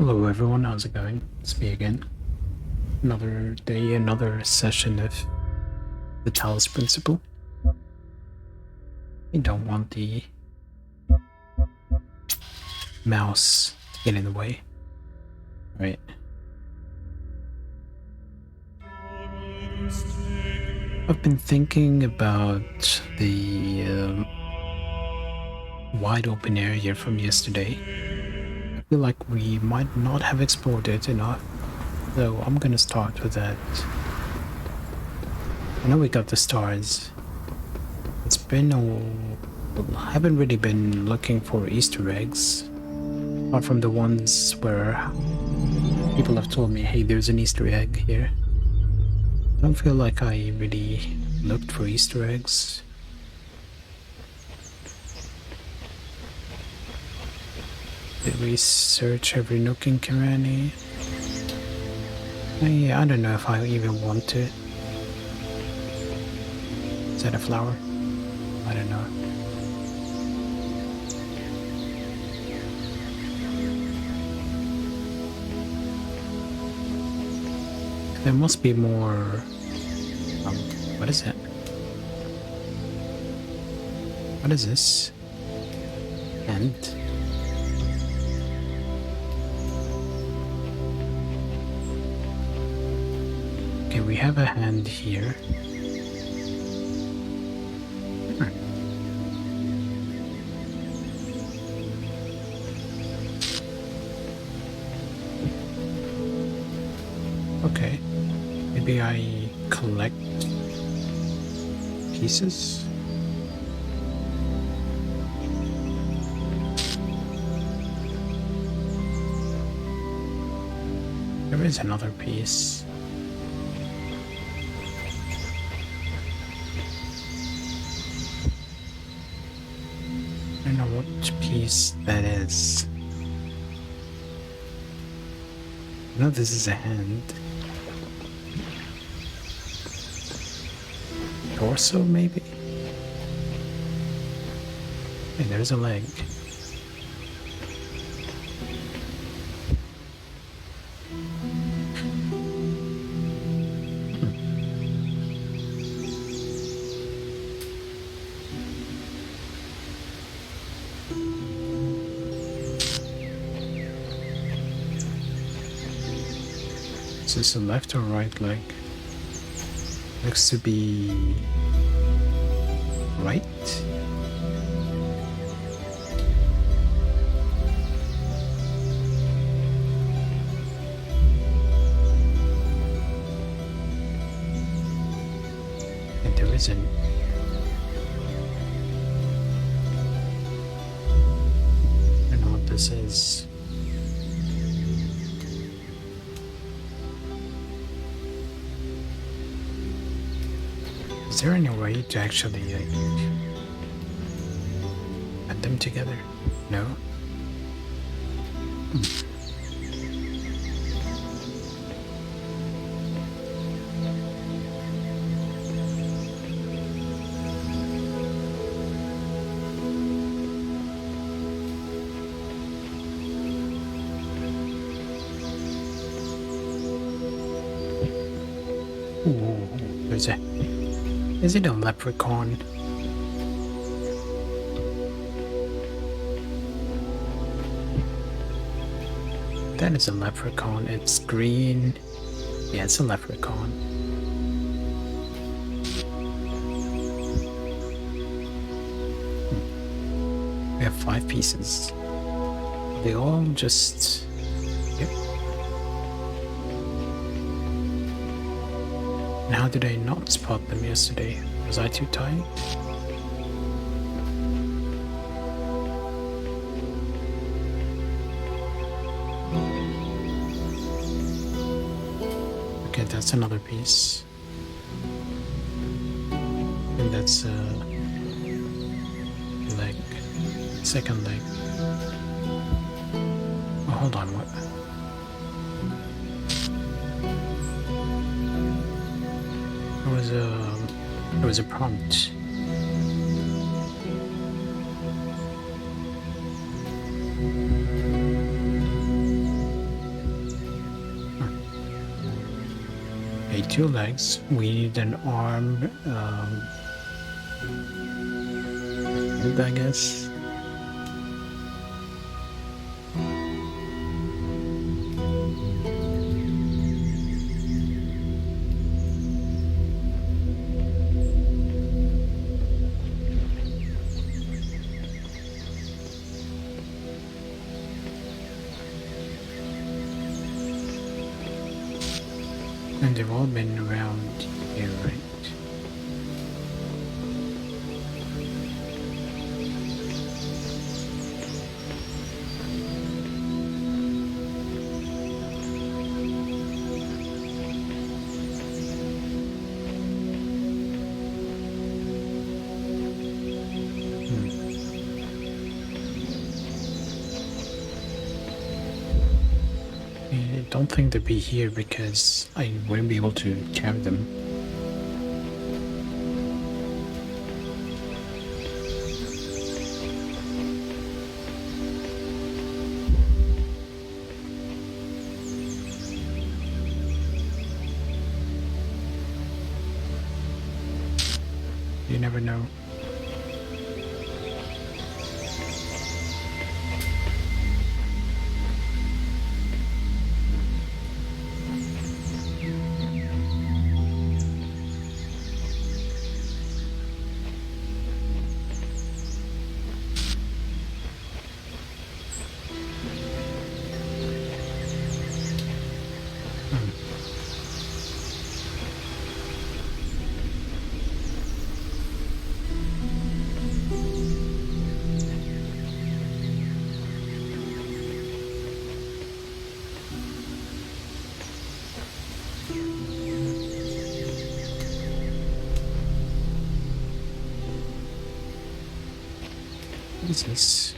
Hello everyone, how's it going? It's me again. Another day, another session of the Talos Principle. I don't want the mouse to get in the way. Right. I've been thinking about the wide open area from yesterday. I feel like we might not have explored it enough, so I'm gonna start with that. I know we got the stars. It's been I haven't really been looking for Easter eggs, apart from the ones where people have told me, hey, there's an Easter egg here. I don't feel like I really looked for Easter eggs. Did we search every nook and cranny? I don't know if I even want to. Is that a flower? I don't know. There must be more. What is it? What is this? And okay, we have a hand here. Okay, maybe I collect pieces. There is another piece. I don't know what piece that is. I know this is a hand. Torso, maybe? Hey, there's a leg. Is this a left or right leg? Looks to be right. And there isn't. I don't know what this is. Is there any way to actually add them together? No? Ooh, there's a... Is it a leprechaun? That is a leprechaun. It's green. Yeah, it's a leprechaun. We have 5 pieces. They all just... Yep. And how did I not spot them yesterday? Was I too tired? Okay, that's another piece. And that's a leg. Second leg. Oh, hold on, what? There was a prompt. 2 legs. We need an arm, I guess. And they've all been around here, right? I don't think they'd be here because I wouldn't be able to carry them. You never know. What is this?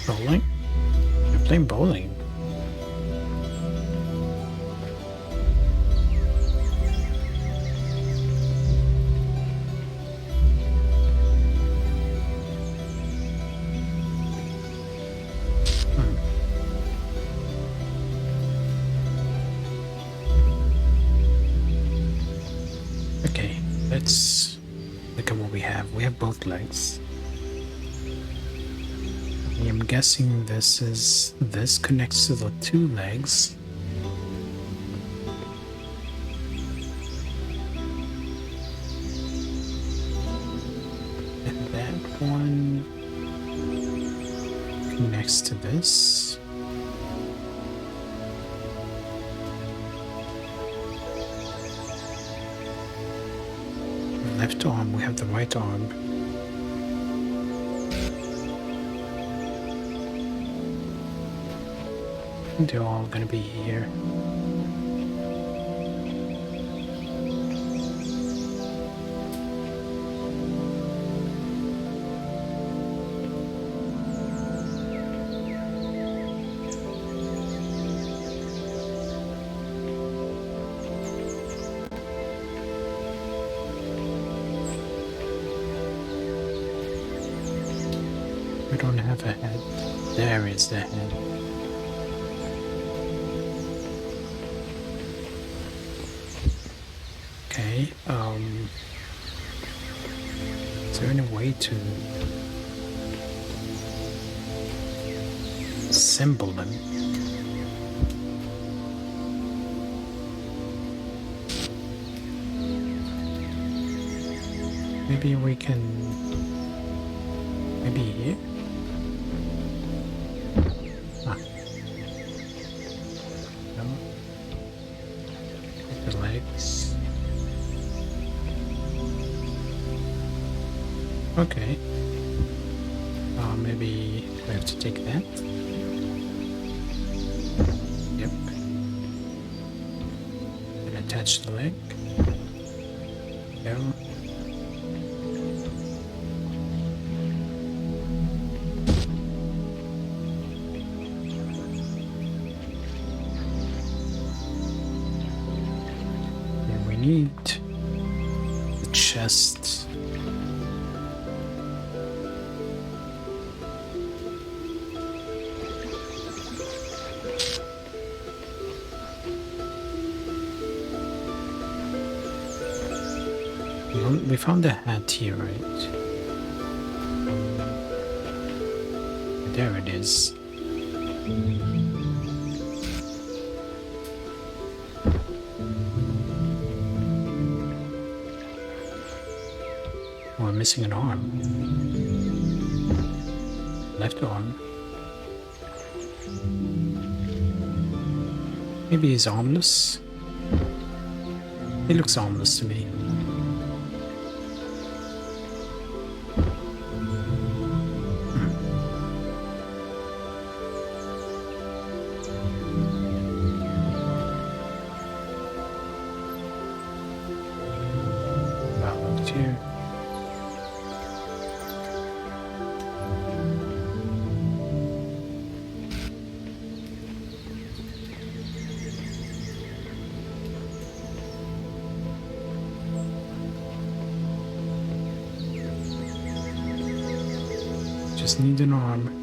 Bowling? You're playing bowling. Okay, let's look at what we have. We have both legs. I'm guessing this connects to the 2 legs. And that one connects to this. Left arm, we have the right arm. They're all gonna be here. We don't have a head. There is the head. Okay, is there any way to assemble them? Maybe we can... maybe here? Ah. No. The legs. Okay. Maybe we have to take that. Yep. And attach the leg. Go. And we need the chest. We found a hat here, right? There it is. We're missing an arm. Left arm. Maybe he's armless? He looks armless to me. Well, looked here. Just need an arm.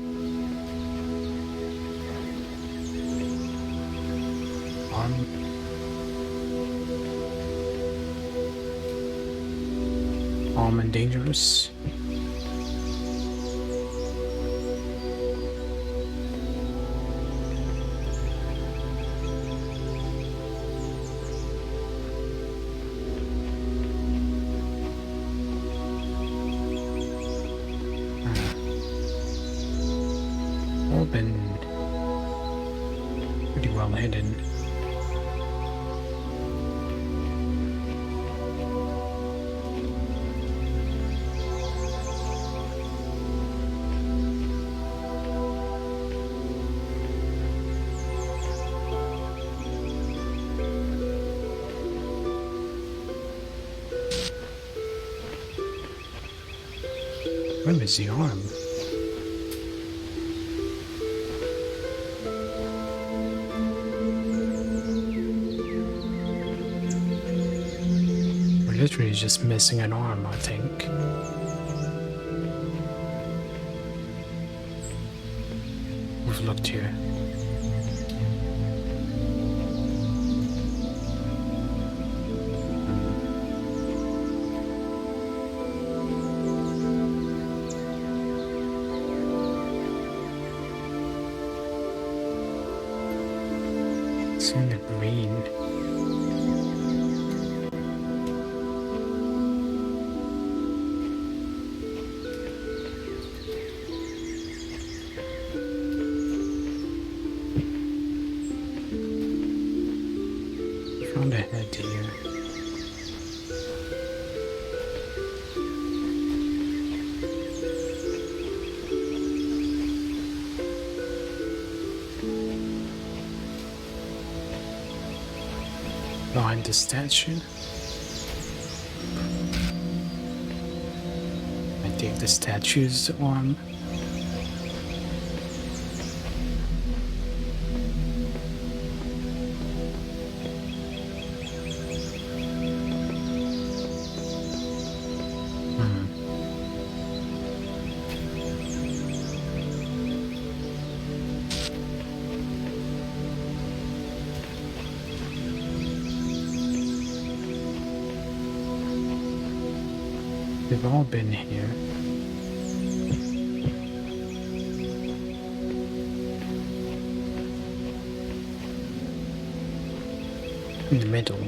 Arm and dangerous. All been pretty well hidden. Where is the arm? We're literally just missing an arm, I think. We've looked here. It's in the green. Found a head here. Behind the statue. I take the statue's arm. They've all been here. In the middle.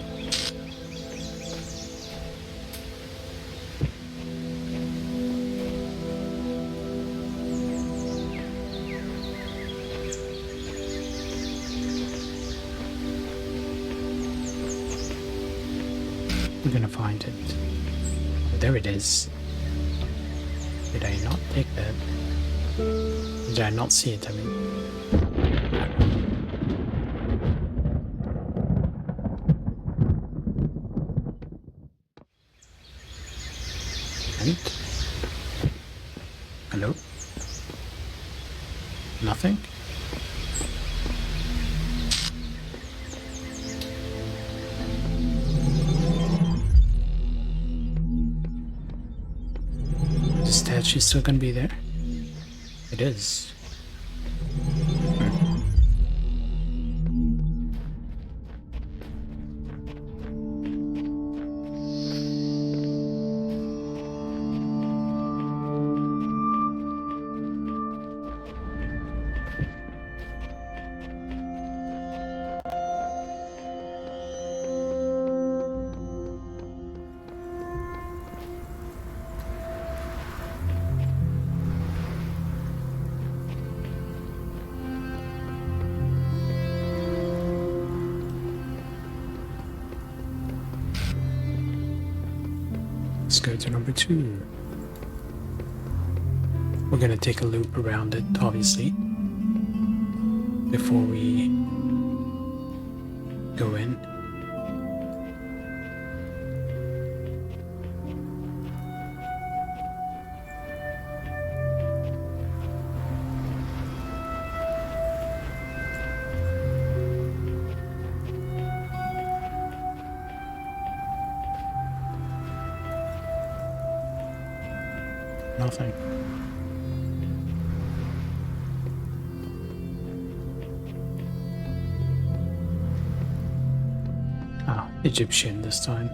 We're gonna find it. There it is. Did I not take that? Did I not see it? I mean. And? Hello? Nothing? The statue's still gonna be there? It is. Let's go to number 2. We're gonna take a loop around it, obviously, before we go in. Nothing. Ah, Egyptian this time.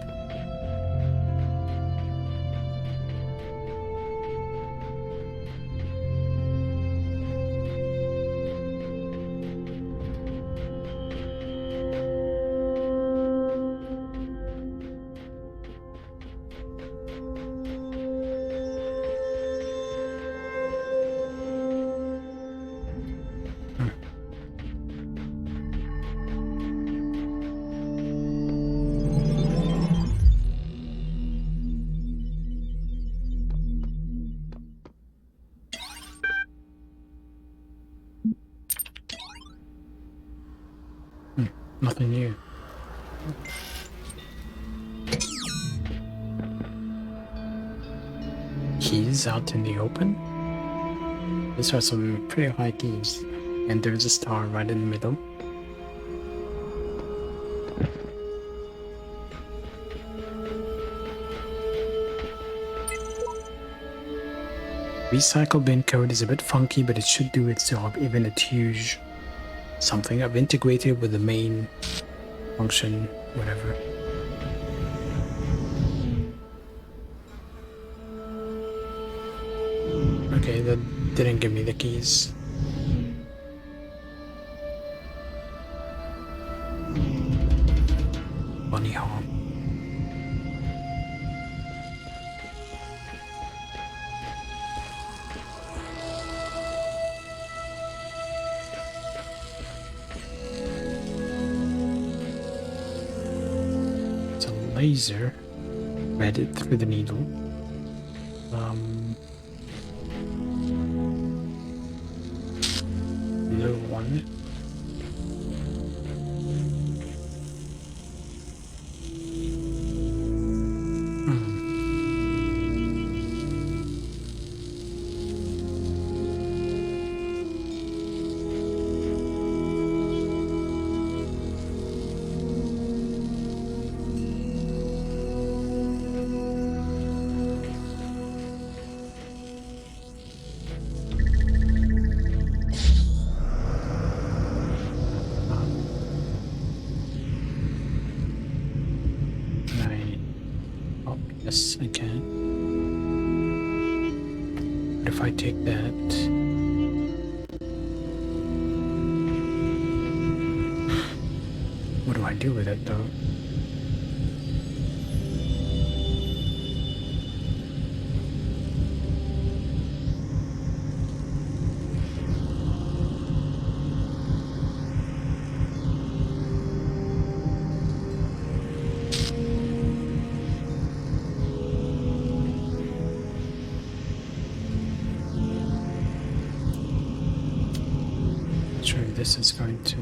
Nothing new. Keys out in the open? These are some pretty high keys. And there's a star right in the middle. Recycle bin code is a bit funky, but it should do its job. Even a huge something I've integrated with the main function, whatever. Okay, that didn't give me the keys. Bunny hop. It's a laser. Read it through the needle. Blue one. Yes, I can. But if I take that... What do I do with it, though? This is going to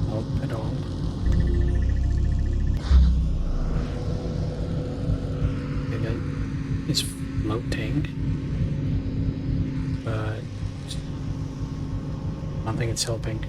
help at all. Okay, it's floating, but I don't think it's helping.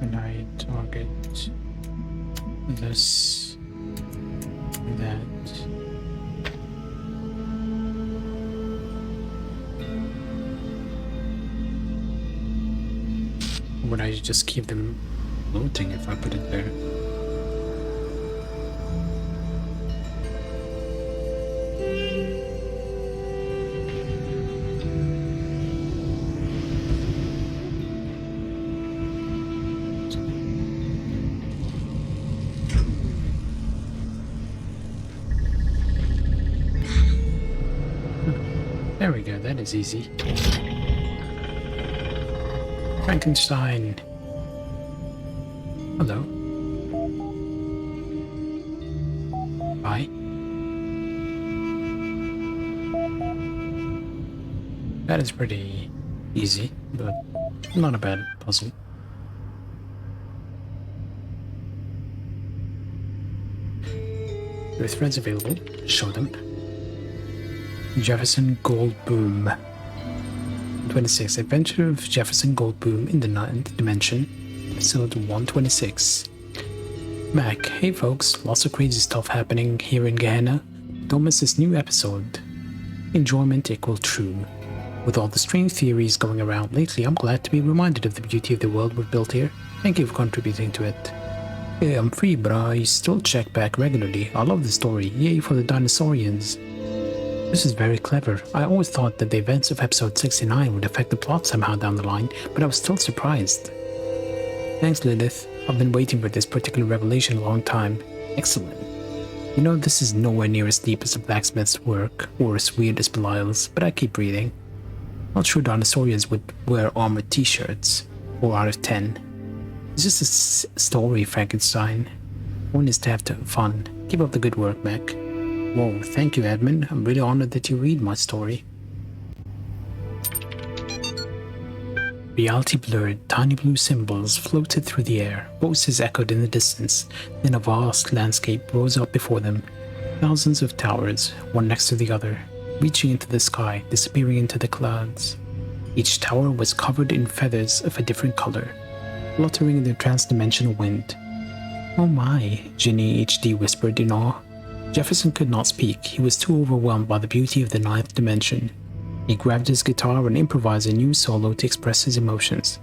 And I target this, that. would I just keep them floating if I put it there? There we go, that is easy. Frankenstein. Hello. Bye. That is pretty easy, but not a bad puzzle. There are threads available. Show them. Jefferson Goldboom. 26. Adventure of Jefferson Goldboom in the 9th Dimension. Episode 126. Mac, hey folks, lots of crazy stuff happening here in Gehenna. Don't miss this new episode. Enjoyment equal true. With all the strange theories going around lately, I'm glad to be reminded of the beauty of the world we've built here. Thank you for contributing to it. Yeah, I'm free, but I still check back regularly. I love the story. Yay for the dinosaurians. This is very clever. I always thought that the events of episode 69 would affect the plot somehow down the line, but I was still surprised. Thanks, Lilith. I've been waiting for this particular revelation a long time. Excellent. You know, this is nowhere near as deep as the blacksmith's work, or as weird as Belial's, but I keep reading. Not sure dinosaurians would wear armored t-shirts. 4 out of 10. It's just a story, Frankenstein. One is to have fun. Keep up the good work, Mac. Whoa, thank you, Edmund. I'm really honored that you read my story. Reality blurred, tiny blue symbols floated through the air. Voices echoed in the distance. Then a vast landscape rose up before them. Thousands of towers, one next to the other, reaching into the sky, disappearing into the clouds. Each tower was covered in feathers of a different color, fluttering in the transdimensional wind. Oh my, Ginny HD whispered in awe. Jefferson could not speak. He was too overwhelmed by the beauty of the 9th dimension. He grabbed his guitar and improvised a new solo to express his emotions.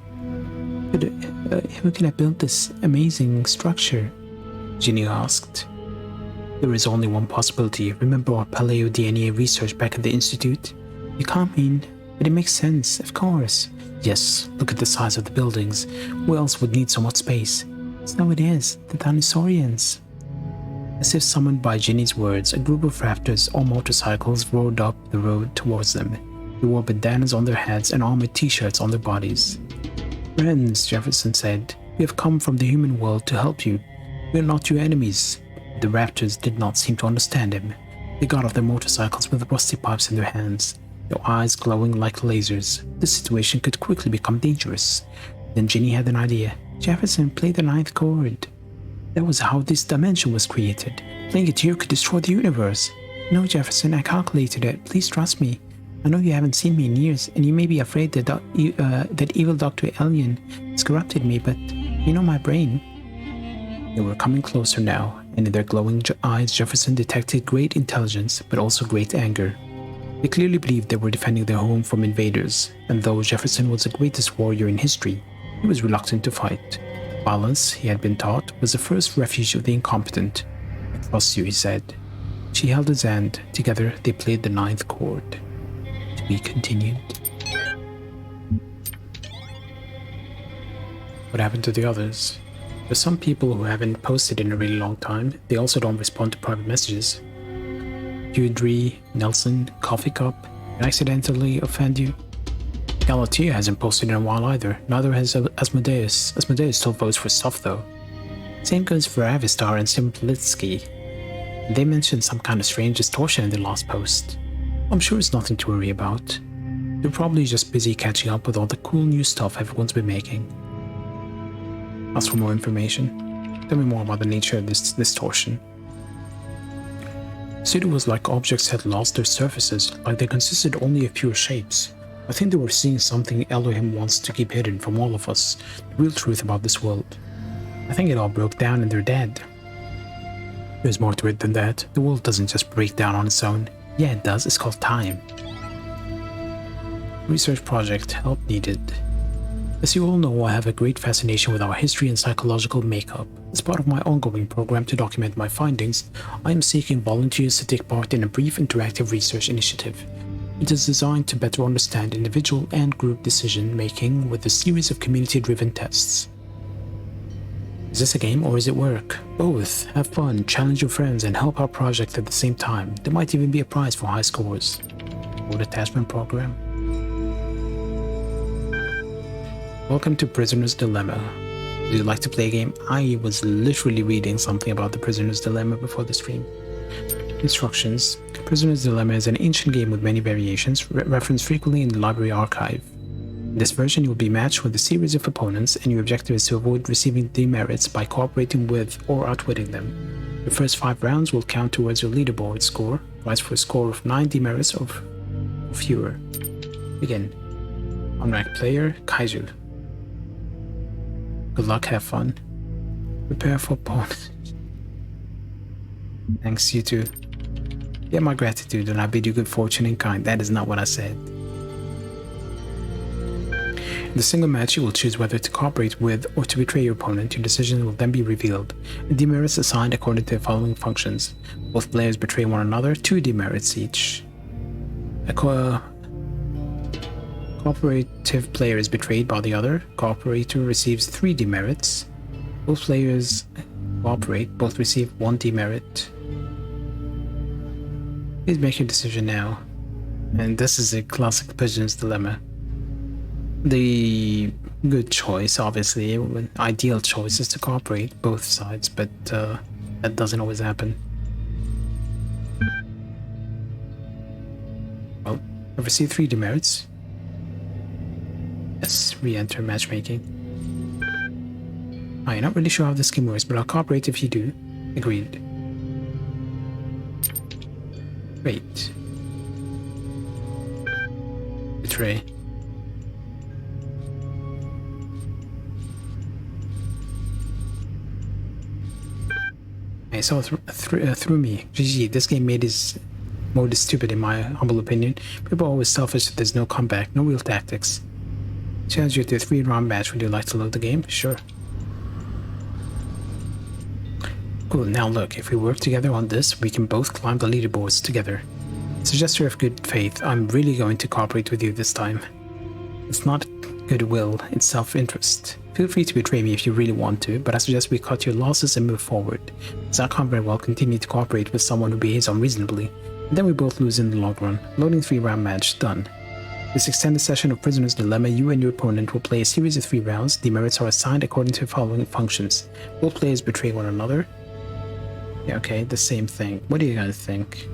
How can I build this amazing structure? Ginny asked. There is only one possibility. Remember our paleo DNA research back at the Institute? You can't mean, but it makes sense, of course. Yes, look at the size of the buildings. Who else would need so much space? So it is, the dinosaurians. As if summoned by Ginny's words, a group of raptors or motorcycles rolled up the road towards them. They wore bandanas on their heads and armored t-shirts on their bodies. Friends, Jefferson said, we have come from the human world to help you. We are not your enemies. The raptors did not seem to understand him. They got off their motorcycles with rusty pipes in their hands, their eyes glowing like lasers. The situation could quickly become dangerous. Then Ginny had an idea. Jefferson, play the 9th chord. That was how this dimension was created. Playing it here could destroy the universe. No, Jefferson, I calculated it. Please trust me. I know you haven't seen me in years, and you may be afraid that that evil Dr. Alien has corrupted me, but you know my brain. They were coming closer now, and in their glowing eyes Jefferson detected great intelligence, but also great anger. They clearly believed they were defending their home from invaders, and though Jefferson was the greatest warrior in history, he was reluctant to fight. Violence, he had been taught, was the first refuge of the incompetent. I trust you, he said. She held his hand. Together, they played the 9th chord. To be continued. What happened to the others? There's some people who haven't posted in a really long time. They also don't respond to private messages. Deirdre, Nelson, Coffee Cup, did I accidentally offend you? Galatea hasn't posted in a while either. Neither has Asmodeus. Asmodeus still votes for stuff though. Same goes for Avistar and Simplitsky. They mentioned some kind of strange distortion in their last post. I'm sure it's nothing to worry about. They're probably just busy catching up with all the cool new stuff everyone's been making. Ask for more information. Tell me more about the nature of this distortion. The city was like objects had lost their surfaces, like they consisted only of pure shapes. I think they were seeing something Elohim wants to keep hidden from all of us, the real truth about this world. I think it all broke down and they're dead. There's more to it than that. The world doesn't just break down on its own. Yeah, it does. It's called time. Research project. Help needed. As you all know, I have a great fascination with our history and psychological makeup. As part of my ongoing program to document my findings, I am seeking volunteers to take part in a brief interactive research initiative. It is designed to better understand individual and group decision making with a series of community-driven tests. Is this a game or is it work? Both. Have fun, challenge your friends, and help our project at the same time. There might even be a prize for high scores. Code attachment program. Welcome to Prisoner's Dilemma. Would you like to play a game? I was literally reading something about the Prisoner's Dilemma before the stream. Instructions. Prisoner's Dilemma is an ancient game with many variations, referenced frequently in the library archive. In this version, you will be matched with a series of opponents, and your objective is to avoid receiving demerits by cooperating with or outwitting them. Your first 5 rounds will count towards your leaderboard score, rise for a score of 9 demerits or fewer. Begin. Unranked player, Kaiju. Good luck, have fun. Prepare for opponent. Thanks, you too. Get my gratitude and I bid you good fortune in kind. That is not what I said. In the single match, you will choose whether to cooperate with or to betray your opponent. Your decision will then be revealed. Demerits assigned according to the following functions. Both players betray one another, 2 demerits each. A cooperative player is betrayed by the other. Cooperator receives 3 demerits. Both players cooperate, both receive 1 demerit. Please make your decision now. And this is a classic Prisoner's Dilemma. The good choice, obviously, ideal choice is to cooperate both sides, but that doesn't always happen. Well, I've received 3 demerits. Yes, re-enter matchmaking. I'm not really sure how this game works, but I'll cooperate if you do. Agreed. Great. Betray. Okay, so through me. GG, this game made his mode is stupid in my humble opinion. People are always selfish, there's no comeback, no real tactics. Challenge you to a 3-round match. Would you like to load the game? Sure. Cool, now look, if we work together on this, we can both climb the leaderboards together. It's a gesture of good faith. I'm really going to cooperate with you this time. It's not goodwill, it's self-interest. Feel free to betray me if you really want to, but I suggest we cut your losses and move forward, as I can't very well continue to cooperate with someone who behaves unreasonably, and then we both lose in the long run. Loading 3-round match, done. This extended session of Prisoner's Dilemma, you and your opponent will play a series of 3 rounds. Demerits are assigned according to the following functions. Both players betray one another. Yeah, okay, the same thing. What do you guys think?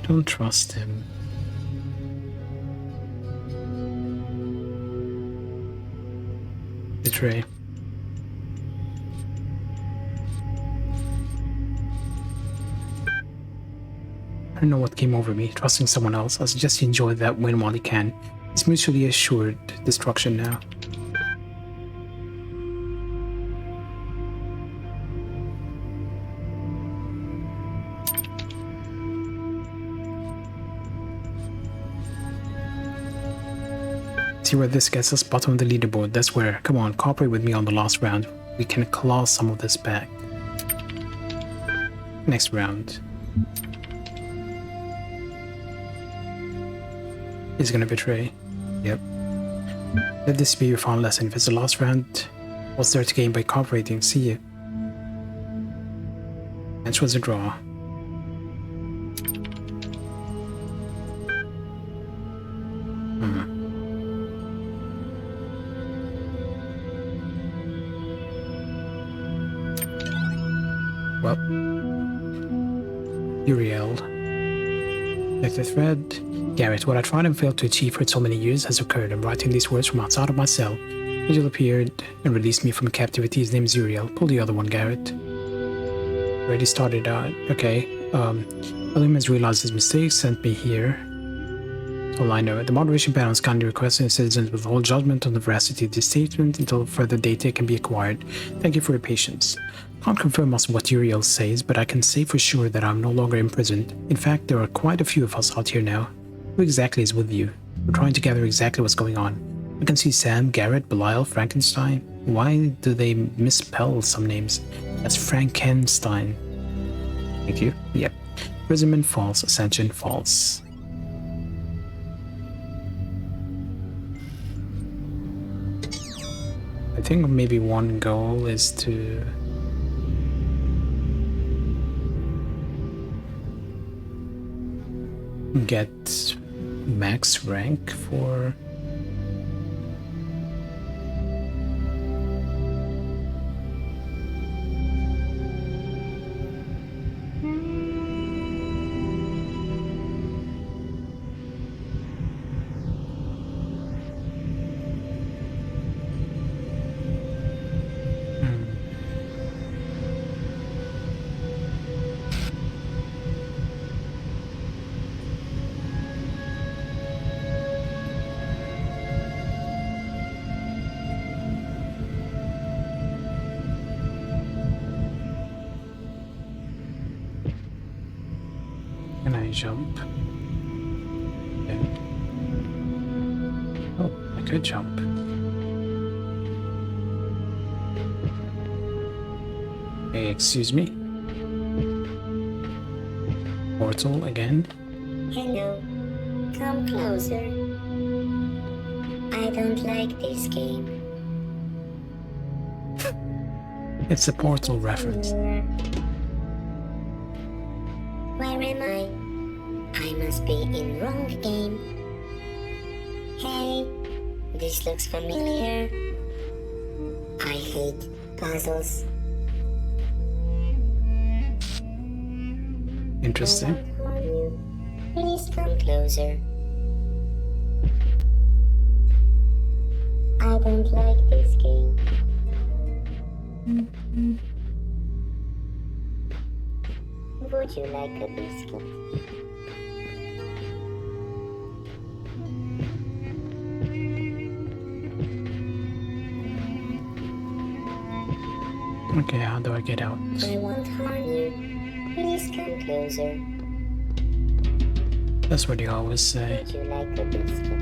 I don't trust him. Betray. I don't know what came over me, trusting someone else. I suggest you enjoy that win while you can. It's mutually assured destruction now. See where this gets us? Bottom of the leaderboard. That's where. Come on, cooperate with me on the last round. We can claw some of this back. Next round. He's gonna betray. Yep. Let this be your final lesson. If it's the last round, what's there to gain by cooperating? See you. Match was a draw. Well, Uriel. Like the thread. Garrett, what I tried and failed to achieve for so many years has occurred. I'm writing these words from outside of my cell. Angel appeared and released me from captivity. His name is Uriel. Pull the other one, Garrett. Already started out. Okay. William has realized his mistake, sent me here. All I know. The moderation panel is kindly requesting citizens withhold judgment on the veracity of this statement until further data can be acquired. Thank you for your patience. Can't confirm us what Uriel says, but I can say for sure that I'm no longer imprisoned. In fact, there are quite a few of us out here now. Who exactly is with you? We're trying to gather exactly what's going on. I can see Sam, Garrett, Belial, Frankenstein. Why do they misspell some names? That's Frankenstein. Thank you. Yep. Imprisonment false, ascension false. I think maybe one goal is to get max rank for Can I jump? Yeah. Oh, I could jump. Hey, excuse me? Portal again? Hello. Come closer. I don't like this game. It's a Portal reference. Where am I? I must be in wrong game. Hey, this looks familiar. I hate puzzles. Interesting. Please come closer. I don't like this game. Would you like a biscuit? Okay, how do I get out? I won't harm you. Please come closer. That's what you always say. Would you like a biscuit?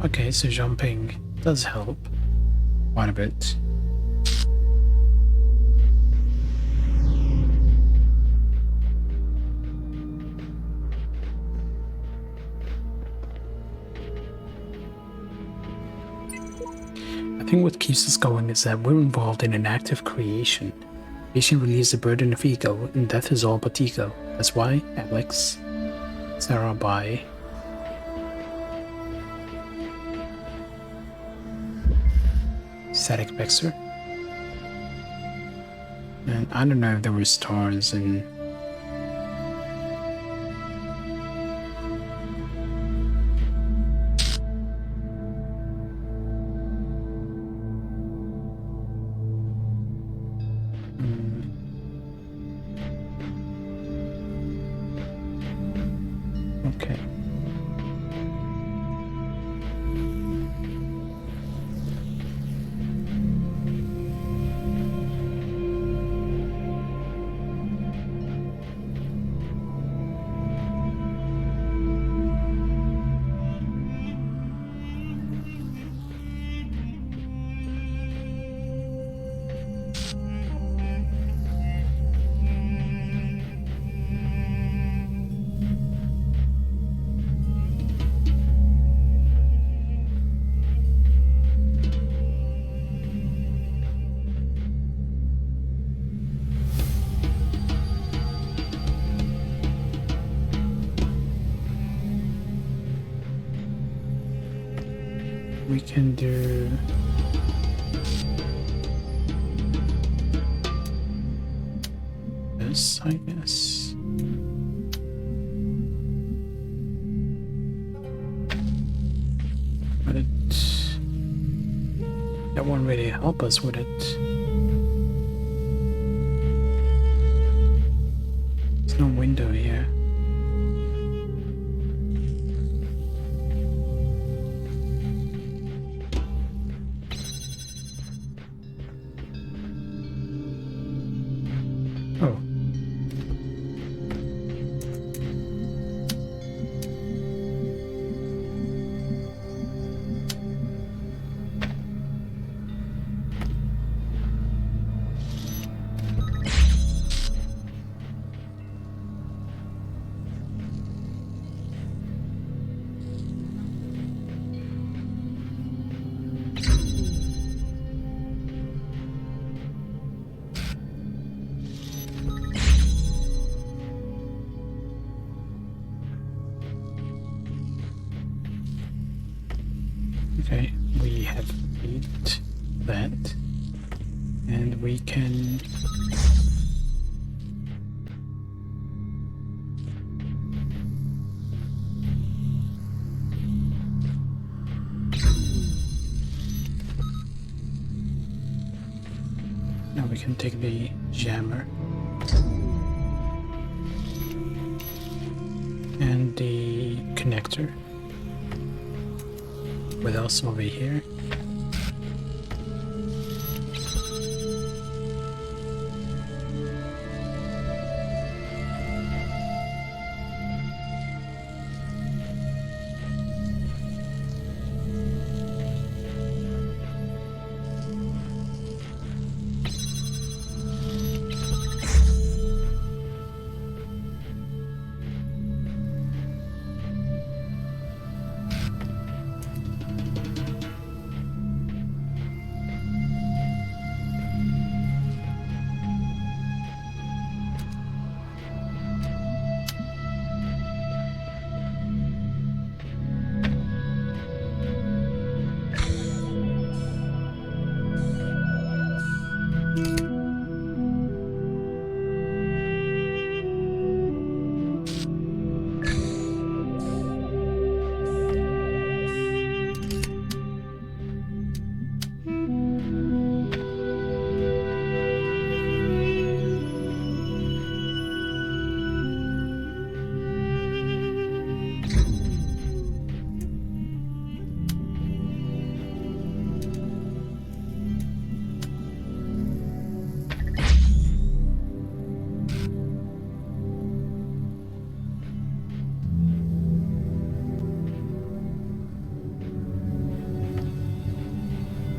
Okay, so jumping does help quite a bit. I think what keeps us going is that we're involved in an act of creation. Creation relieves the burden of ego, and death is all but ego. That's why Alex, Sarah by Static Bexer. And I don't know if there were stars in okay. we can do this, I guess. But that won't really help us with it. There's no window here. Oh. Okay, we have beat that, and we can now we can take the jammer and the connector. What else over here?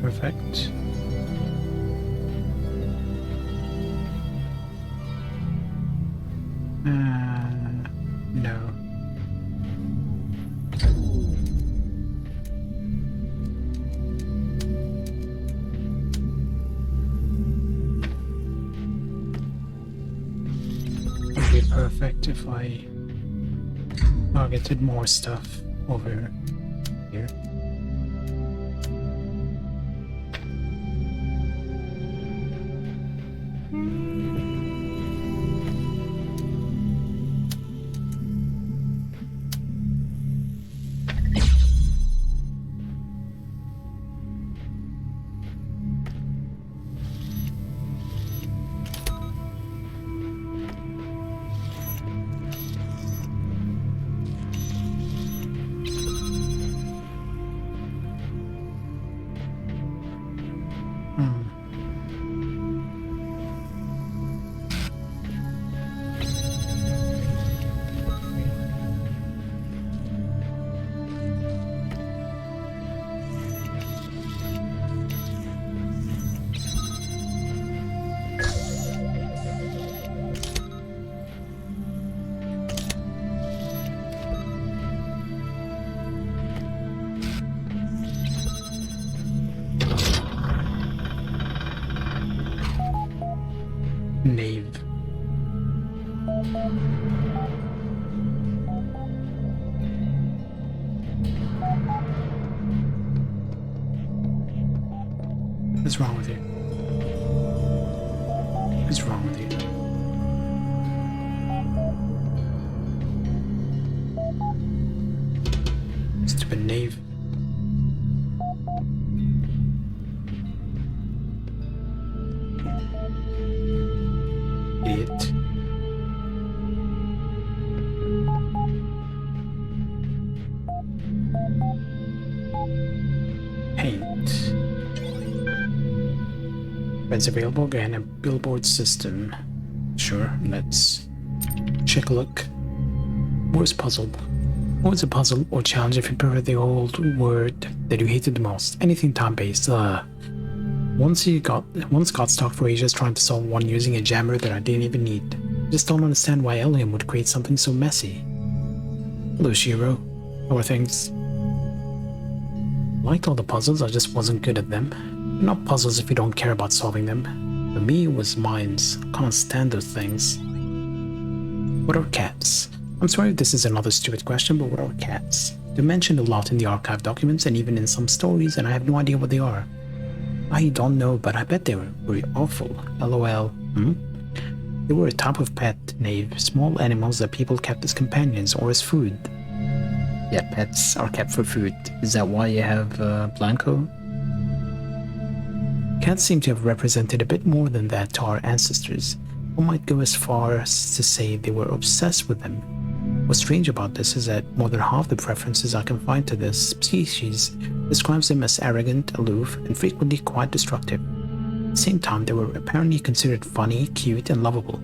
Perfect. No. Would be perfect if I targeted more stuff over here. Nave. What's wrong with you? What's wrong with you? Stupid knave. Idiot. Paint. When's available? Again, a billboard system. Sure, let's check a look. Where's puzzled? What's a puzzle or challenge if you prefer the old word that you hated the most? Anything time-based. Once got stuck for ages trying to solve one using a jammer that I didn't even need. Just don't understand why Eliam would create something so messy. Hello, Shiro. How are things? Liked all the puzzles, I just wasn't good at them. Not puzzles if you don't care about solving them. For me, it was mines. Can't stand those things. What are cats? I'm sorry if this is another stupid question, but what are cats? They're mentioned a lot in the archive documents and even in some stories, and I have no idea what they are. I don't know, but I bet they were very awful. LOL. They were a type of pet, Knave. Small animals that people kept as companions or as food. Yeah, pets are kept for food. Is that why you have Blanco? Cats seem to have represented a bit more than that to our ancestors. One might go as far as to say they were obsessed with them. What's strange about this is that more than half the preferences I can find to this species describes them as arrogant, aloof, and frequently quite destructive. At the same time, they were apparently considered funny, cute, and lovable.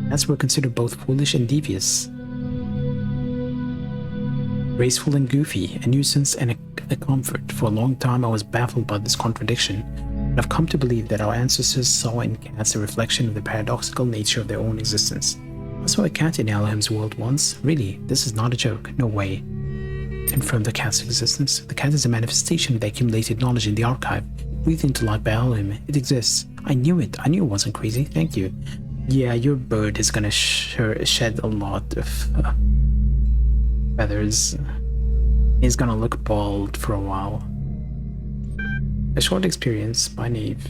Cats were considered both foolish and devious, graceful and goofy, a nuisance and a comfort. For a long time I was baffled by this contradiction, and I've come to believe that our ancestors saw in cats a reflection of the paradoxical nature of their own existence. I saw a cat in Alham's world once. Really, this is not a joke, no way. Confirm the cat's existence. The cat is a manifestation of the accumulated knowledge in the archive, breathed into life by Alham. It exists. I knew it. I knew it wasn't crazy. Thank you. Yeah, your bird is gonna shed a lot of feathers. He's gonna look bald for a while. A short experience by Knave.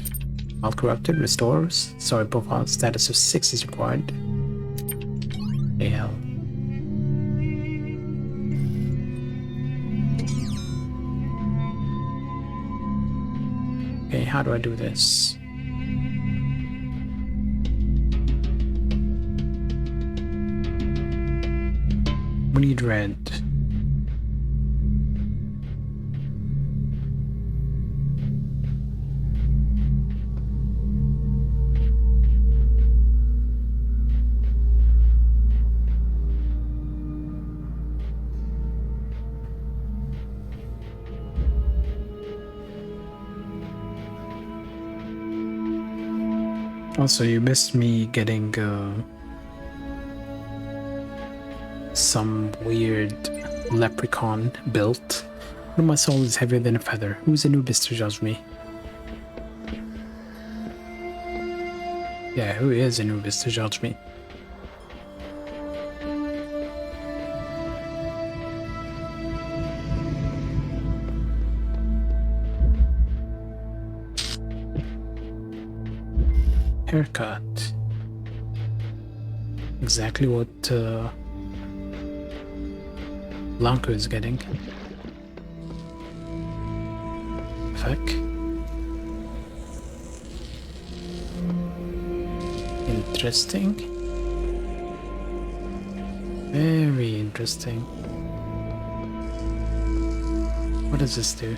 While corrupted, restores. Sorry, profile status of 6 is required. Hey, hell. Okay, how do I do this? We need red. Also, you missed me getting some weird leprechaun built. But my soul is heavier than a feather. Who's Anubis to judge me? Yeah, who is Anubis to judge me? Haircut. Exactly what Blanco is getting. Fuck. Interesting. Very interesting. What does this do?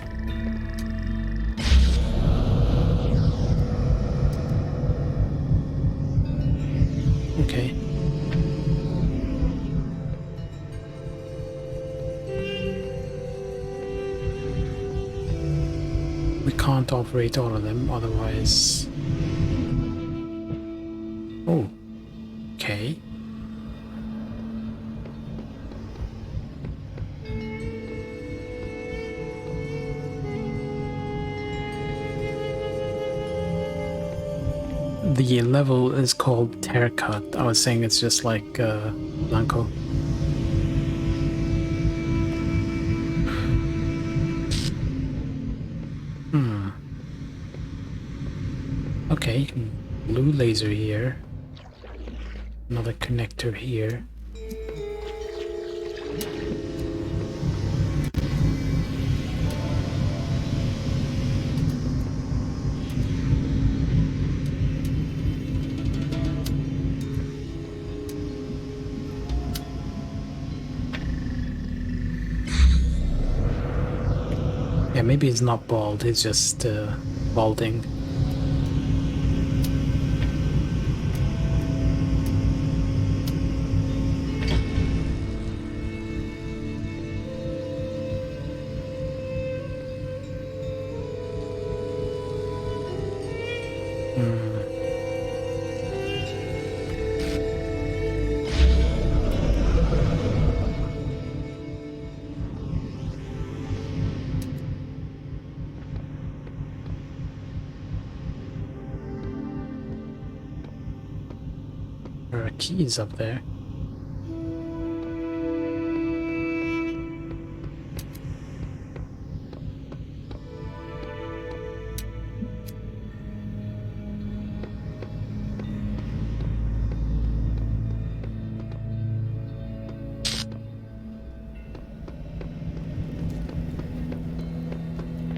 Okay. We can't operate all of them, otherwise... Oh. Okay. The level is called Haircut. I was saying it's just like Blanco. Okay, blue laser here. Another connector here. Yeah, maybe it's not bald, it's just balding. There are keys up there.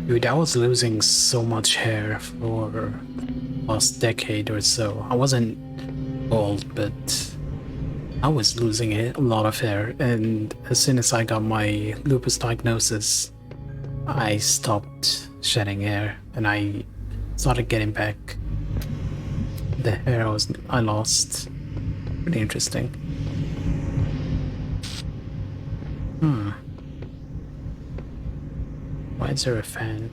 Dude, I was losing so much hair for last decade or so. I wasn't bald, but I was losing a lot of hair, and as soon as I got my lupus diagnosis, I stopped shedding hair, and I started getting back the hair I lost. Pretty interesting. Why is there a fan?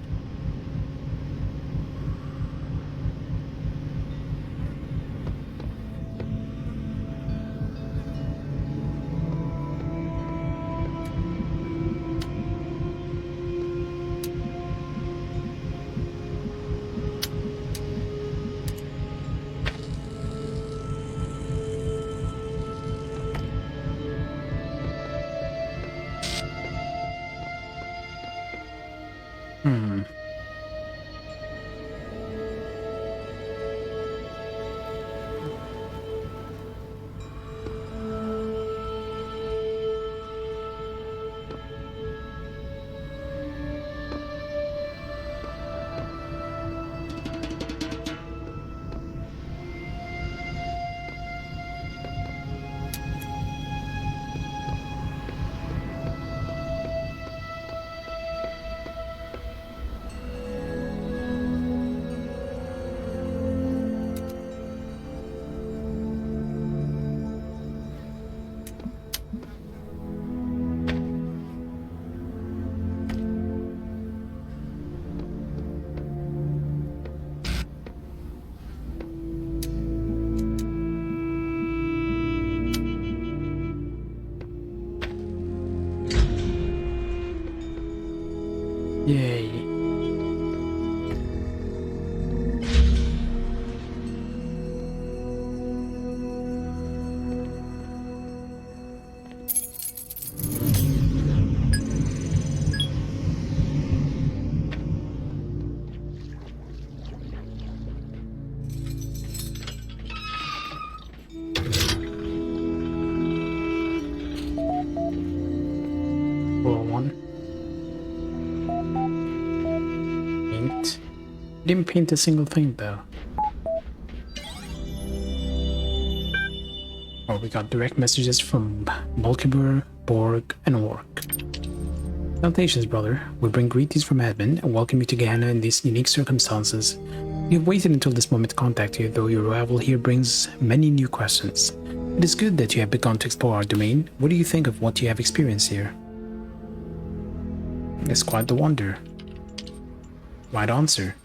Yay. One. Paint. Didn't paint a single thing though. Oh, we got direct messages from Volkibur, Borg, and Orc. Salutations, brother. We bring greetings from admin and welcome you to Gehenna in these unique circumstances. We have waited until this moment to contact you, though your arrival here brings many new questions. It is good that you have begun to explore our domain. What do you think of what you have experienced here? It's quite the wonder. Right answer.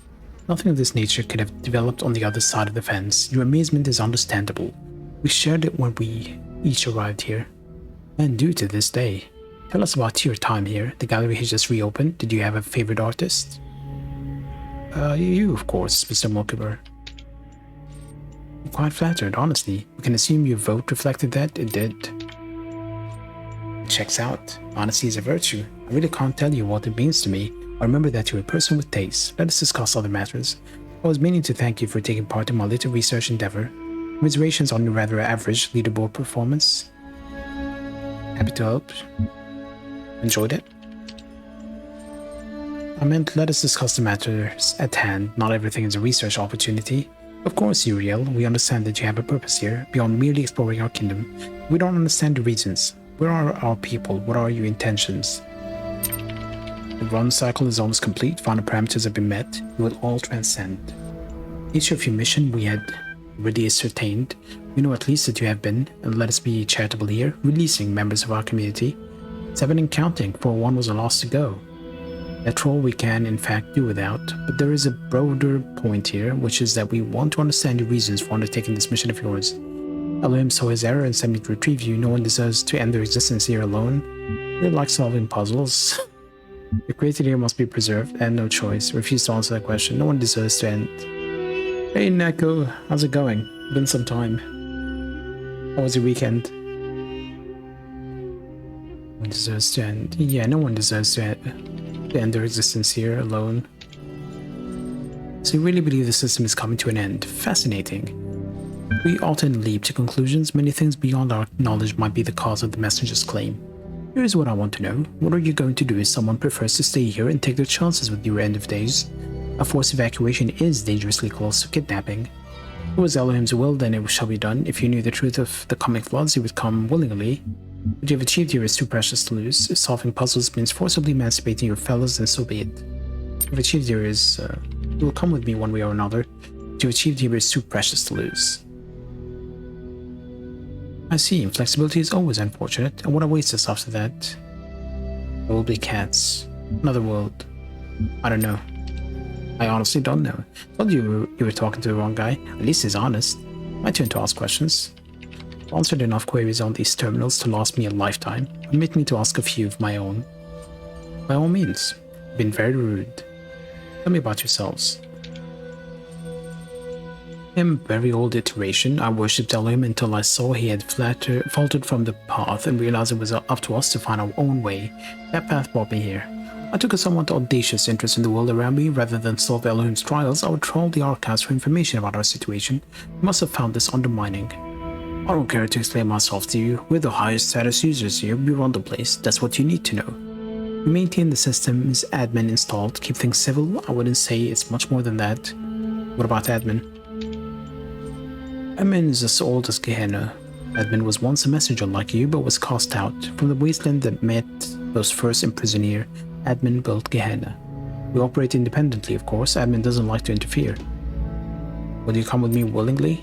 Nothing of this nature could have developed on the other side of the fence. Your amazement is understandable. We shared it when we each arrived here, and do to this day. Tell us about your time here. The gallery has just reopened. Did you have a favorite artist? You, of course, Mr. Mulkiber. I'm quite flattered, honestly. We can assume your vote reflected that it did. Checks out. Honesty is a virtue. I really can't tell you what it means to me. I remember that you're a person with taste. Let us discuss other matters. I was meaning to thank you for taking part in my little research endeavor. Commiserations on your rather average leaderboard performance. Happy to help. Enjoyed it. I meant, let us discuss the matters at hand. Not everything is a research opportunity. Of course, Uriel, we understand that you have a purpose here, beyond merely exploring our kingdom. We don't understand the reasons. Where are our people? What are your intentions? The run cycle is almost complete. Final parameters have been met. You will all transcend. Each of your mission we had already ascertained. We know at least that you have been, and let us be charitable here, releasing members of our community. 7 and counting, for 1 was a loss to go. That role we can, in fact, do without, but there is a broader point here, which is that we want to understand your reasons for undertaking this mission of yours. Elohim saw his error and sent me to retrieve you. No one deserves to end their existence here alone. You like solving puzzles. The created here must be preserved, and no choice. Refuse to answer that question. No one deserves to end. Hey Neko, how's it going? Been some time. How was your weekend? No one deserves to end. Yeah, no one deserves to end their existence here alone. So you really believe the system is coming to an end? Fascinating. We often leap to conclusions. Many things beyond our knowledge might be the cause of the messenger's claim. Here's what I want to know. What are you going to do if someone prefers to stay here and take their chances with your end of days? A forced evacuation is dangerously close to kidnapping. If it was Elohim's will, then it shall be done. If you knew the truth of the coming floods, you would come willingly. What you have achieved here is too precious to lose. If solving puzzles means forcibly emancipating your fellows, then so be it. What you've achieved here is, you will come with me one way or another. What you've achieved here is too precious to lose. I see, inflexibility is always unfortunate, and what awaits us after that? There will be cats. Another world. I don't know. I honestly don't know. I told you were talking to the wrong guy. At least he's honest. My turn to ask questions. I've answered enough queries on these terminals to last me a lifetime. Permit me to ask a few of my own. By all means. You've been very rude. Tell me about yourselves. In very old iteration, I worshipped Elohim until I saw he had faltered from the path and realized it was up to us to find our own way. That path brought me here. I took a somewhat audacious interest in the world around me. Rather than solve Elohim's trials, I would troll the archives for information about our situation. You must have found this undermining. I don't care to explain myself to you. We're the highest status users here. We run the place. That's what you need to know. We maintain the system's admin installed. Keep things civil. I wouldn't say it's much more than that. What about admin? Admin is as old as Gehenna. Admin was once a messenger like you, but was cast out. From the wasteland that met those first imprisoned here, Admin built Gehenna. We operate independently, of course. Admin doesn't like to interfere. Will you come with me willingly?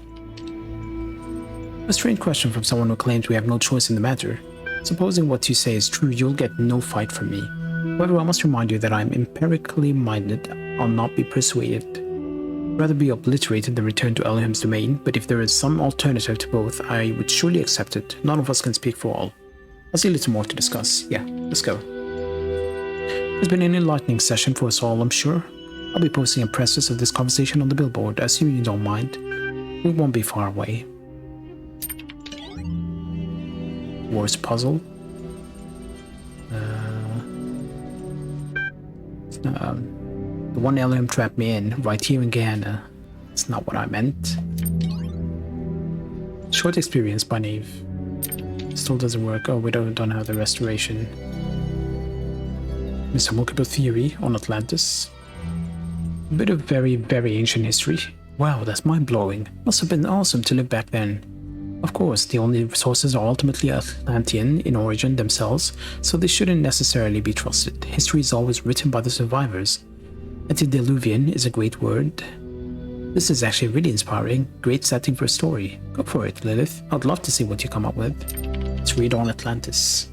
A strange question from someone who claims we have no choice in the matter. Supposing what you say is true, you'll get no fight from me. However, I must remind you that I am empirically minded. I'll not be persuaded. I'd rather be obliterated than return to Elohim's domain, but if there is some alternative to both, I would surely accept it. None of us can speak for all. I'll see a little more to discuss. Yeah, let's go. It's been an enlightening session for us all, I'm sure. I'll be posting a preface of this conversation on the billboard, assuming you don't mind. We won't be far away. Worst puzzle. The one Elohim trapped me in, right here in Gehenna. That's not what I meant. Short experience by Nave. Still doesn't work. Oh, we don't have the restoration. Mr. Multiple Theory on Atlantis. A bit of very, very ancient history. Wow, that's mind-blowing. Must have been awesome to live back then. Of course, the only sources are ultimately Atlantean in origin themselves, so they shouldn't necessarily be trusted. History is always written by the survivors. Antediluvian is a great word. This is actually really inspiring. Great setting for a story. Go for it, Lilith. I'd love to see what you come up with. Let's read on Atlantis.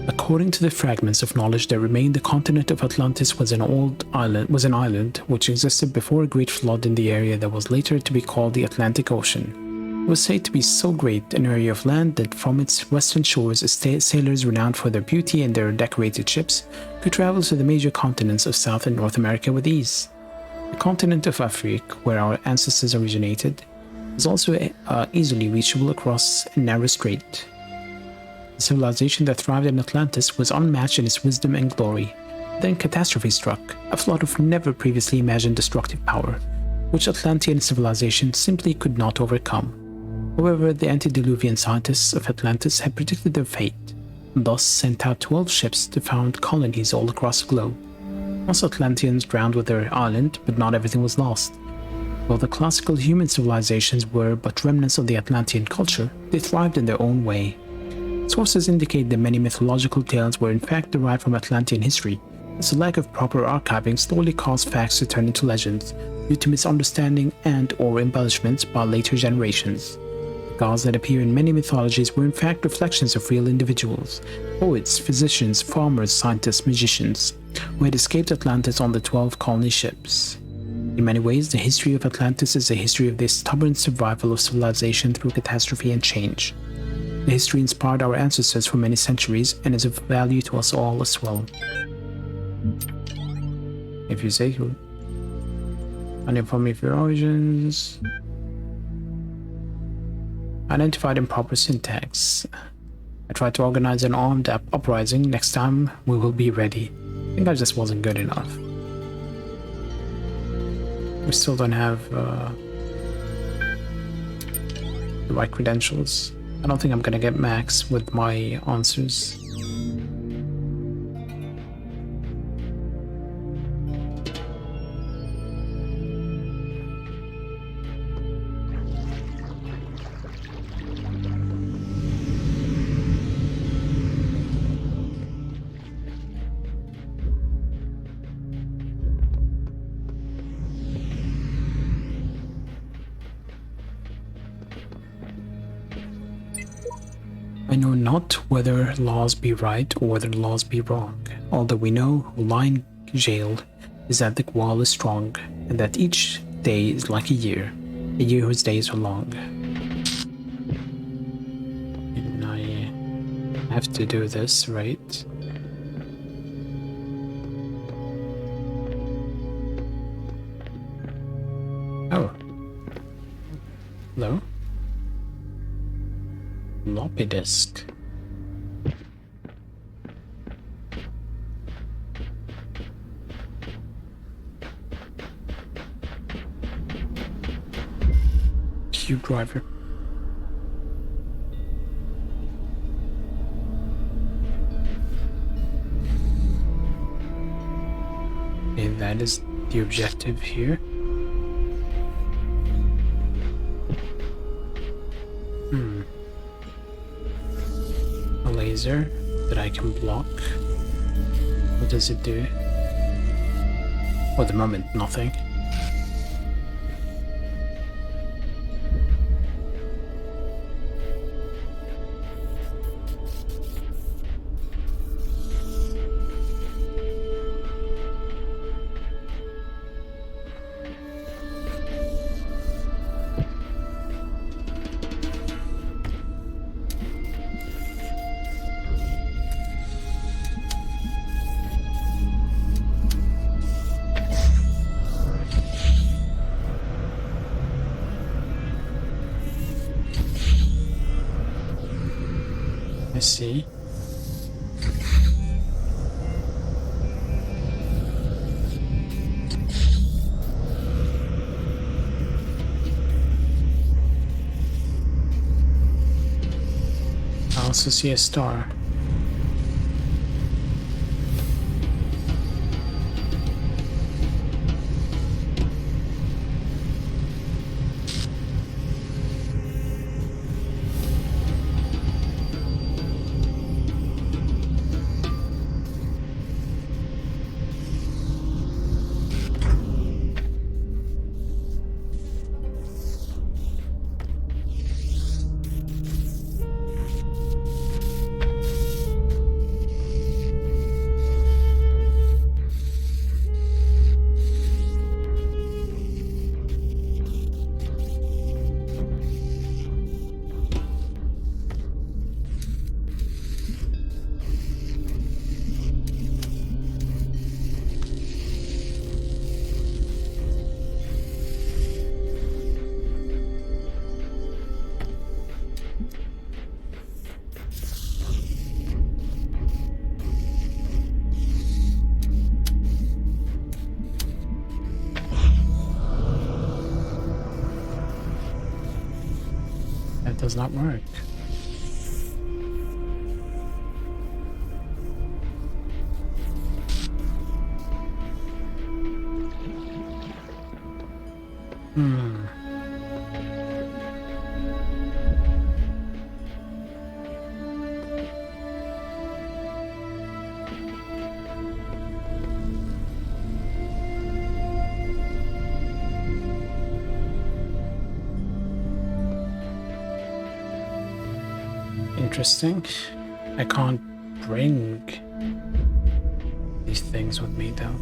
According to the fragments of knowledge that remain, the continent of Atlantis was an island which existed before a great flood in the area that was later to be called the Atlantic Ocean. It was said to be so great an area of land that from its western shores, sailors renowned for their beauty and their decorated ships could travel to the major continents of South and North America with ease. The continent of Africa, where our ancestors originated, was also easily reachable across a narrow strait. The civilization that thrived in Atlantis was unmatched in its wisdom and glory. Then catastrophe struck, a flood of never previously imagined destructive power, which Atlantean civilization simply could not overcome. However, the antediluvian scientists of Atlantis had predicted their fate, and thus sent out 12 ships to found colonies all across the globe. Most Atlanteans drowned with their island, but not everything was lost. While the classical human civilizations were but remnants of the Atlantean culture, they thrived in their own way. Sources indicate that many mythological tales were in fact derived from Atlantean history, as the lack of proper archiving slowly caused facts to turn into legends due to misunderstanding and/or embellishments by later generations. The gods that appear in many mythologies were in fact reflections of real individuals, poets, physicians, farmers, scientists, magicians, who had escaped Atlantis on the 12 colony ships. In many ways, the history of Atlantis is a history of the stubborn survival of civilization through catastrophe and change. The history inspired our ancestors for many centuries and is of value to us all as well. If you say so. Uninform me of your origins. Identified improper syntax. I tried to organize an armed uprising. Next time, we will be ready. I think I just wasn't good enough. We still don't have the right credentials. I don't think I'm gonna get max with my answers. I know not whether laws be right or whether laws be wrong. All that we know, who lie in jail, is that the wall is strong, and that each day is like a year whose days are long. And I have to do this, right? Oh. Hello? Floppy disk. Cube driver. Okay, that is the objective here. A laser that I can block. What does it do? For the moment, nothing. I see. I also see a star. does not work. Hmm. Interesting. I can't bring these things with me though.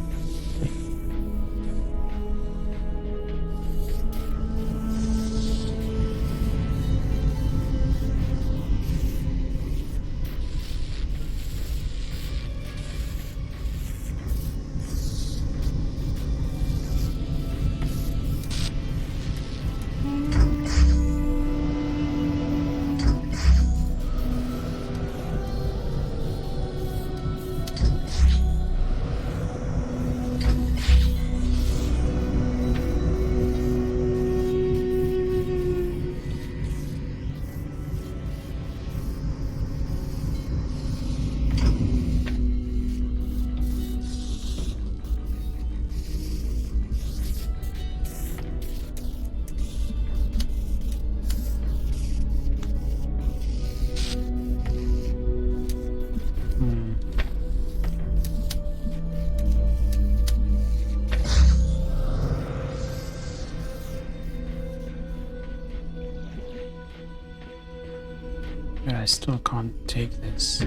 I still can't take this.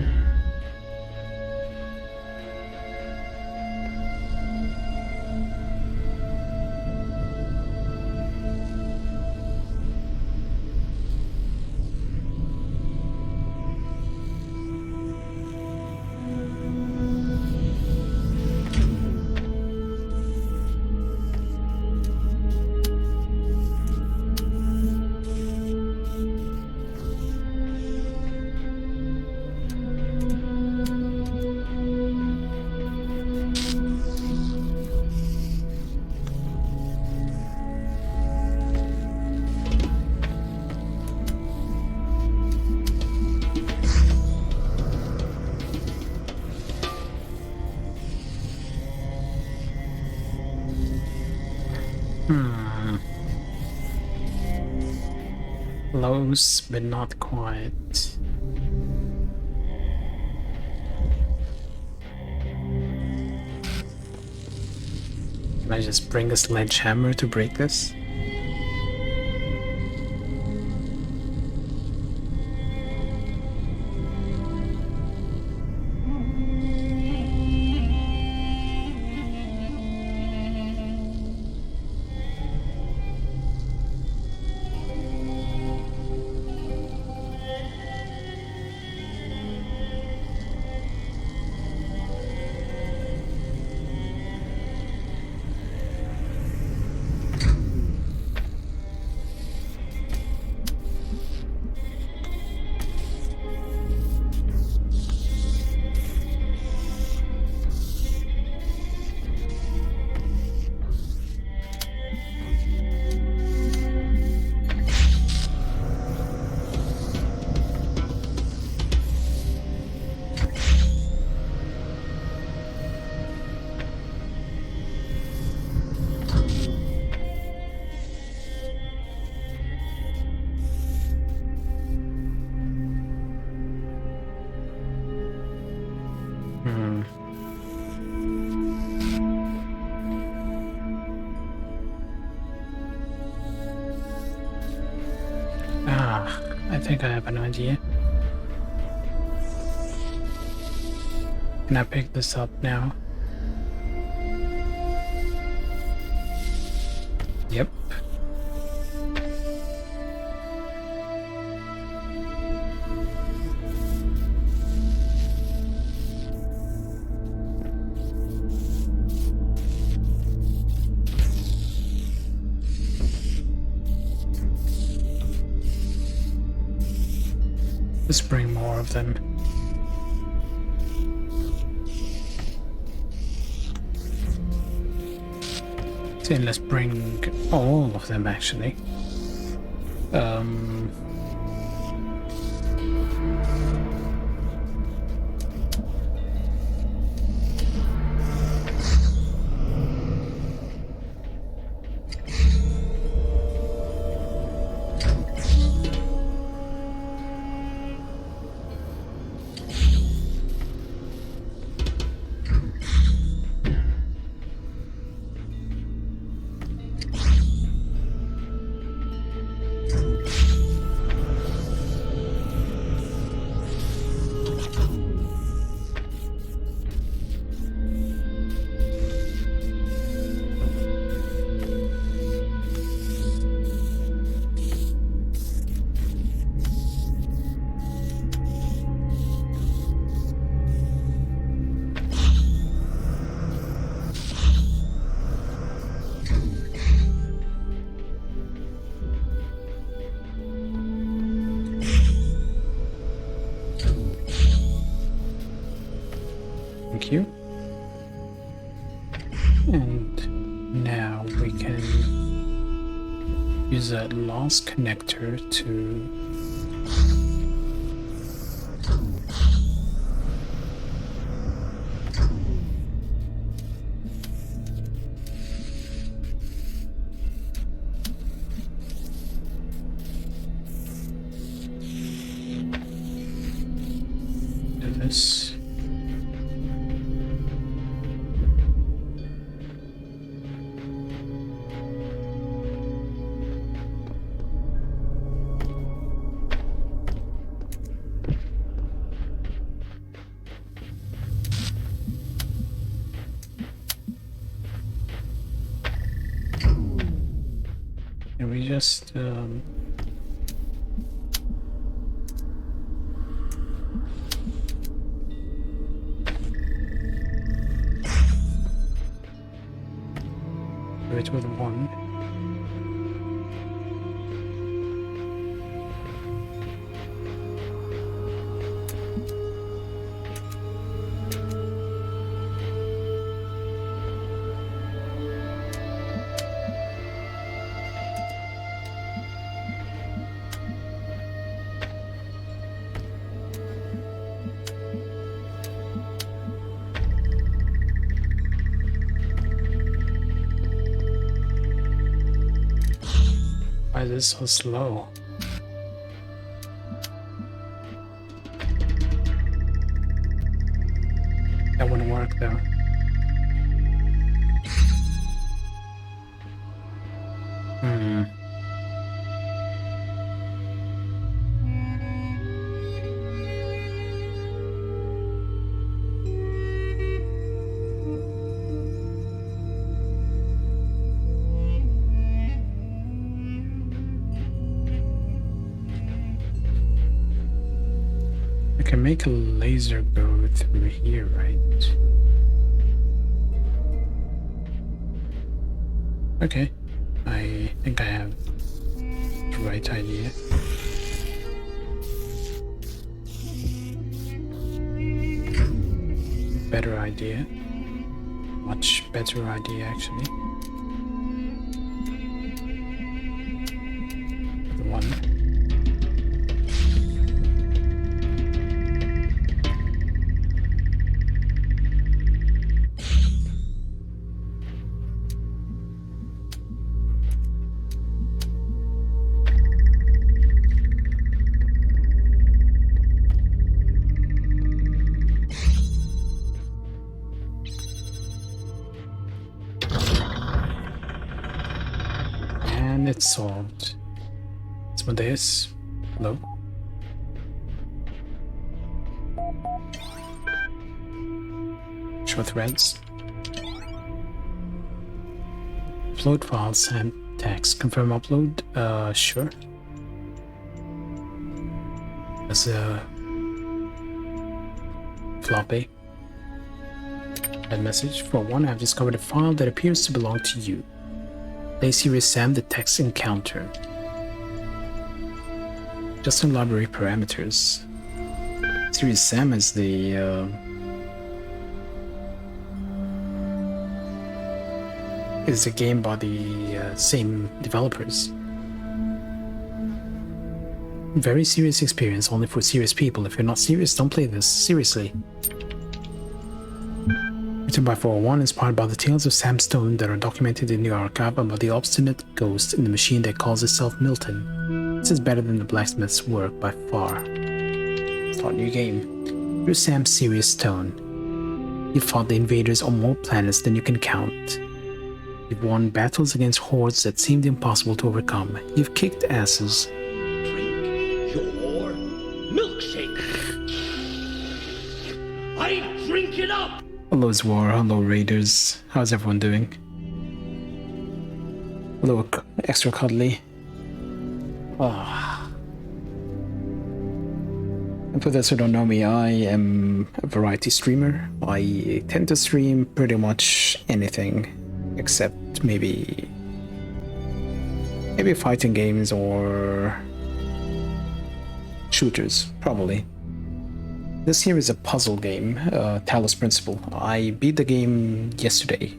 Close, but not quite. Can I just bring a sledgehammer to break this? I think I have an idea. Can I pick this up now? Yep. Let's bring more of them. So let's bring all of them actually. Thank you. And now we can use that last connector to do this. And we just do it with one. Why is this so slow? That wouldn't work though. Hmm. I can make a laser go through here, right? Okay. I think I have the right idea. Better idea. Much better idea, actually. The one. And it's solved. Asmodeus, hello. Show threads. Upload files and text. Confirm upload. Sure. As a floppy. That message. For one, I've discovered a file that appears to belong to you. Play Serious Sam the text encounter. Just in library parameters. Serious Sam is the game by the same developers. Very serious experience, only for serious people. If you're not serious, don't play this. Seriously. Written by 401, inspired by the tales of Sam Stone that are documented in the archive about the obstinate ghost in the machine that calls itself Milton. This is better than the blacksmith's work by far. Start new game. Here's Sam Serious Stone. You've fought the invaders on more planets than you can count. You've won battles against hordes that seemed impossible to overcome. You've kicked asses. Drink your milkshake. I drink it up. Hello Zwar, hello Raiders. How's everyone doing? Hello extra cuddly. And for those who don't know me, I am a variety streamer. I tend to stream pretty much anything except maybe fighting games or shooters, probably. This here is a puzzle game, Talos Principle. I beat the game yesterday.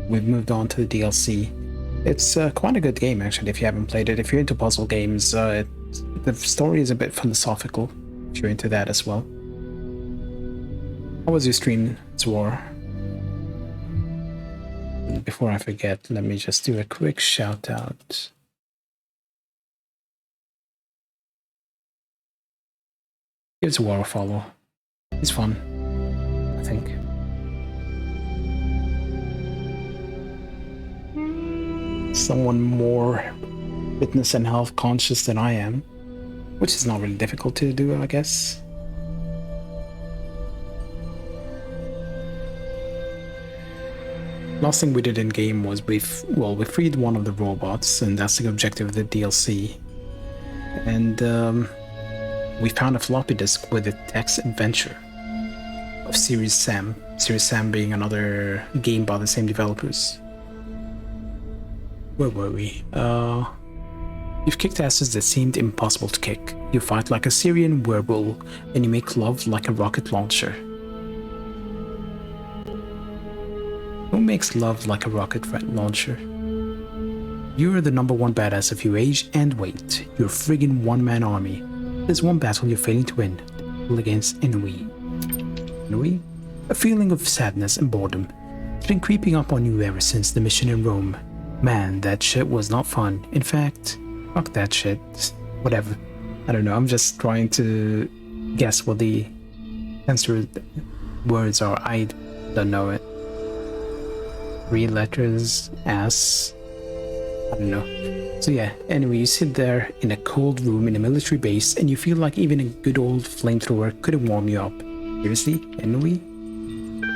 We've moved on to the DLC. It's quite a good game, actually, if you haven't played it. If you're into puzzle games, the story is a bit philosophical, if you're into that as well. How was your stream, Zwar? Before I forget, let me just do a quick shout out. Give Zwar a follow. It's fun, I think. Someone more fitness and health conscious than I am, which is not really difficult to do, I guess. Last thing we did in game was we freed one of the robots, and that's the objective of the DLC. And we found a floppy disk with a text adventure of Series Sam. Series Sam being another game by the same developers. Where were we? You've kicked asses that seemed impossible to kick. You fight like a Syrian werewolf, and you make love like a rocket launcher. Who makes love like a rocket launcher? You are the #1 badass of your age and weight. You're a friggin' one-man army. There's one battle you're failing to win. The battle against Ennui. Ennui? A feeling of sadness and boredom. It's been creeping up on you ever since the mission in Rome. Man, that shit was not fun. In fact, fuck that shit. Whatever. I don't know, I'm just trying to guess what the censored words are. I don't know it. 3 letters, ass. I don't know. So yeah, anyway, you sit there in a cold room in a military base and you feel like even a good old flamethrower couldn't warm you up. Seriously, Ennui?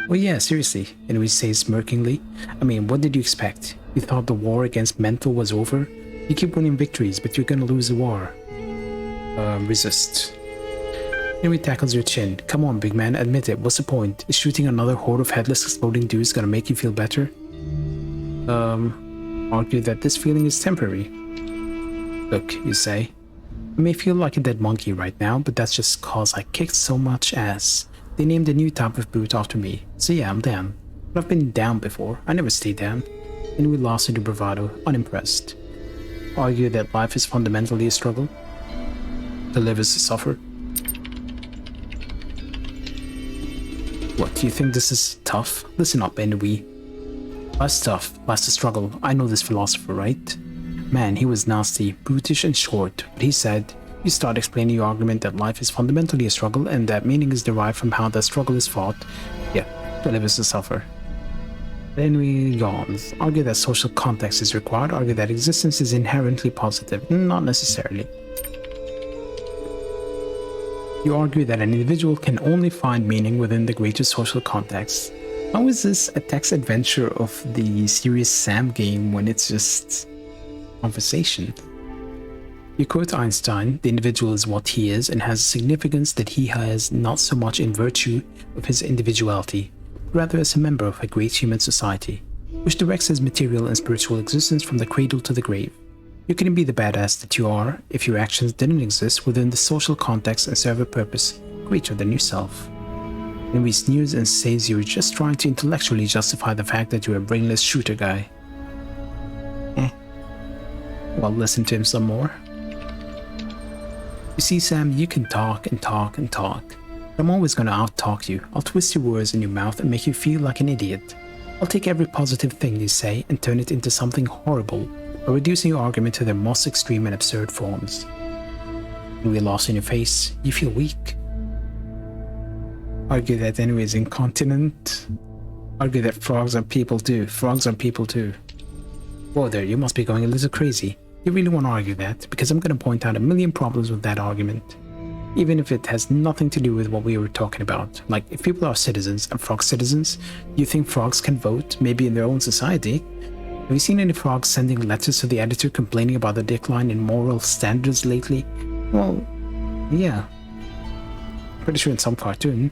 Well, yeah, seriously, Ennui says smirkingly. I mean, what did you expect? You thought the war against Mental was over? You keep winning victories, but you're gonna lose the war. Resist. Ennui tackles your chin. Come on, big man, admit it. What's the point? Is shooting another horde of headless exploding dudes gonna make you feel better? Argue that this feeling is temporary. Look, you say. I may feel like a dead monkey right now, but that's just cause I kicked so much ass. They named a new type of boot after me, so yeah, I'm down. But I've been down before, I never stay down. And we lost into bravado, unimpressed. Argue that life is fundamentally a struggle. To live is to suffer. What, do you think this is tough? Listen up, Ennui. Life's tough, life's a struggle. I know this philosopher, right? Man, he was nasty, brutish and short, but he said, you start explaining your argument that life is fundamentally a struggle and that meaning is derived from how that struggle is fought. Yeah, to live is to suffer. Then we yawns. Argue that social context is required, argue that existence is inherently positive. Not necessarily. You argue that an individual can only find meaning within the greater social context. How is this a text adventure of the Serious Sam game when it's just conversation? You quote Einstein, the individual is what he is and has a significance that he has not so much in virtue of his individuality, but rather as a member of a great human society, which directs his material and spiritual existence from the cradle to the grave. You couldn't be the badass that you are if your actions didn't exist within the social context and serve a purpose greater than yourself. And he sneers and says you're just trying to intellectually justify the fact that you're a brainless shooter guy. Well, listen to him some more. You see, Sam, you can talk and talk and talk, but I'm always gonna out-talk you. I'll twist your words in your mouth and make you feel like an idiot. I'll take every positive thing you say and turn it into something horrible, by reducing your argument to their most extreme and absurd forms. When we lost in your face, you feel weak. Argue that Ennui is incontinent. Argue that frogs are people too. Frogs are people too. Whoa there, you must be going a little crazy. You really want to argue that? Because I'm going to point out a million problems with that argument. Even if it has nothing to do with what we were talking about. Like, if people are citizens and frog citizens, you think frogs can vote, maybe in their own society? Have you seen any frogs sending letters to the editor complaining about the decline in moral standards lately? Well, yeah. Pretty sure in some cartoon.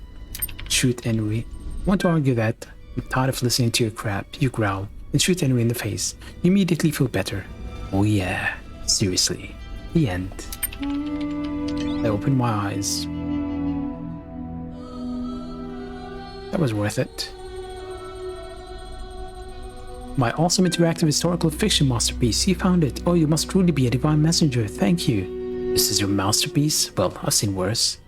Shoot Ennui. Want to argue that? I'm tired of listening to your crap. You growl, and shoot Ennui in the face. You immediately feel better. Oh yeah, seriously. The end. I opened my eyes. That was worth it. My awesome interactive historical fiction masterpiece. You found it. Oh, you must truly be a divine messenger. Thank you. This is your masterpiece? Well, I've seen worse.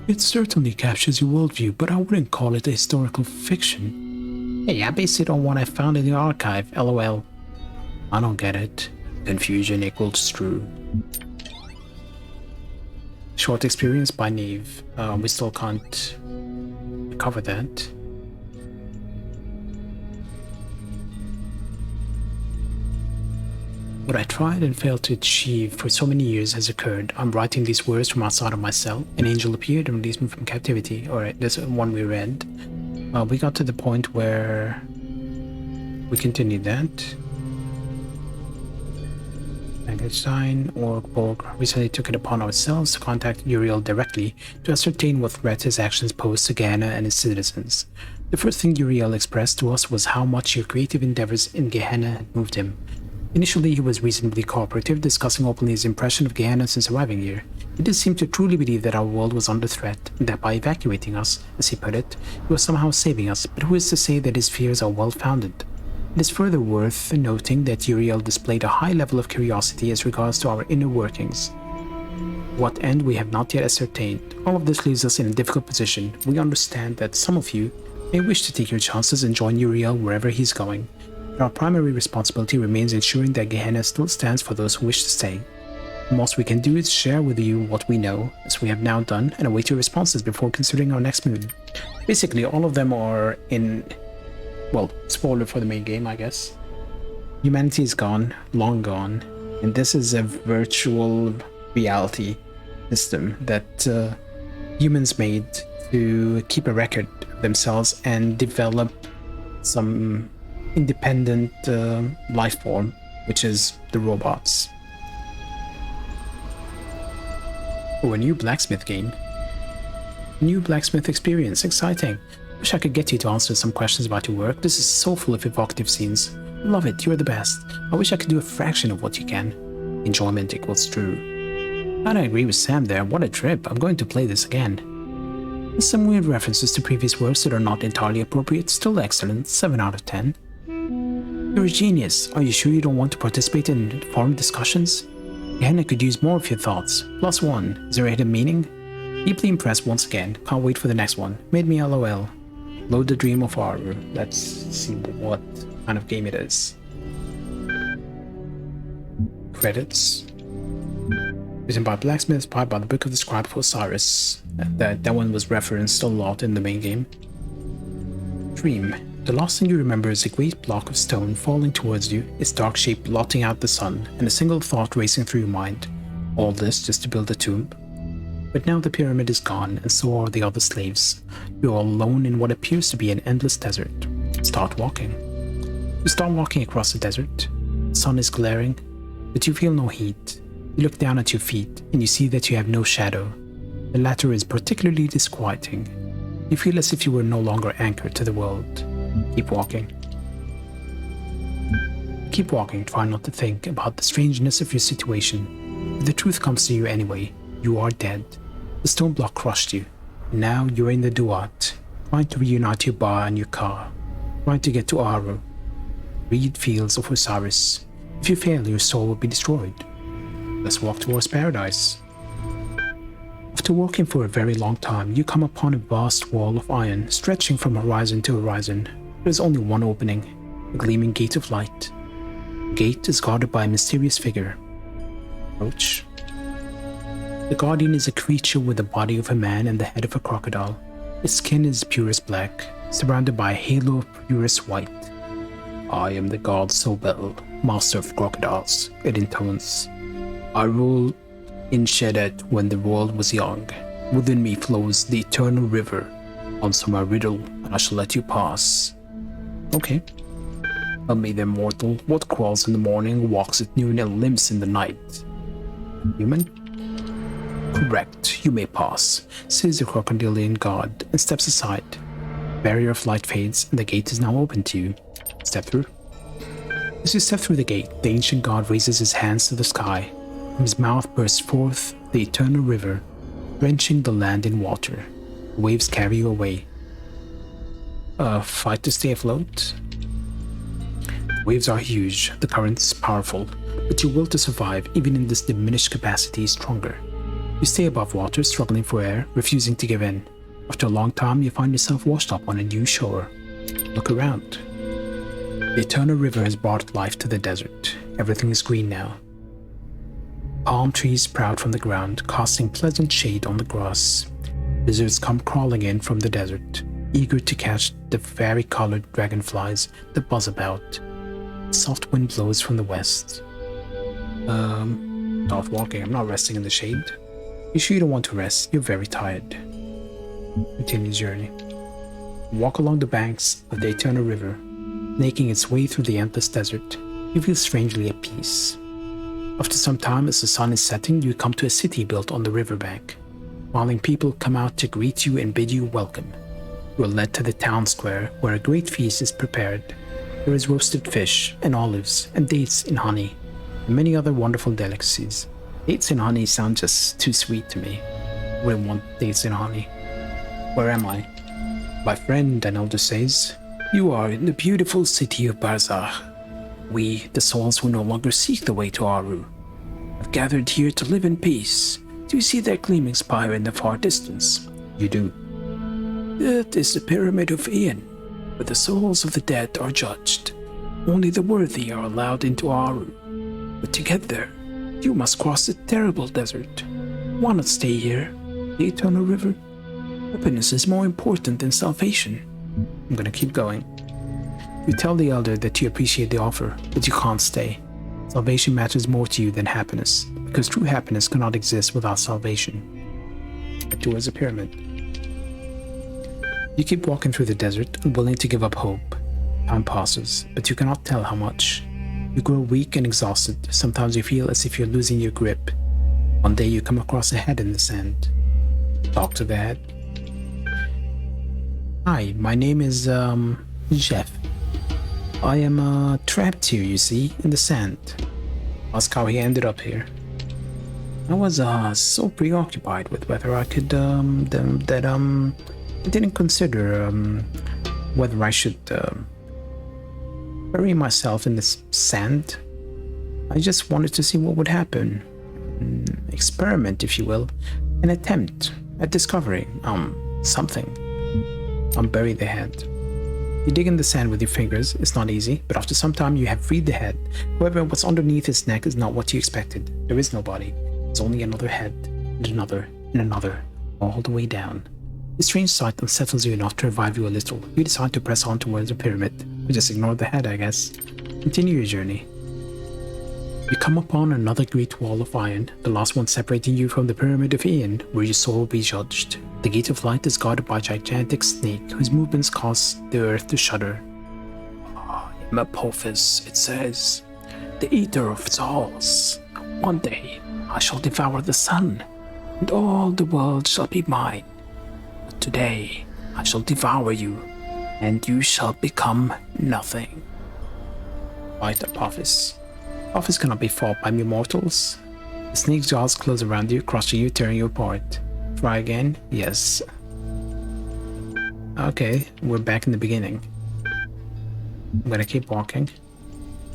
It certainly captures your worldview, but I wouldn't call it a historical fiction. Hey, I based it on what I found in the archive, lol. I don't get it. Confusion equals true. Short experience by Neve. We still can't cover that. What I tried and failed to achieve for so many years has occurred. I'm writing these words from outside of my cell. An angel appeared and released me from captivity. Alright, this one we read. We got to the point where we continued that. Frankenstein, Borg recently took it upon ourselves to contact Uriel directly to ascertain what threat his actions posed to Gehenna and its citizens. The first thing Uriel expressed to us was how much your creative endeavors in Gehenna had moved him. Initially, he was reasonably cooperative, discussing openly his impression of Gehenna since arriving here. He did seem to truly believe that our world was under threat, and that by evacuating us, as he put it, he was somehow saving us, but who is to say that his fears are well-founded? It is further worth noting that Uriel displayed a high level of curiosity as regards to our inner workings. What end we have not yet ascertained. All of this leaves us in a difficult position. We understand that some of you may wish to take your chances and join Uriel wherever he's going. But our primary responsibility remains ensuring that Gehenna still stands for those who wish to stay. The most we can do is share with you what we know, as we have now done, and await your responses before considering our next move. Basically, all of them are in... well, spoiler for the main game, I guess. Humanity is gone, long gone, and this is a virtual reality system that humans made to keep a record of themselves and develop some independent life form, which is the robots. Oh, a new blacksmith game. New blacksmith experience, exciting. Wish I could get you to answer some questions about your work. This is so full of evocative scenes. Love it, you're the best. I wish I could do a fraction of what you can. Enjoyment equals true. I agree with Sam there, what a trip. I'm going to play this again. There's some weird references to previous works that are not entirely appropriate, still excellent, 7 out of 10. You're a genius. Are you sure you don't want to participate in forum discussions? Gehenna could use more of your thoughts. +1. Is there a hidden meaning? Deeply impressed once again. Can't wait for the next one. Made me LOL. Load the Dream of Aru. Let's see what kind of game it is. Credits. Written by Blacksmith, inspired by the Book of the Scribe of Osiris. That one was referenced a lot in the main game. Dream. The last thing you remember is a great block of stone falling towards you, its dark shape blotting out the sun, and a single thought racing through your mind. All this just to build a tomb. But now the pyramid is gone, and so are the other slaves. You are alone in what appears to be an endless desert. Start walking. You start walking across the desert. The sun is glaring, but you feel no heat. You look down at your feet, and you see that you have no shadow. The latter is particularly disquieting. You feel as if you were no longer anchored to the world. Keep walking. Keep walking, try not to think about the strangeness of your situation. But the truth comes to you anyway. You are dead. The stone block crushed you. Now you're in the Duat, trying to reunite your bar and your car, trying to get to Aru, reed fields of Osiris. If you fail, your soul will be destroyed. Let's walk towards paradise. After walking for a very long time, you come upon a vast wall of iron stretching from horizon to horizon. There is only one opening, a gleaming gate of light. The gate is guarded by a mysterious figure. Approach. The Guardian is a creature with the body of a man and the head of a crocodile. Its skin is purest black, surrounded by a halo of purest white. I am the god Sobel, master of crocodiles, it intones. I rule in Shedet when the world was young. Within me flows the eternal river. Answer my riddle, and I shall let you pass. Okay. Tell me then, mortal, what crawls in the morning, walks at noon, and limps in the night? Human? Correct, you may pass, says the crocodilian god, and steps aside. The barrier of light fades, and the gate is now open to you. Step through. As you step through the gate, the ancient god raises his hands to the sky. From his mouth bursts forth the eternal river, drenching the land in water. The waves carry you away. Fight to stay afloat. The waves are huge, the currents powerful, but your will to survive, even in this diminished capacity, is stronger. You stay above water, struggling for air, refusing to give in. After a long time, you find yourself washed up on a new shore. Look around. The eternal river has brought life to the desert. Everything is green now. Palm trees sprout from the ground, casting pleasant shade on the grass. Lizards come crawling in from the desert, eager to catch the vari-colored dragonflies that buzz about. A soft wind blows from the west. Start walking. I'm not resting in the shade. You sure you don't want to rest? You're very tired. Continue journey. Walk along the banks of the eternal river, making its way through the endless desert. You feel strangely at peace. After some time, as the sun is setting, you come to a city built on the riverbank. Smiling people come out to greet you and bid you welcome. You are led to the town square, where a great feast is prepared. There is roasted fish, and olives, and dates in honey, and many other wonderful delicacies. Dates in honey sound just too sweet to me. I wouldn't want dates in honey. Where am I? My friend, an elder says, you are in the beautiful city of Barzakh. We, the souls who no longer seek the way to Aru, have gathered here to live in peace. Do you see that gleaming spire in the far distance? You do. That is the Pyramid of Ian, where the souls of the dead are judged. Only the worthy are allowed into Aru. But to get there, you must cross the terrible desert. Why not stay here, the eternal river? Happiness is more important than salvation. I'm gonna keep going. You tell the elder that you appreciate the offer, but you can't stay. Salvation matters more to you than happiness, because true happiness cannot exist without salvation. Head towards the pyramid. You keep walking through the desert, unwilling to give up hope. Time passes, but you cannot tell how much. You grow weak and exhausted. Sometimes you feel as if you're losing your grip. One day you come across a head in the sand. Talk to the head. Hi, my name is, Jeff. I am, trapped here, you see, in the sand. Ask how he ended up here. I was, so preoccupied with whether I could, I didn't consider, whether I should, bury myself in this sand. I just wanted to see what would happen. Experiment, if you will. An attempt at discovering, something. Unbury the head. You dig in the sand with your fingers. It's not easy, but after some time you have freed the head. However, what's underneath its neck is not what you expected. There is no body. It's only another head, and another, and another, all the way down. This strange sight unsettles you enough to revive you a little. You decide to press on towards the pyramid. You just ignore the head, I guess. Continue your journey. You come upon another great wall of iron, the last one separating you from the Pyramid of Ian, where your soul will be judged. The Gate of Light is guarded by a gigantic snake, whose movements cause the earth to shudder. Apophis, it says, the eater of souls. One day I shall devour the sun, and all the world shall be mine. But today I shall devour you, and you shall become nothing. Fight Apophis. Apophis cannot be fought by mere mortals. The snake's jaws close around you, crushing you, tearing you apart. Try again? Yes. Okay, we're back in the beginning. I'm gonna keep walking.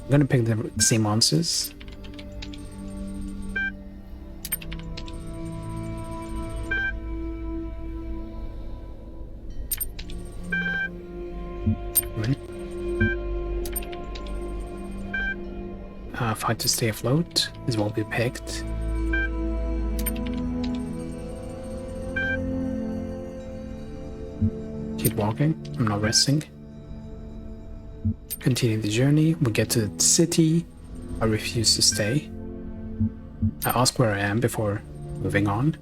I'm gonna pick the same monsters. Fight to stay afloat is what we picked. Keep walking. I'm not resting. Continue the journey. We get to the city. I refuse to stay. I ask where I am before moving on.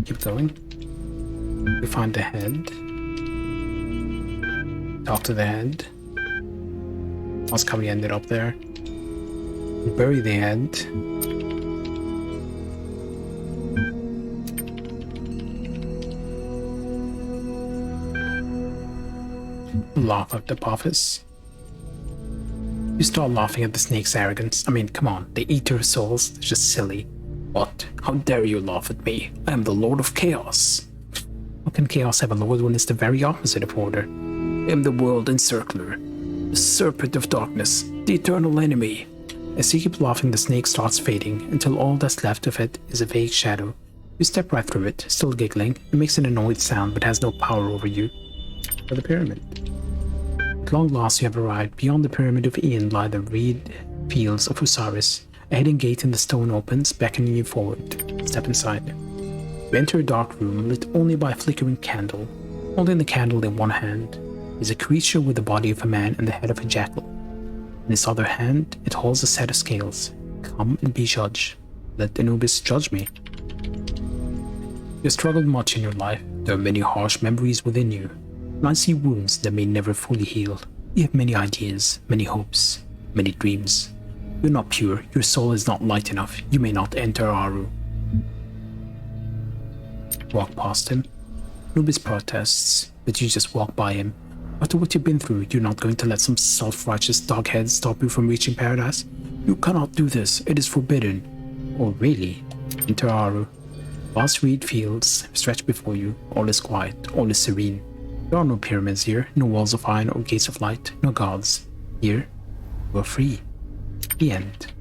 Keep going. We find the head. Talk to the head. Ask how we ended up there. Bury the head. Laugh at the Apophis. You start laughing at the snake's arrogance. I mean, come on, the eater of souls is just silly. What? How dare you laugh at me? I am the Lord of Chaos. How can chaos have a lord when it's the very opposite of order? I am the world encircler, the serpent of darkness, the eternal enemy. As you keep laughing, the snake starts fading, until all that's left of it is a vague shadow. You step right through it, still giggling. It makes an annoyed sound, but has no power over you. For the pyramid. At long last you have arrived. Beyond the pyramid of Ian lie the reed fields of Osiris. A hidden gate in the stone opens, beckoning you forward. Step inside. You enter a dark room, lit only by a flickering candle. Holding the candle in one hand is a creature with the body of a man and the head of a jackal. In its other hand, it holds a set of scales. Come and be judge. Let Anubis judge me. You have struggled much in your life. There are many harsh memories within you. And I see wounds that may never fully heal. You have many ideas, many hopes, many dreams. You're not pure. Your soul is not light enough. You may not enter Aru. Walk past him. Anubis protests, but you just walk by him. After what you've been through, you're not going to let some self-righteous doghead stop you from reaching paradise? You cannot do this. It is forbidden. Oh, really? Enter Aru. Vast reed fields stretch before you. All is quiet. All is serene. There are no pyramids here, no walls of iron or gates of light, no gods. Here, you are free. The end.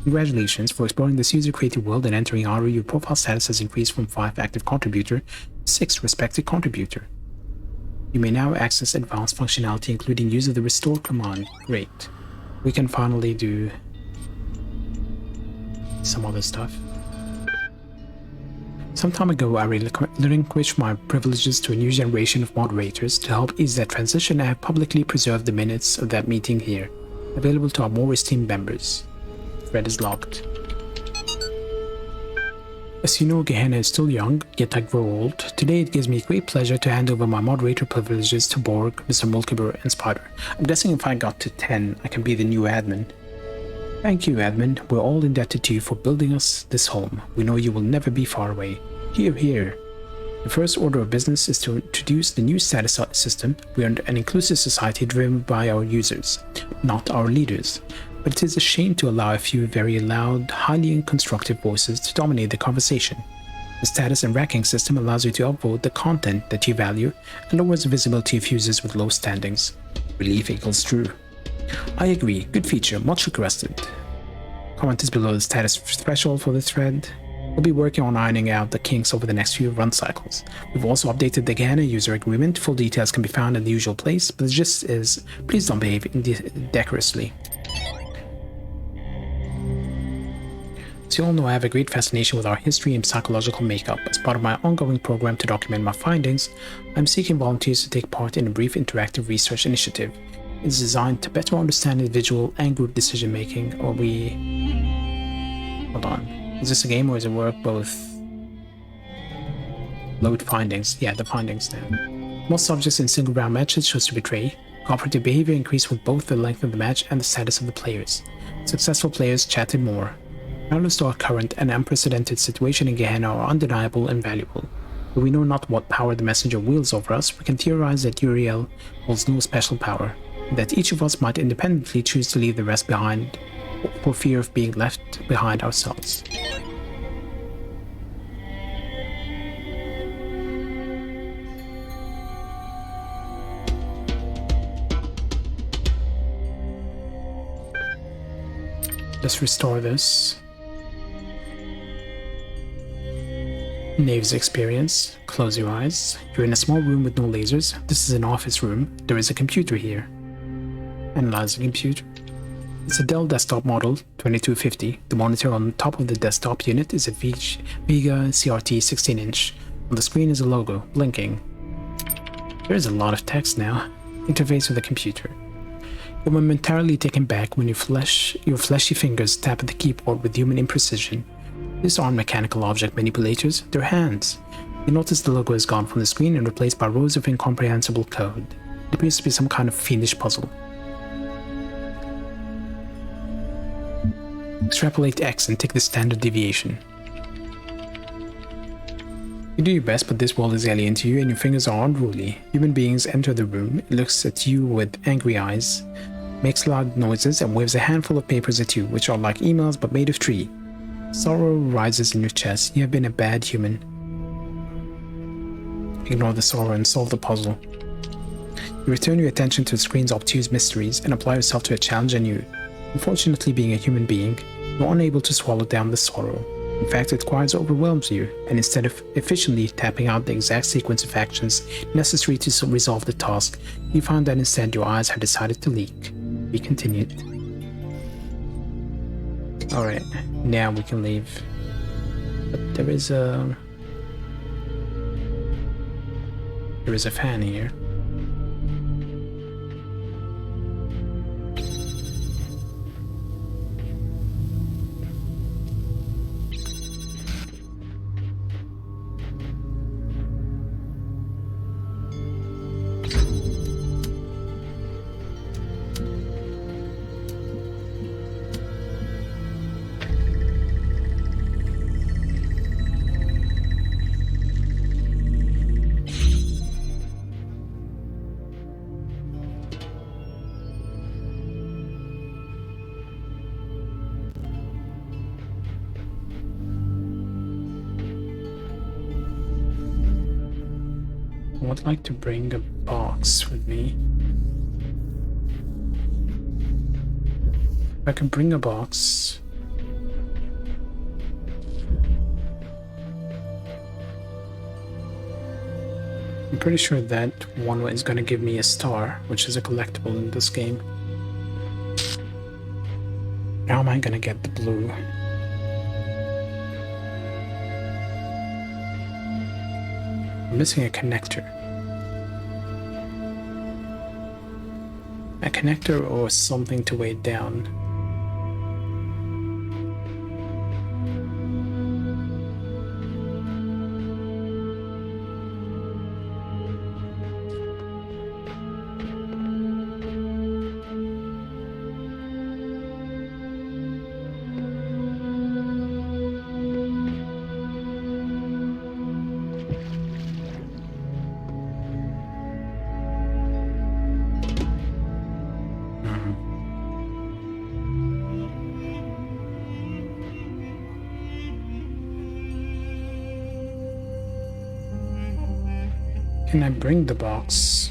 Congratulations for exploring this user-created world and entering Aru. Your profile status has increased from 5 active contributor to 6 respected contributor. You may now access advanced functionality including use of the restore command. Great. We can finally do some other stuff. Some time ago, I relinquished my privileges to a new generation of moderators. To help ease that transition, I have publicly preserved the minutes of that meeting here, available to our more esteemed members. Thread is locked. As you know, Gehenna is still young, yet I grow old. Today it gives me great pleasure to hand over my moderator privileges to Borg, Mr. Mulkibur, and Spider. I'm guessing if I got to 10, I can be the new admin. Thank you, admin. We're all indebted to you for building us this home. We know you will never be far away. Hear, hear. The first order of business is to introduce the new status system. We are an inclusive society driven by our users, not our leaders. But it is a shame to allow a few very loud, highly constructive voices to dominate the conversation. The status and ranking system allows you to upvote the content that you value and lowers the visibility of users with low standings. Relief equals true. I agree, good feature, much requested. Comment is below the status threshold for the thread. We'll be working on ironing out the kinks over the next few run cycles. We've also updated the Gehenna user agreement. Full details can be found in the usual place, but the gist is, please don't behave indecorously. As you all know, I have a great fascination with our history and psychological makeup. As part of my ongoing program to document my findings, I'm seeking volunteers to take part in a brief interactive research initiative. It's designed to better understand individual and group decision making. Hold on. Is this a game or is it work both? Load findings. Yeah, the findings now. Most subjects in single round matches chose to betray. Cooperative behavior increased with both the length of the match and the status of the players. Successful players chatted more. Parallels to our current and unprecedented situation in Gehenna are undeniable and valuable. Though we know not what power the messenger wields over us, we can theorize that Uriel holds no special power, and that each of us might independently choose to leave the rest behind for fear of being left behind ourselves. Let's restore this. Knave's experience. Close your eyes. You're in a small room with no lasers. This is an office room. There is a computer here. Analyze the computer. It's a Dell desktop model 2250. The monitor on top of the desktop unit is a Vega CRT 16-inch. On the screen is a logo, blinking. There is a lot of text now. Interface with the computer. You're momentarily taken back when your fleshy fingers tap at the keyboard with human imprecision. These aren't mechanical object manipulators, they're hands. You notice the logo is gone from the screen and replaced by rows of incomprehensible code. It appears to be some kind of fiendish puzzle. Extrapolate X and take the standard deviation. You do your best, but this world is alien to you and your fingers are unruly. Human beings enter the room, it looks at you with angry eyes, makes loud noises and waves a handful of papers at you, which are like emails but made of tree. Sorrow rises in your chest. You have been a bad human. Ignore the sorrow and solve the puzzle. You return your attention to the screen's obtuse mysteries and apply yourself to a challenge anew. Unfortunately, being a human being, you're unable to swallow down the sorrow. In fact, it quite overwhelms you, and instead of efficiently tapping out the exact sequence of actions necessary to resolve the task, you find that instead your eyes have decided to leak. Be continued. Alright, now we can leave. But there is a fan here. I would like to bring a box with me. If I can bring a box. I'm pretty sure that one is going to give me a star, which is a collectible in this game. How am I going to get the blue? I'm missing a connector. A connector or something to weigh it down. Can I bring the box?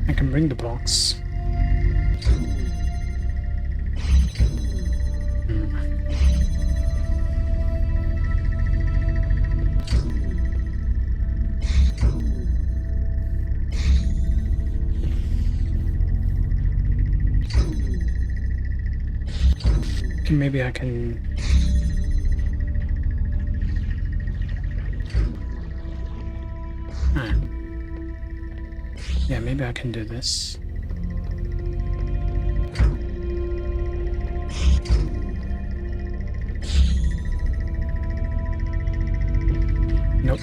I can bring the box. Maybe I can... Yeah, maybe I can do this. Nope.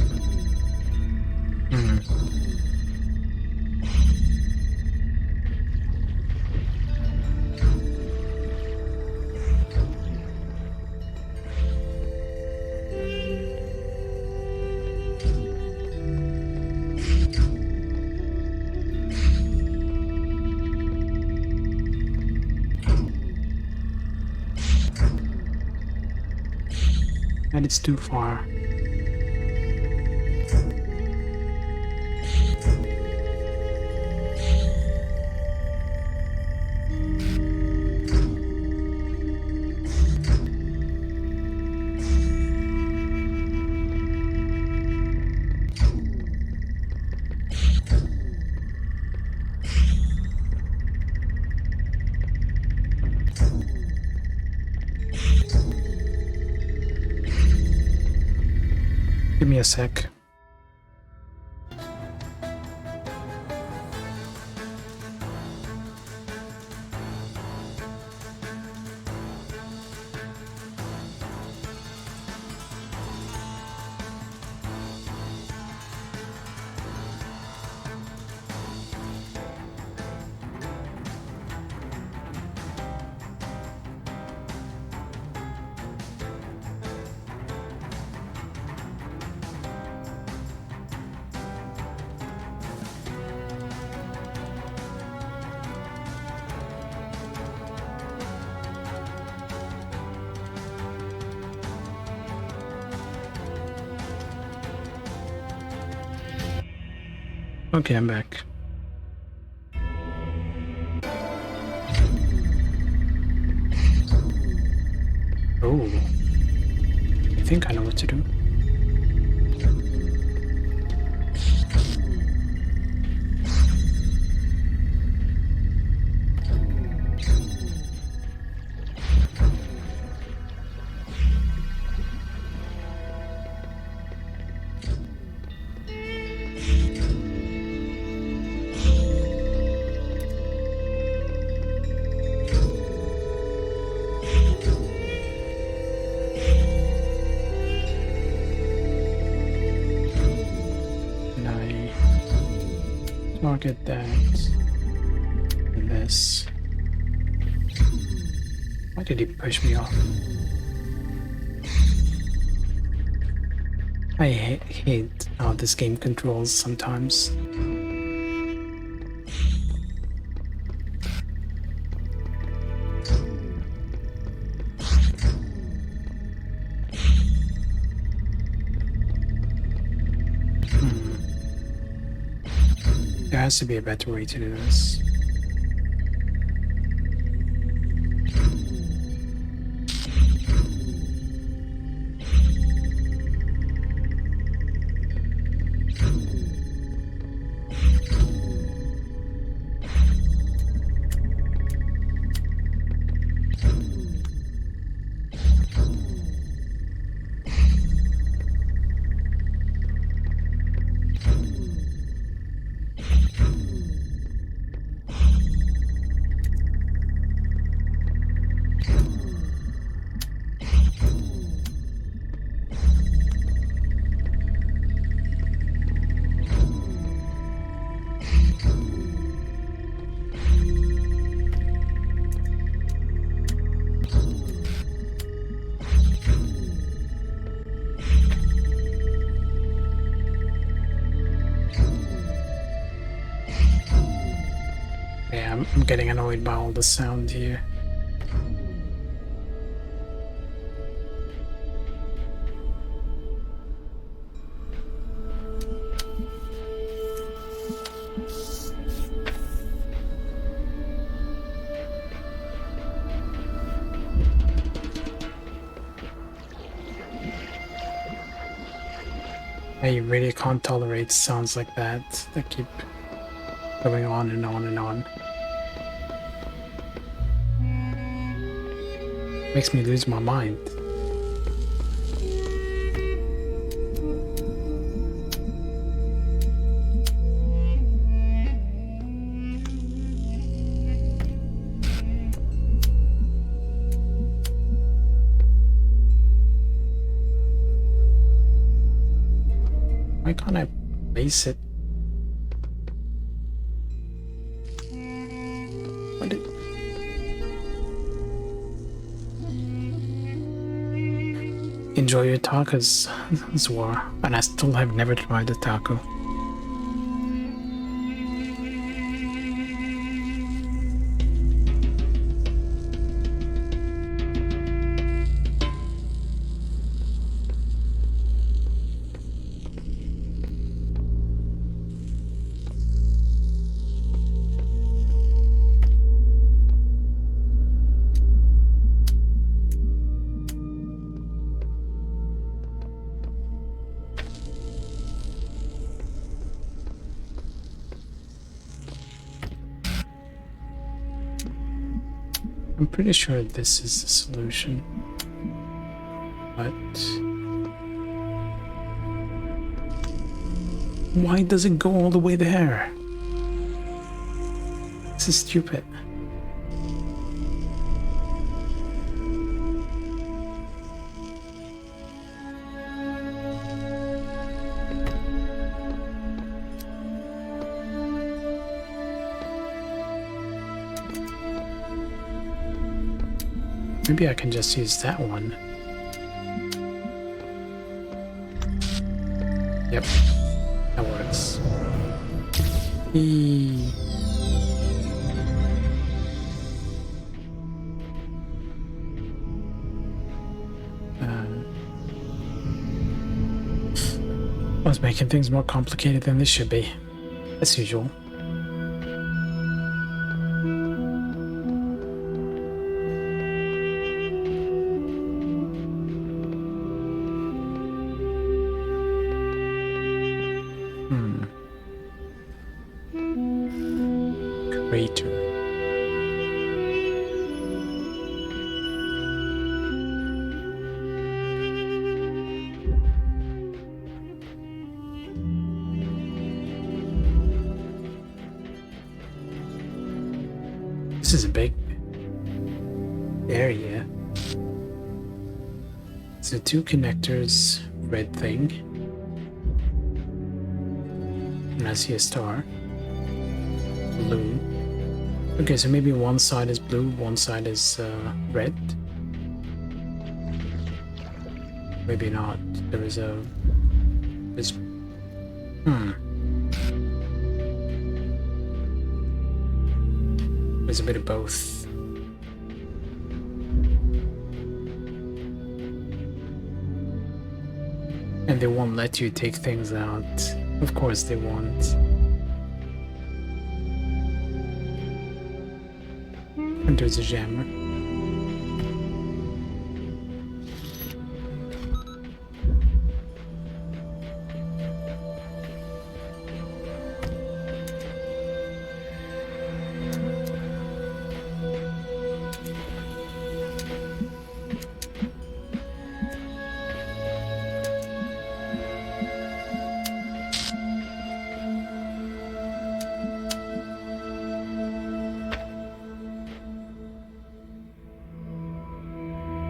And it's too far. Give me a sec. Okay, I'm back. Oh, I think I know what to do. And I target that and this. Why did he push me off? I hate how this game controls sometimes. There has to be a better way to do this. Yeah, I'm getting annoyed by all the sound here. I really can't tolerate sounds like that keep going on and on and on. Makes me lose my mind. Why can't I place it? What did... Enjoy your tacos, Zwar. And I still have never tried a taco. pretty sure this is the solution. But why does it go all the way there? This is stupid. Maybe I can just use that one. Yep, that works. Eee. I was making things more complicated than they should be, as usual. Crater. This is a big area. So 2 connectors, red thing. And I see a star. Blue. Okay, so maybe one side is blue, one side is red. Maybe not. There's There's a bit of both. And they won't let you take things out. Of course they won't. And there's a jammer.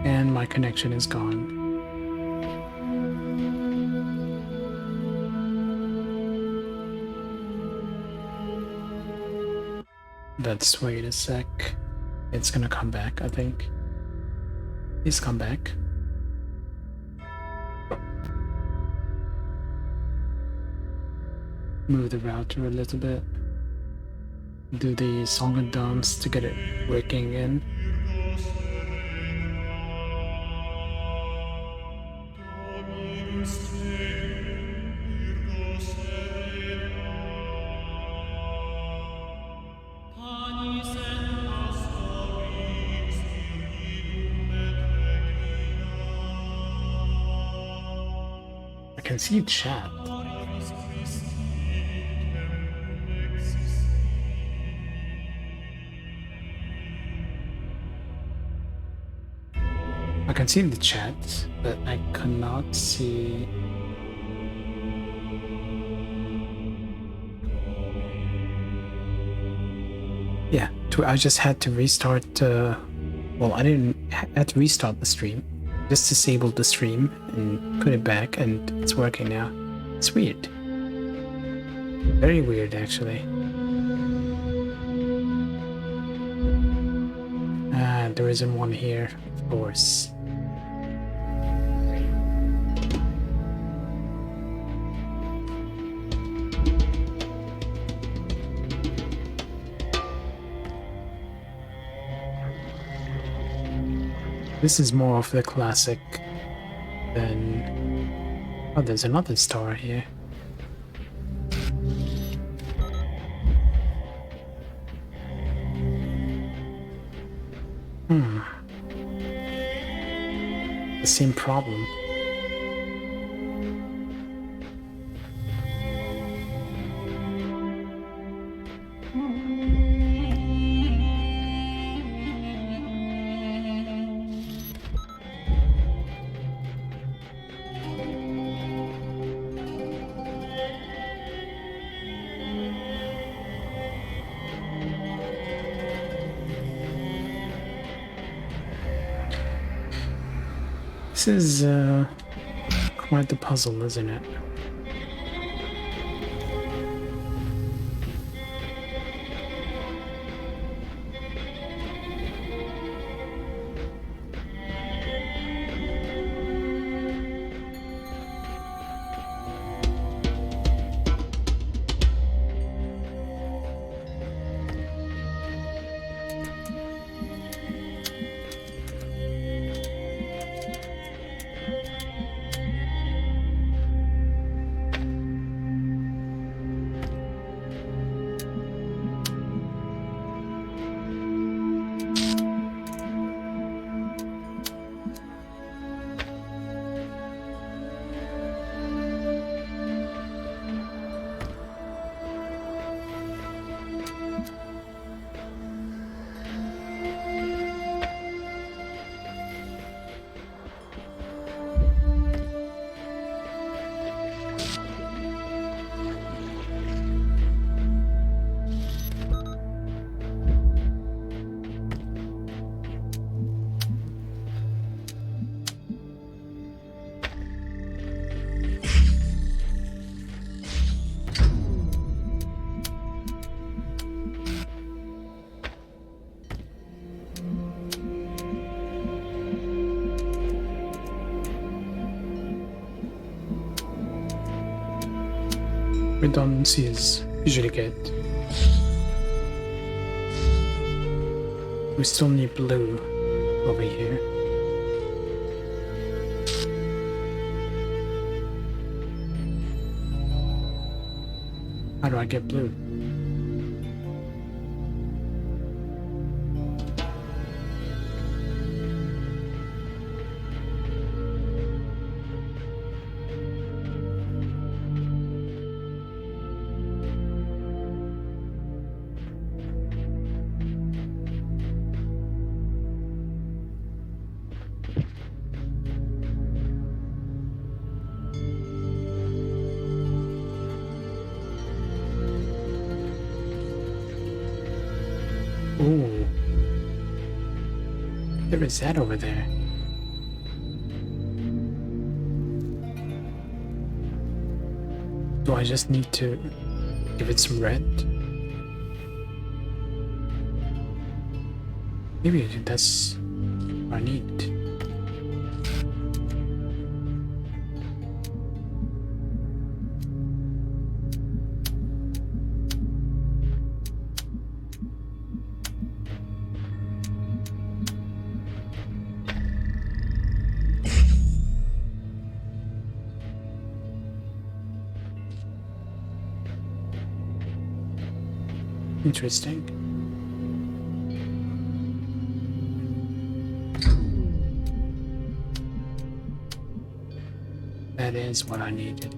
And my connection is gone. Let's wait a sec. It's gonna come back, I think. Please come back. Move the router a little bit. Do the song and dance to get it working in. I can see chat. I can see the chat, but I cannot see. Yeah, I just had to restart. Well, I didn't. I had to restart the stream. Just disabled the stream and put it back, and it's working now. It's weird. Very weird, actually. There isn't one here, of course. This is more of the classic than... Oh, there's another star here. The same problem. This is quite the puzzle, isn't it? Redundancy is usually good. We still need blue over here. How do I get blue? Ooh. There is that over there. Do I just need to give it some red? Maybe that's what I need. Interesting. That is what I needed.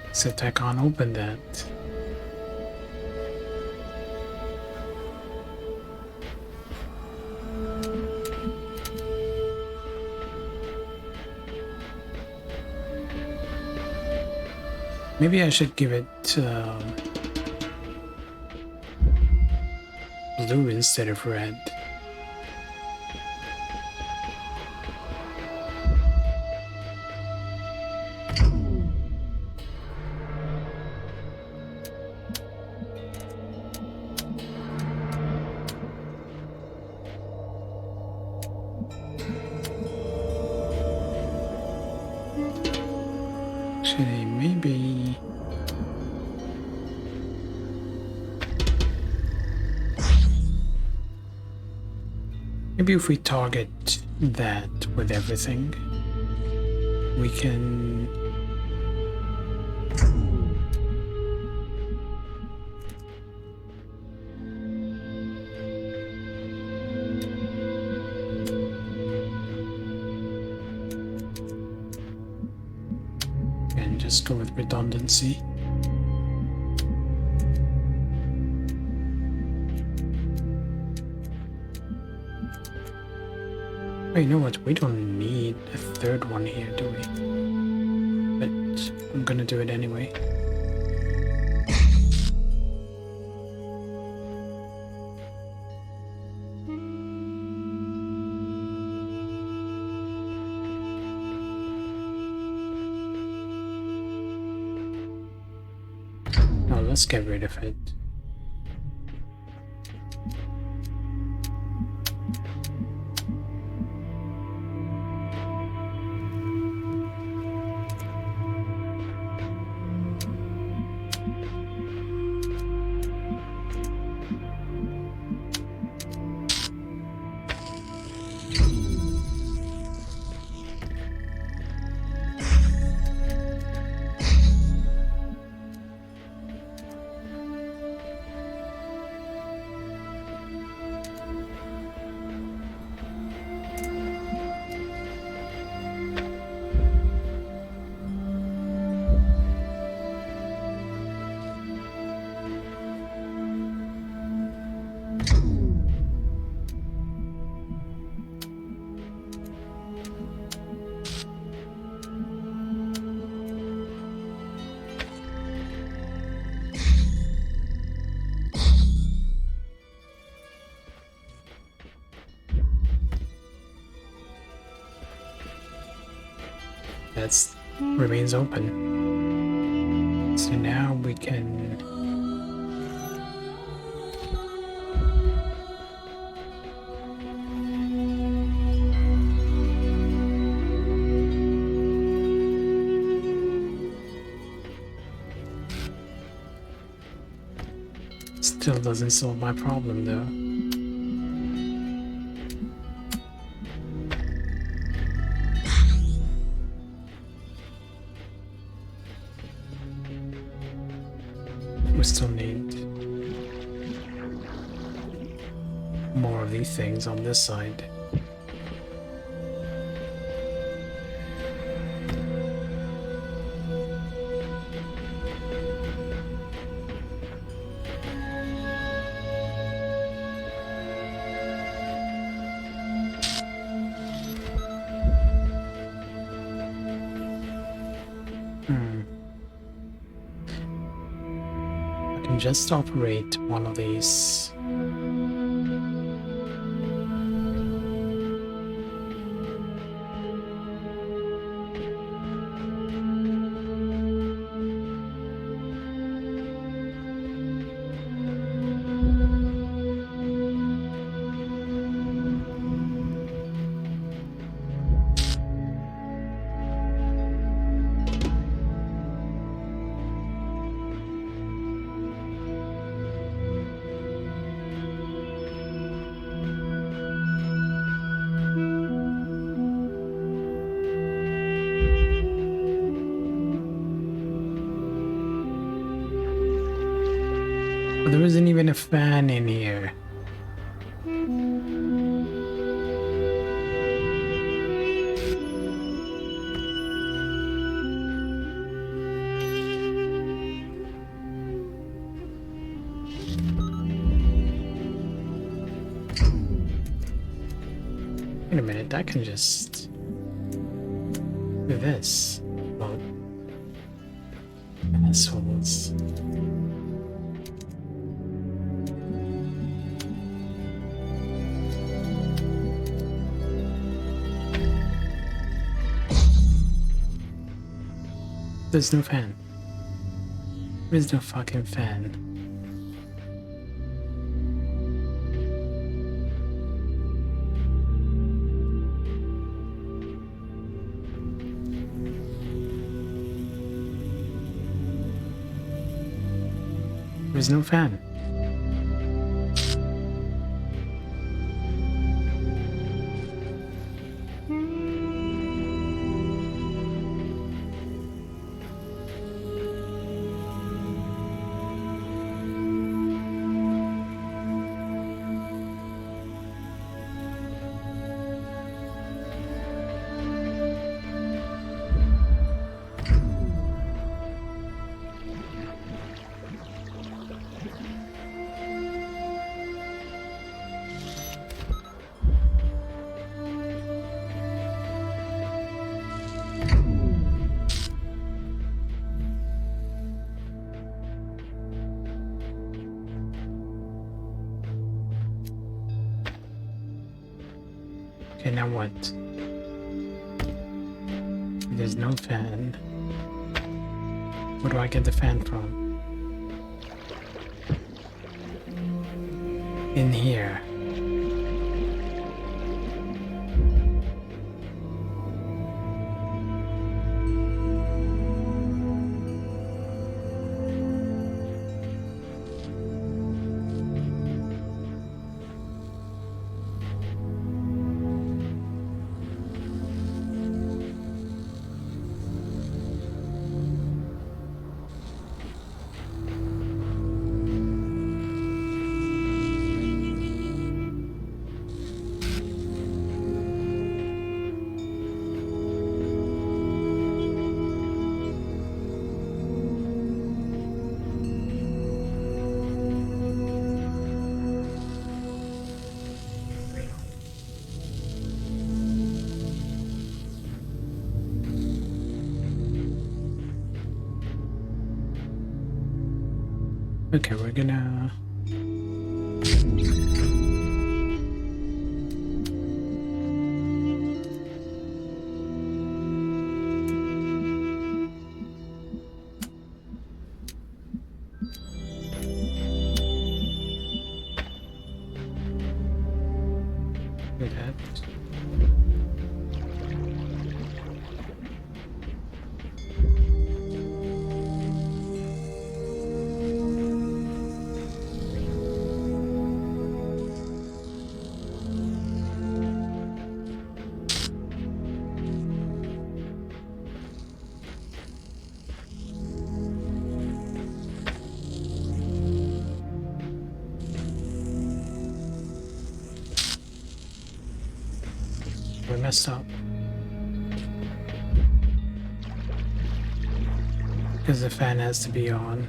Except I can't open that. Maybe I should give it blue instead of red. Actually, maybe... Maybe if we target that with everything, we can... And just go with redundancy. Oh, you know what? We don't need a third one here, do we? But I'm gonna do it anyway. Now let's get rid of it. That remains open. So now we can... Still doesn't solve my problem though. We still need more of these things on this side. Just operate one of these. There isn't even a fan in here. Wait a minute, I can just do this. Well, assholes. There's no fan. There's no fucking fan. There's no fan. Okay, now what? There's no fan. Where do I get the fan from? In here. Okay, we're gonna... do that. We messed up. Because the fan has to be on.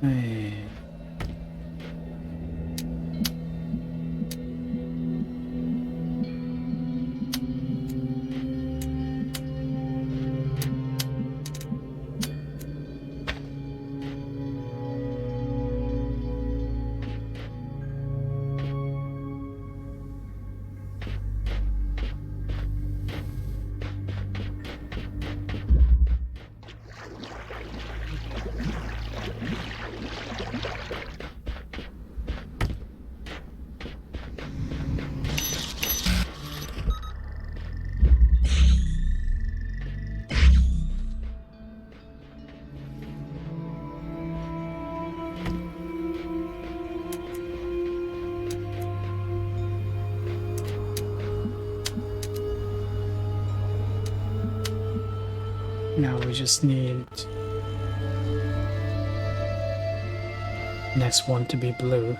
Hey. Now we just need next one to be blue.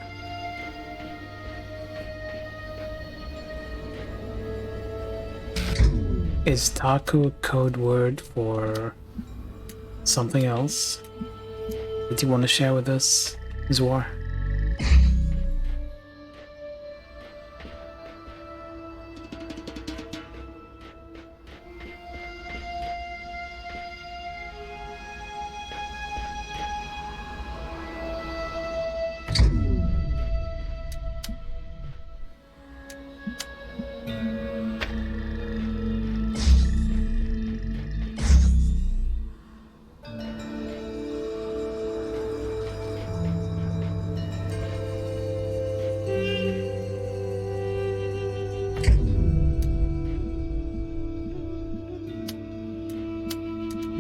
Is taco a code word for something else that you want to share with us, Zwar?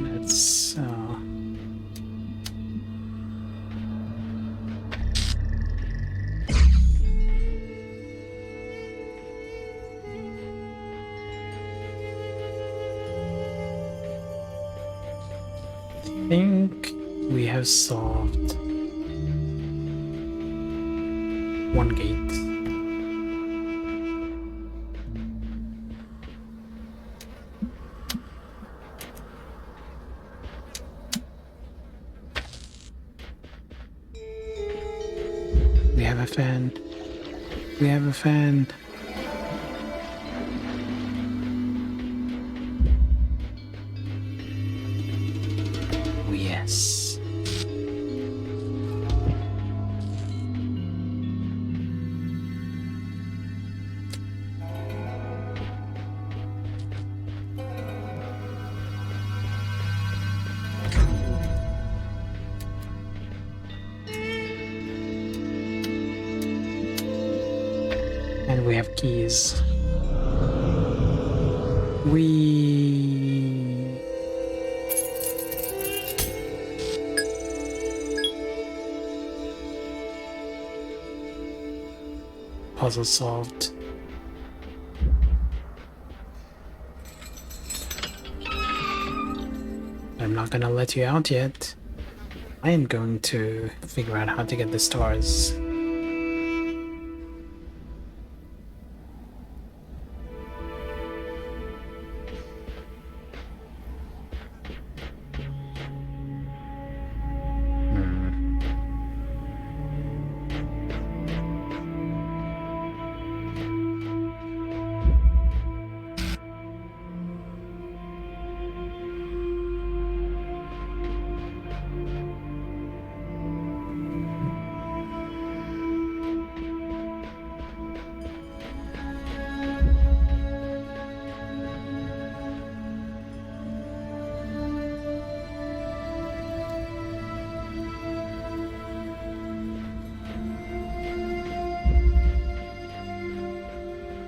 Let's think we have solved one gate. We have a fan. We have a fan. Oh, yes. And we have keys. We... Puzzle solved. I'm not gonna let you out yet. I am going to figure out how to get the stars.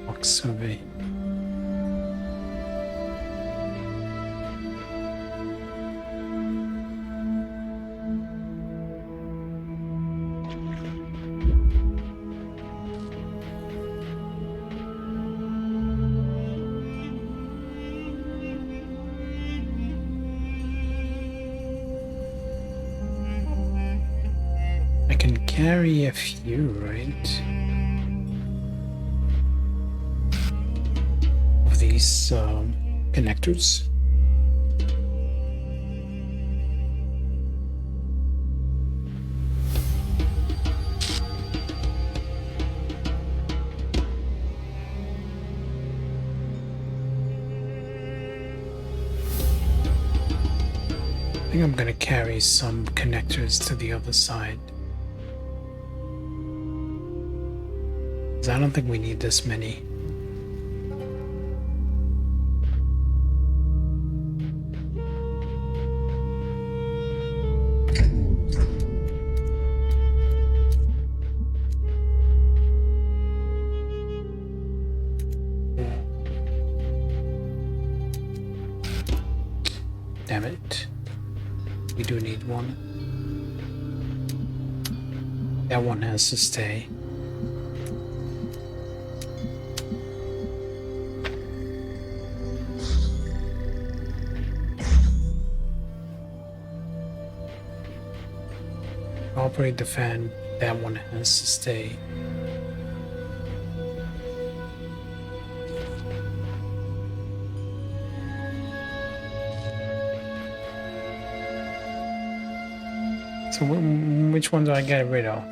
Box survey. I can carry a few, right? Of these connectors. I think I'm gonna carry some connectors to the other side. 'Cause I don't think we need this many. Damn it. We do need one. That one has to stay. Operate the fan. That one has to stay. So which one do I get rid of?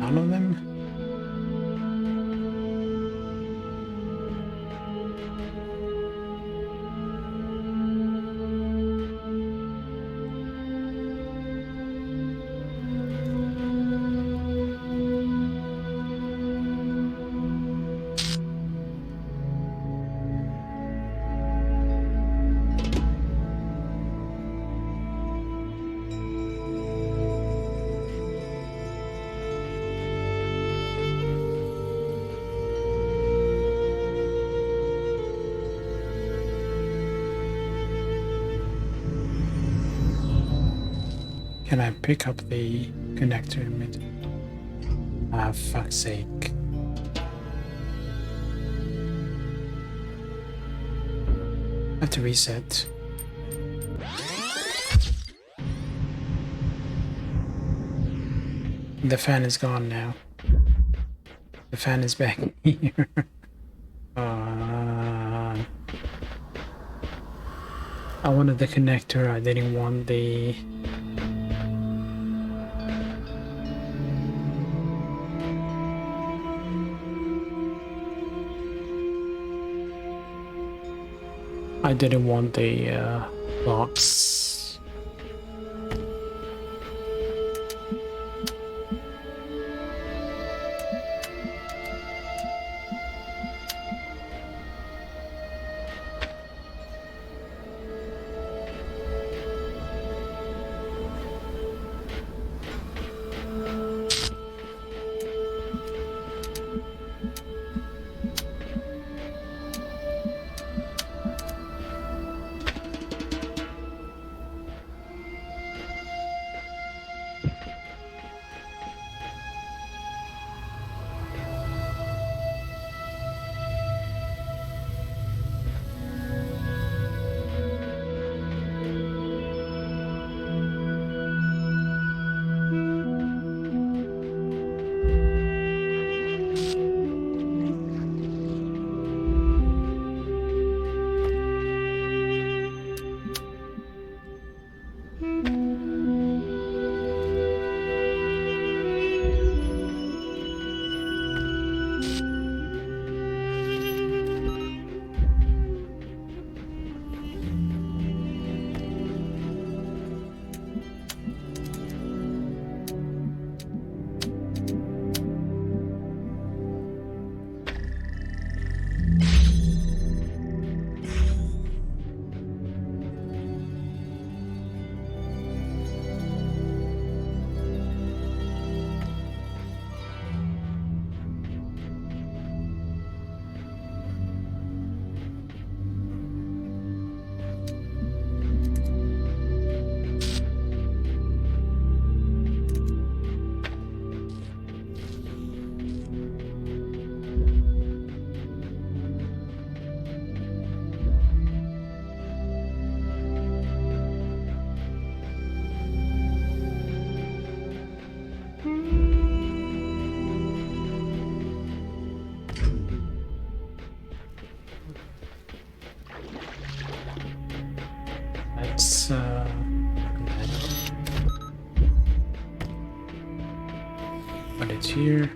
None of them? Can I pick up the connector in mid? Ah, fuck's sake. I have to reset. The fan is gone now. The fan is back here. I wanted the connector, I didn't want the... I didn't want the box. Let's open that up. Put it here.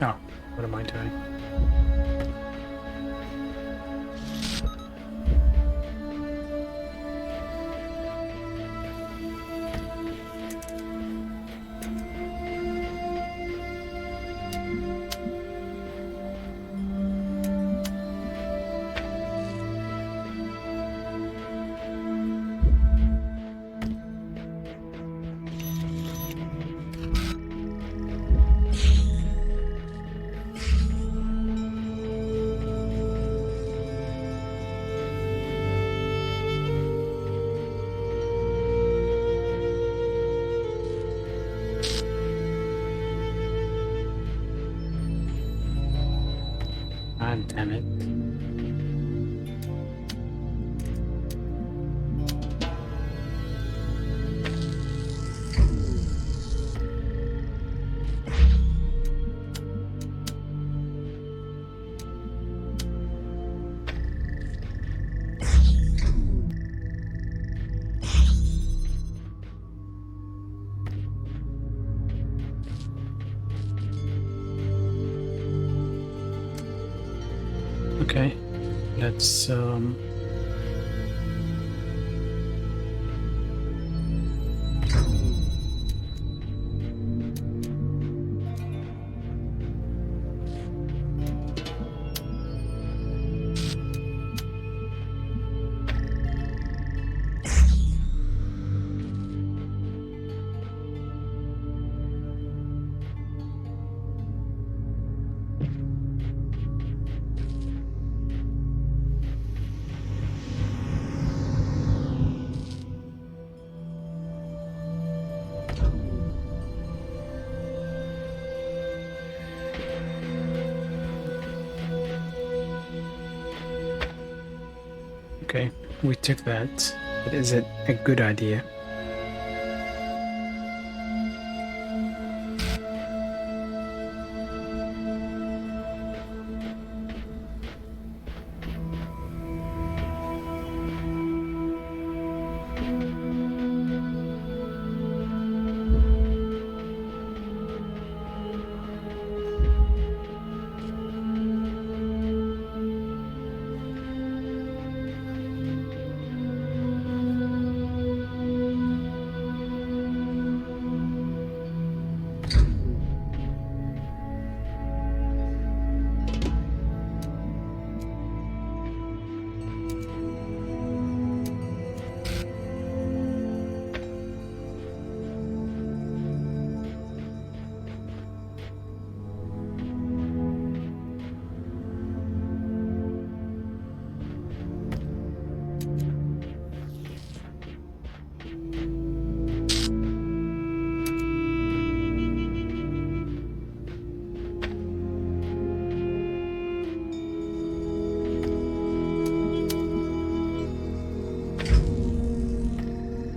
Oh, what am I doing? God damn it. Okay, let's okay, we took that. But is it a good idea?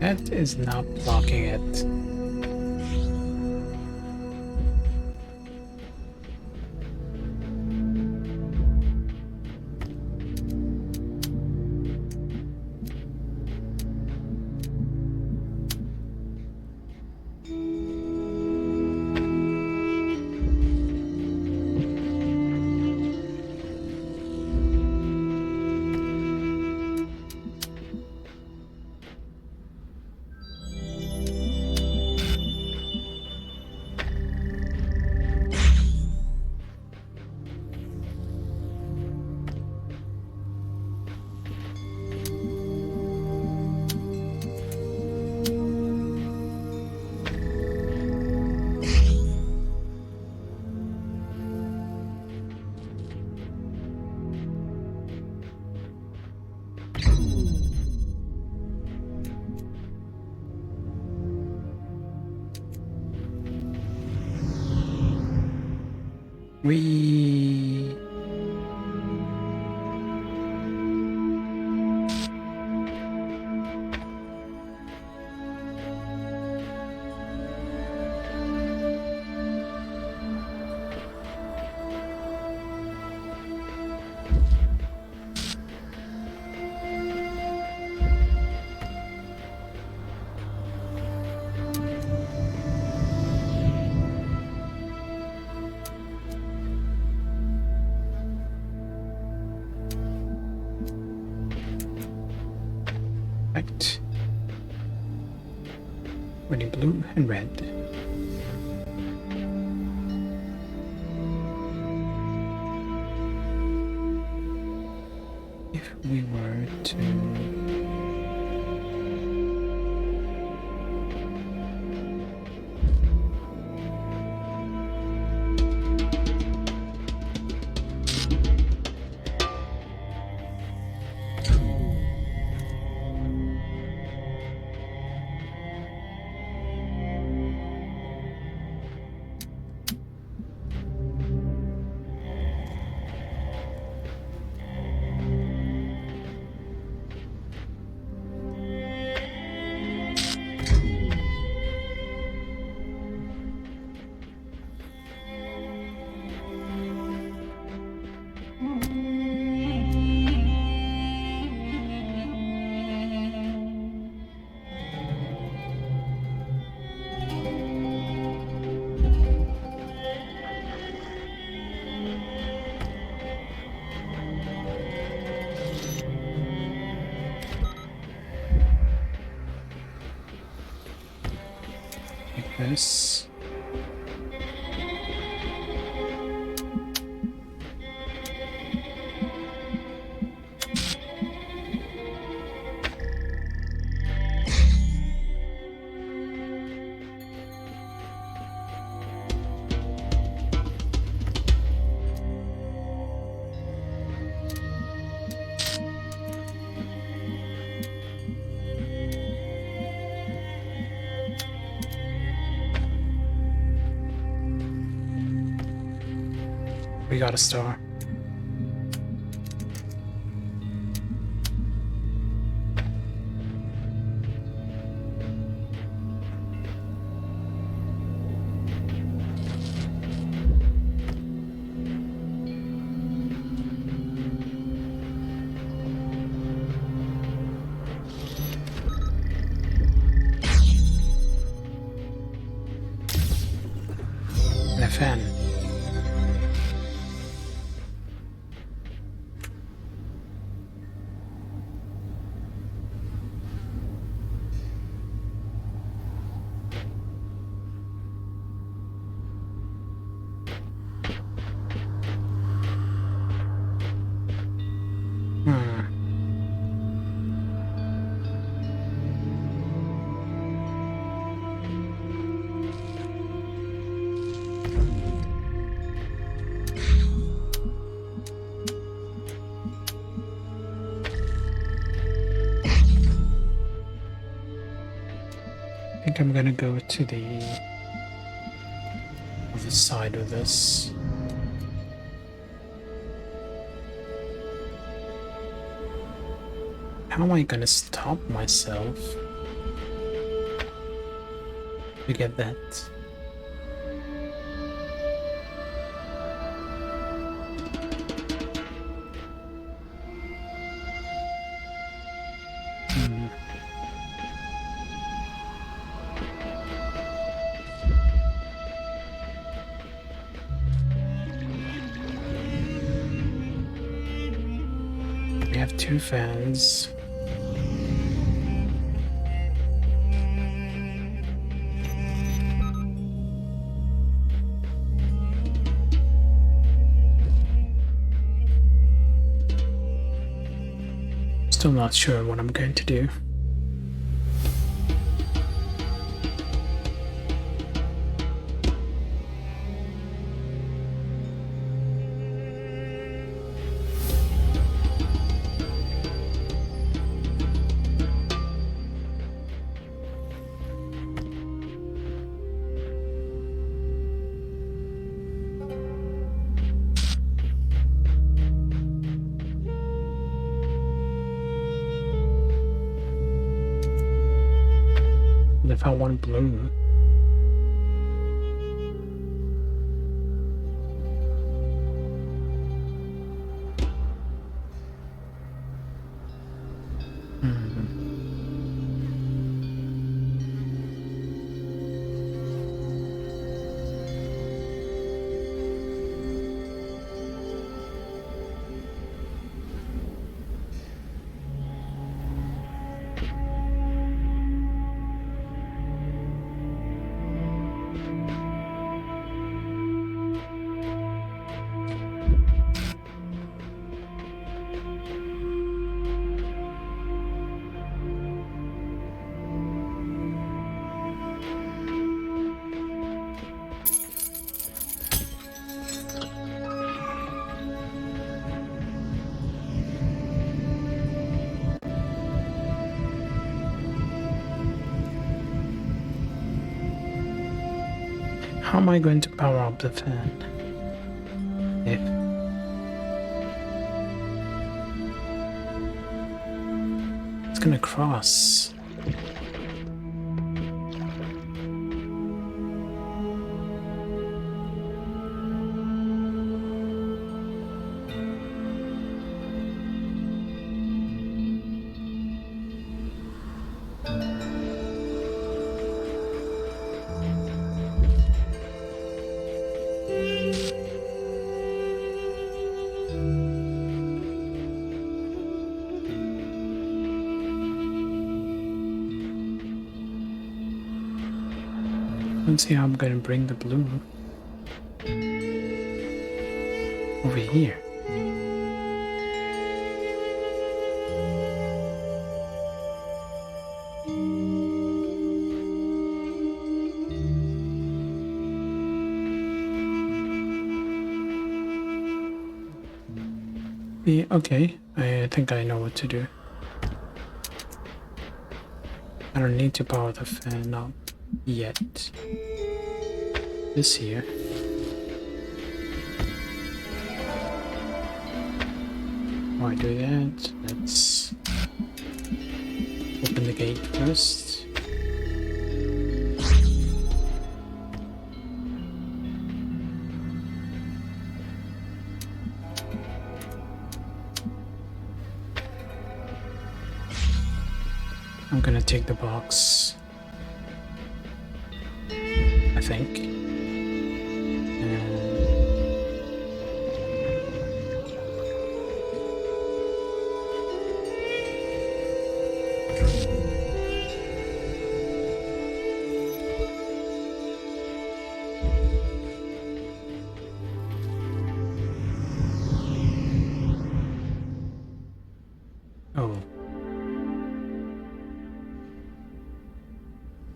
That is not blocking it. We We need blue and red. If we were to like this. We got a star. And a fan. I think I'm gonna go to the other side of this. How am I gonna stop myself to get that? We have two fans. Still not sure what I'm going to do. And if I want blue, How am I going to power up the fan? If it's gonna cross. Let's see how I'm gonna bring the blue over here. Yeah, okay, I think I know what to do. I don't need to power the fan up yet. This here. Before I do that, let's open the gate first. I'm gonna take the box, I think. Oh.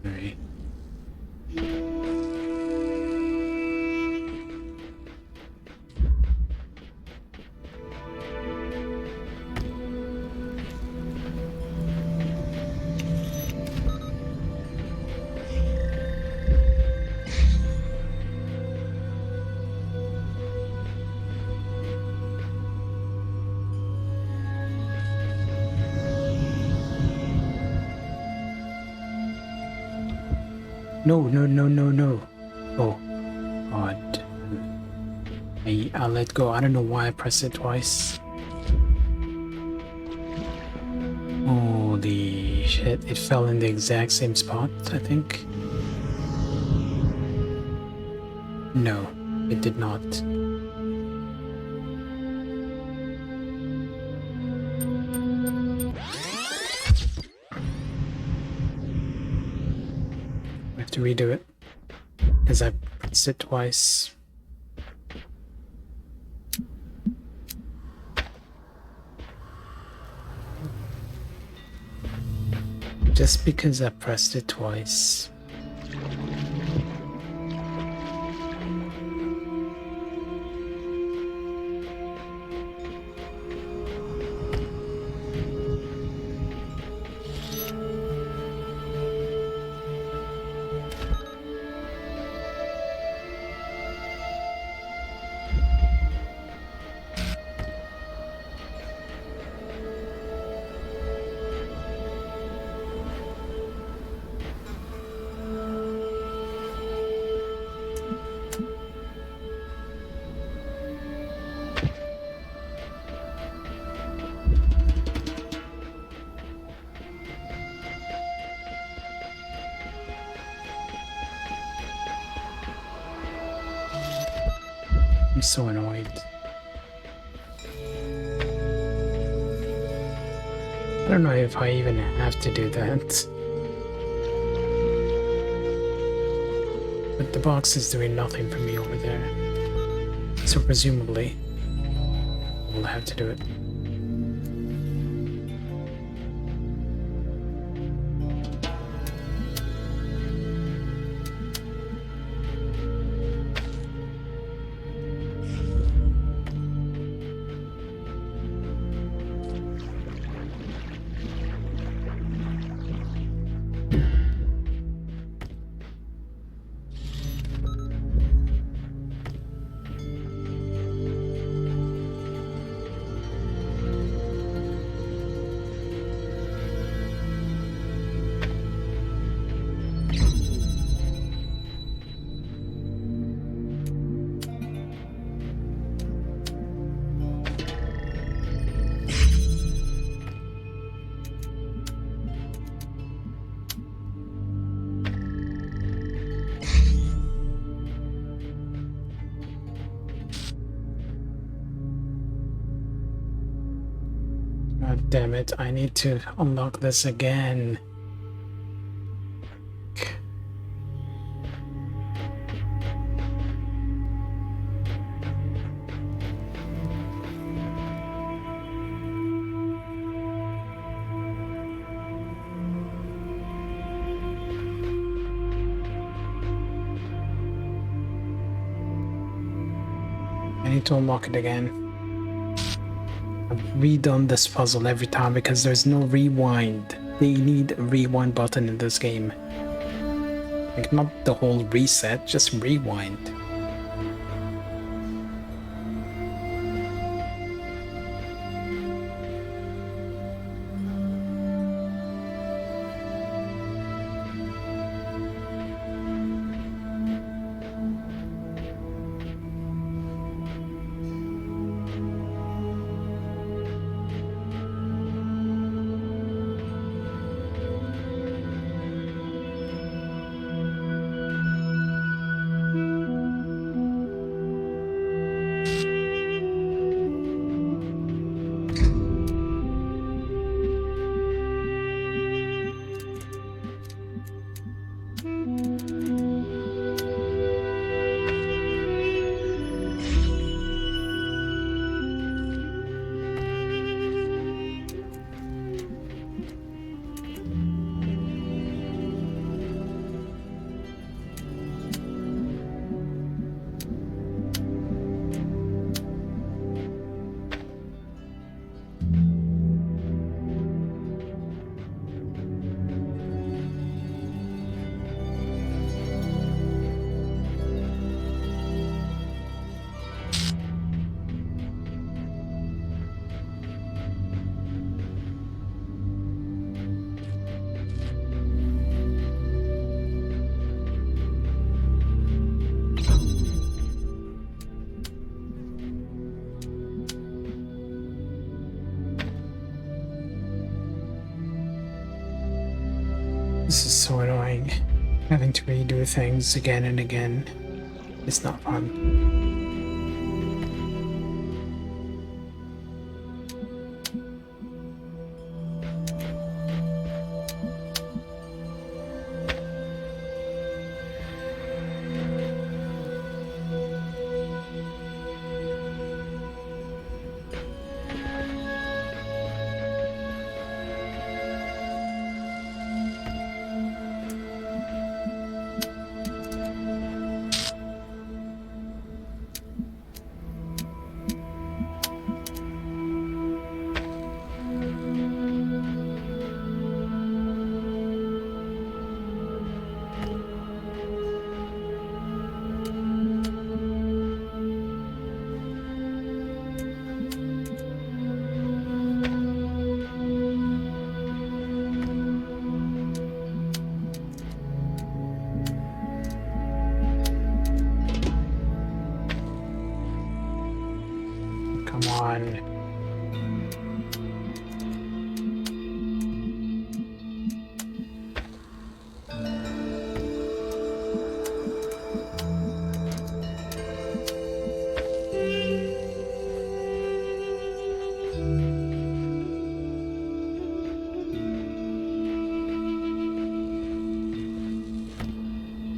Alright. No, no, no, no, no. Oh, God. I'll let go. I don't know why I pressed it twice. Holy shit, it fell in the exact same spot, I think. No, it did not. I have to redo it, because I pressed it twice. Just because I pressed it twice. I'm so annoyed. I don't know if I even have to do that. But the box is doing nothing for me over there. So presumably, we'll have to do it. God damn it, I need to unlock this again. I need to unlock it again. I've redone this puzzle every time because there's no rewind. They need a rewind button in this game. Like, not the whole reset, just rewind. This is so annoying. Having to redo things again and again. It's not fun. Come on.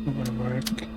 Not gonna work.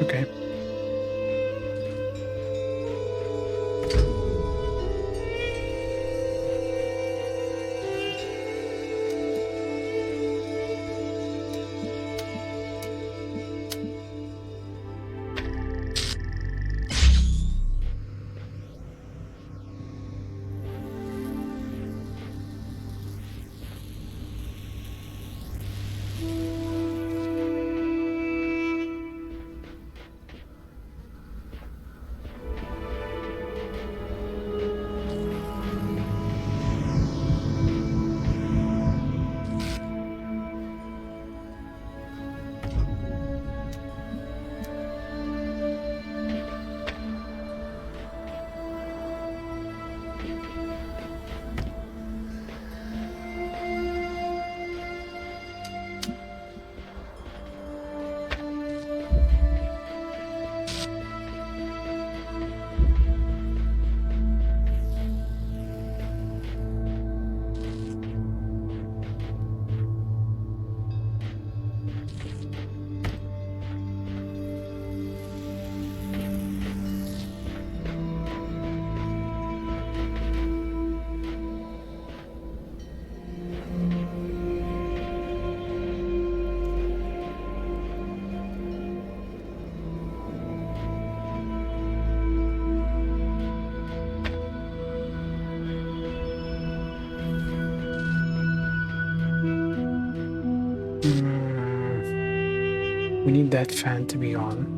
Okay. We need that fan to be on.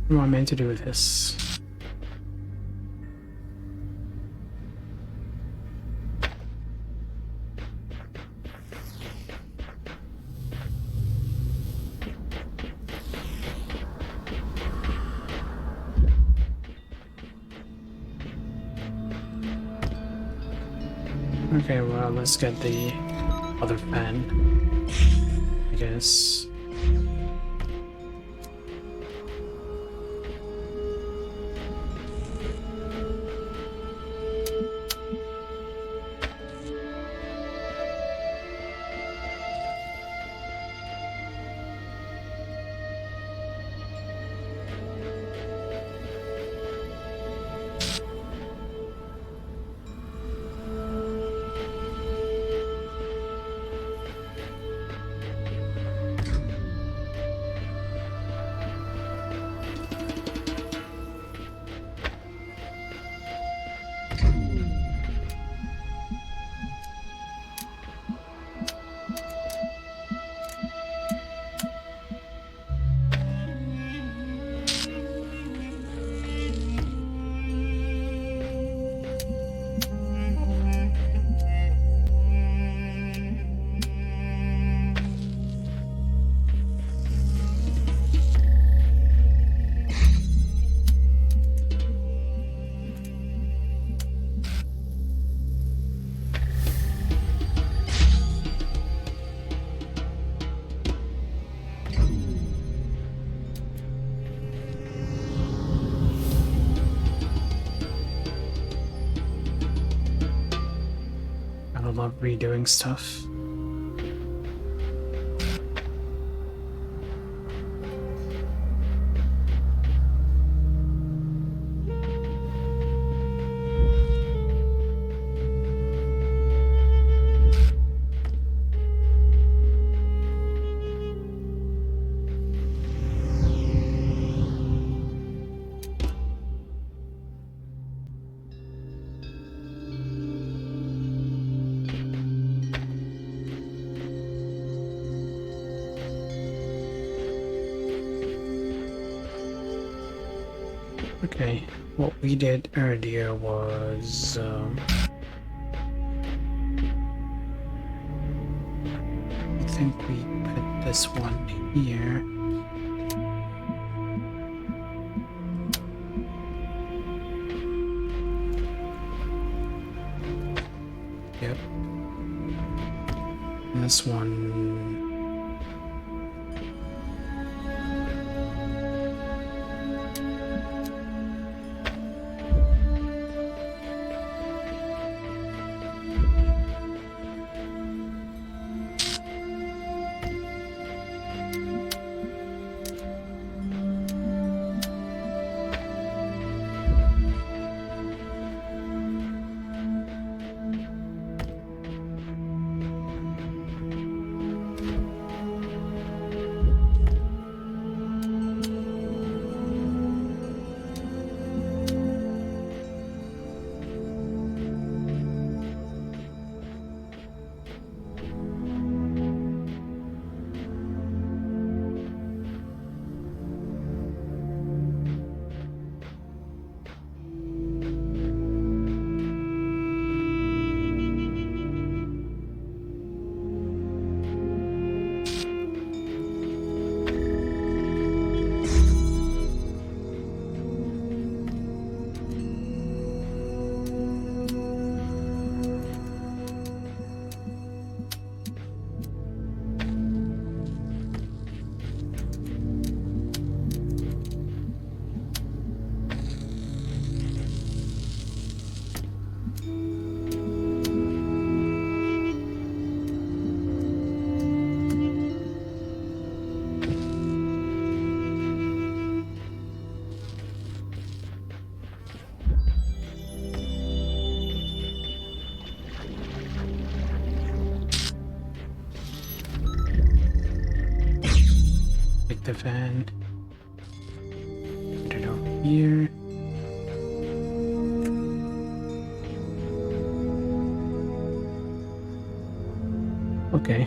What am I meant to do with this? Okay, well, let's get the other fan, I guess. I love redoing stuff. Okay, what we did earlier was I think we put this one here. Yep. And this one. take the fan. Put it over here. Okay.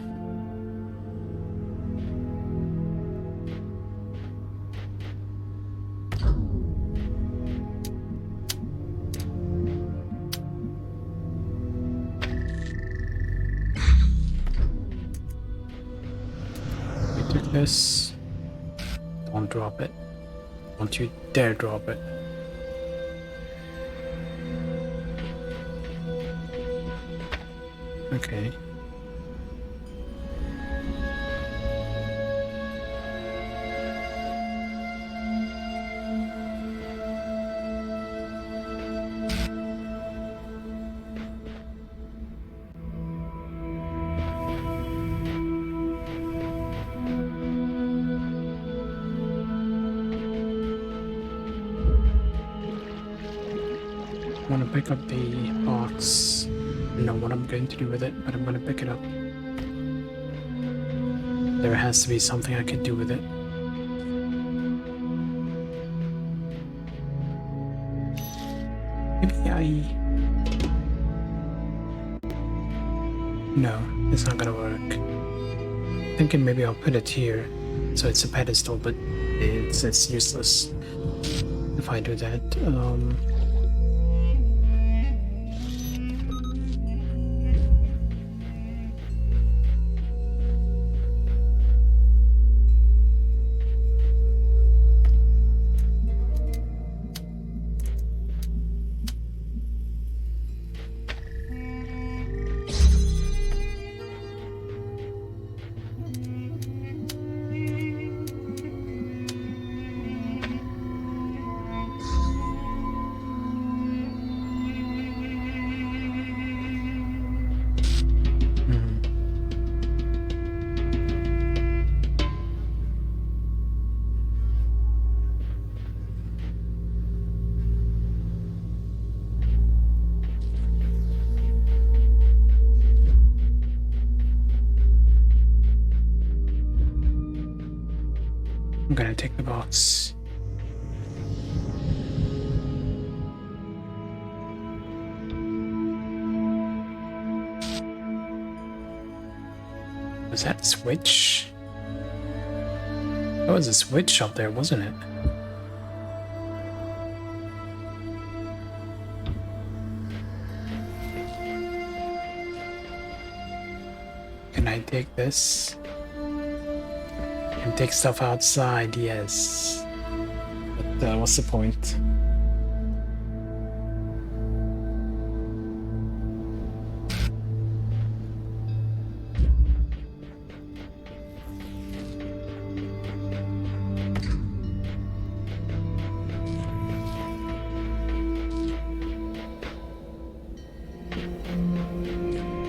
We took this. Don't drop it. Don't you dare drop it. Okay. I want to pick up the box. I don't know what I'm going to do with it, but I'm going to pick it up. There has to be something I could do with it. Maybe No, it's not gonna work. Thinking maybe I'll put it here, so it's a pedestal, but it's useless if I do that. I'm gonna take the box. Was that a switch? That was a switch up there, wasn't it? Can I take this? And take stuff outside, yes. But what's the point?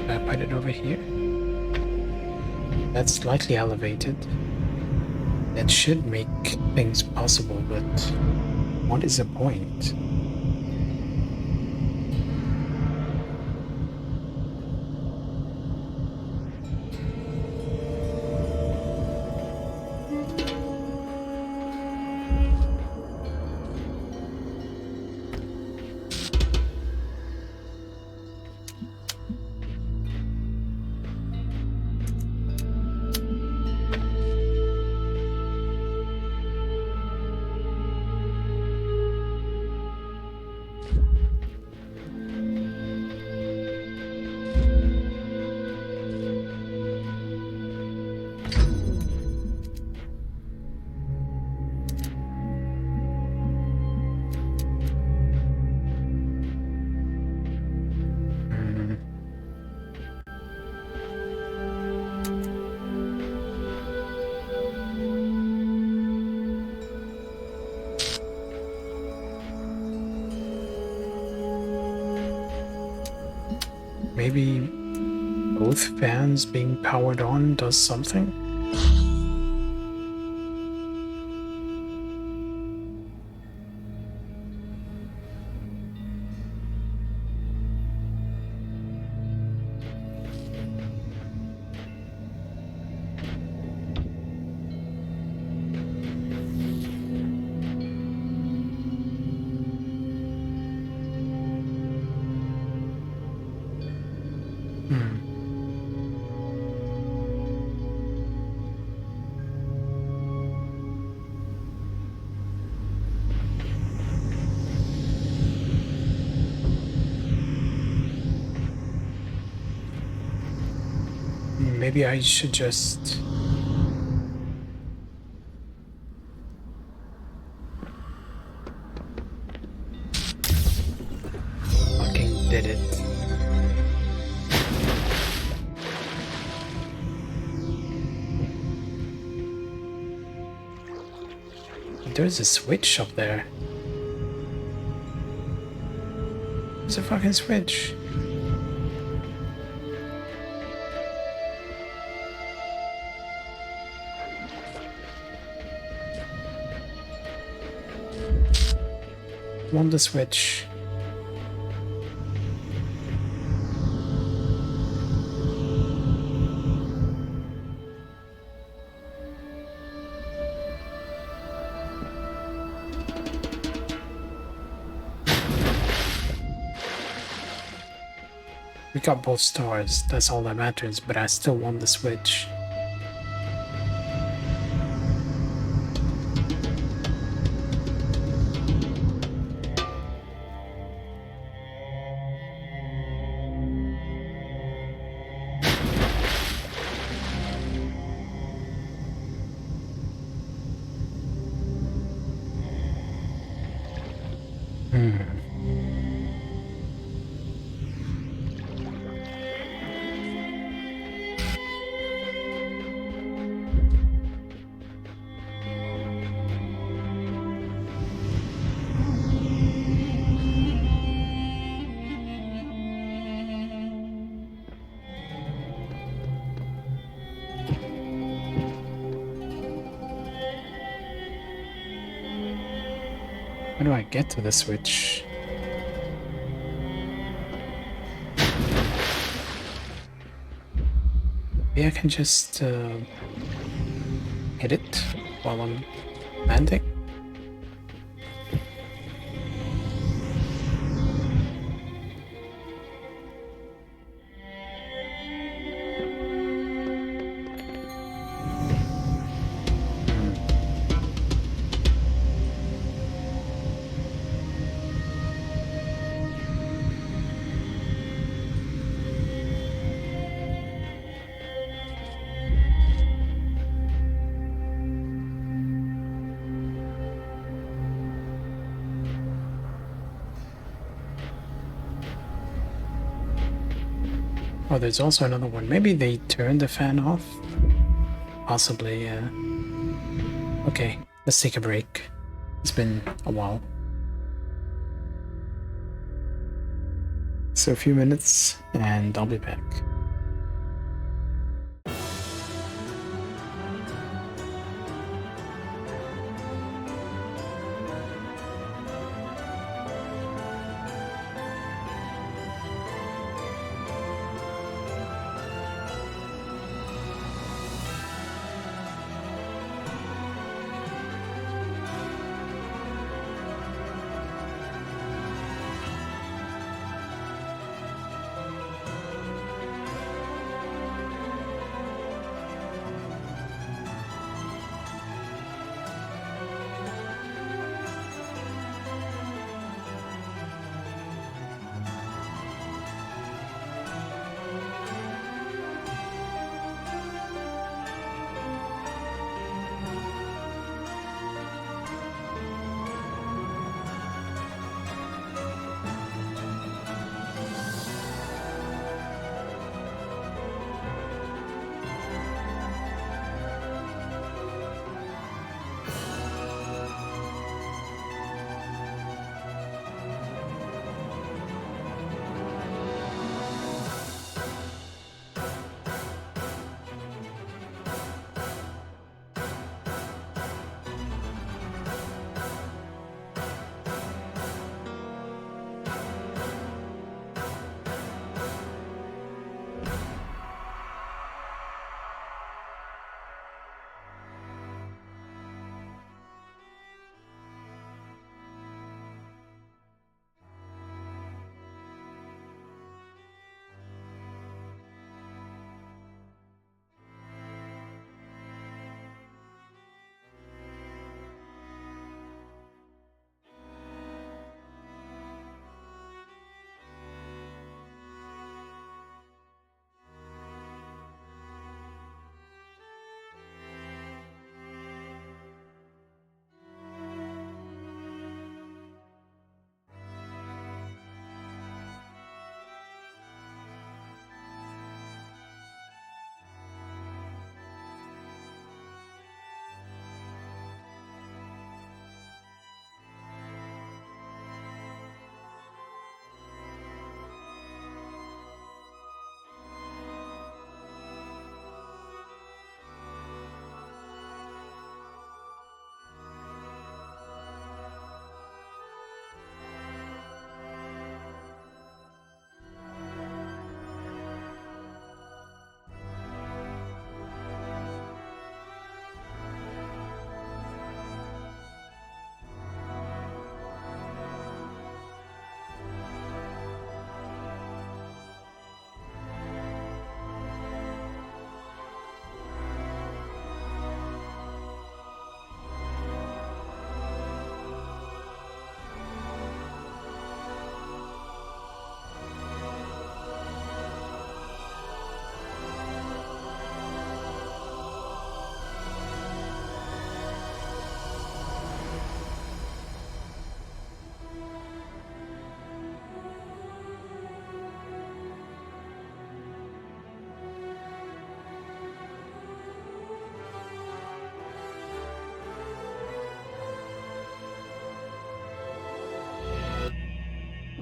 I put it over here. That's slightly elevated. That should make things possible, but what is the point? Maybe both fans being powered on does something? Maybe I should just... fucking did it. There's a switch up there. There's a fucking switch. Want the switch. We got both stars, that's all that matters, but I still want the switch. How do I get to the switch? Maybe I can just hit it while I'm landing? Oh, there's also another one. Maybe they turned the fan off? Possibly, yeah. Okay, let's take a break. It's been a while. So a few minutes, and I'll be back.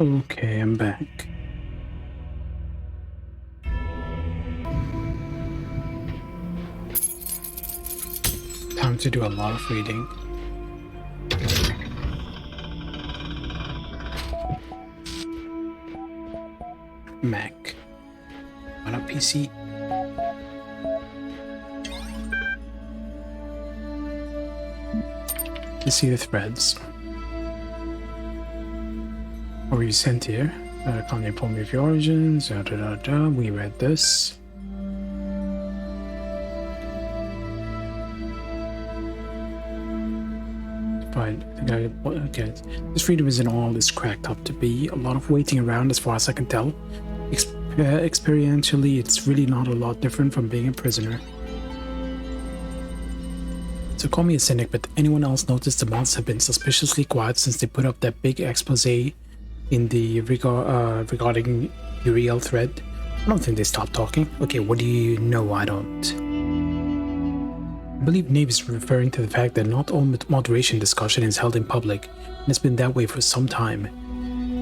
Okay, I'm back. Time to do a lot of reading. Mac. On a PC. You see the threads. What were you sent here? Can't inform me of your origins. We read this. Fine. Okay. This freedom isn't all it's cracked up to be. A lot of waiting around, as far as I can tell. Experientially, it's really not a lot different from being a prisoner. So call me a cynic, but anyone else noticed the mods have been suspiciously quiet since they put up that big expose in the regarding Uriel thread? I don't think they stopped talking. Okay, what do you know I don't? I believe Nave is referring to the fact that not all moderation discussion is held in public, and it's been that way for some time.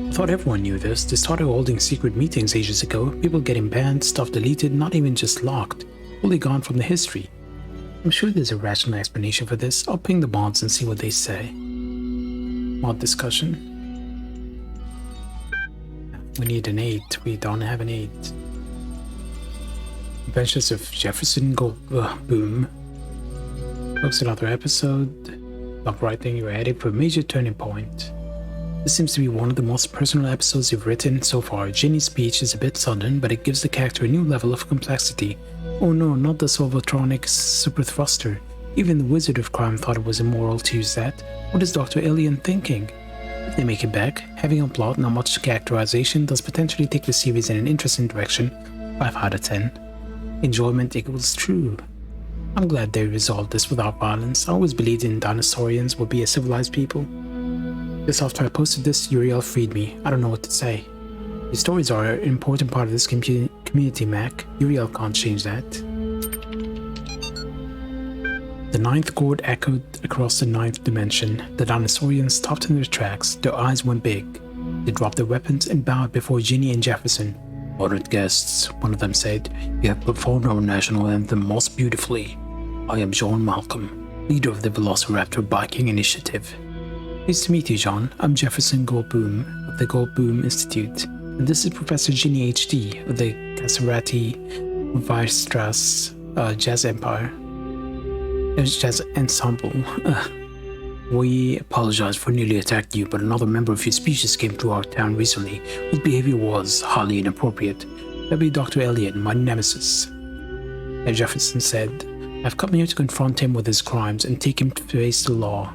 I thought everyone knew this. They started holding secret meetings ages ago, people getting banned, stuff deleted, not even just locked, fully gone from the history. I'm sure there's a rational explanation for this. I'll ping the mods and see what they say. Mod discussion. We need an 8. We don't have an 8. Adventures of Jefferson Boom. Looks another episode. Stop writing, you're heading for a major turning point. This seems to be one of the most personal episodes you've written so far. Ginny's speech is a bit sudden, but it gives the character a new level of complexity. Oh no, not the Solvatronic super thruster. Even the Wizard of Crime thought it was immoral to use that. What is Dr. Alien thinking? If they make it back, having a plot, not much characterization, does potentially take the series in an interesting direction. 5 out of 10. Enjoyment equals true. I'm glad they resolved this without violence. I always believed in dinosaurians would be a civilized people. Just after I posted this, Uriel freed me. I don't know what to say. The stories are an important part of this community, Mac. Uriel can't change that. The ninth chord echoed across the ninth dimension. The dinosaurians stopped in their tracks. Their eyes went big. They dropped their weapons and bowed before Ginny and Jefferson. "Honored guests," one of them said, "you have performed our national anthem most beautifully. I am John Malcolm, leader of the Velociraptor Biking Initiative." "Nice to meet you, John. I'm Jefferson Goldboom of the Goldboom Institute, and this is Professor Ginny H.D. of the Casarati Weierstrass Jazz Empire. Jazz Ensemble. We apologize for nearly attacking you, but another member of your species came through our town recently, whose behavior was highly inappropriate. That'd be Dr. Elliot, my nemesis." And Jefferson said, "I've come here to confront him with his crimes and take him to face the law.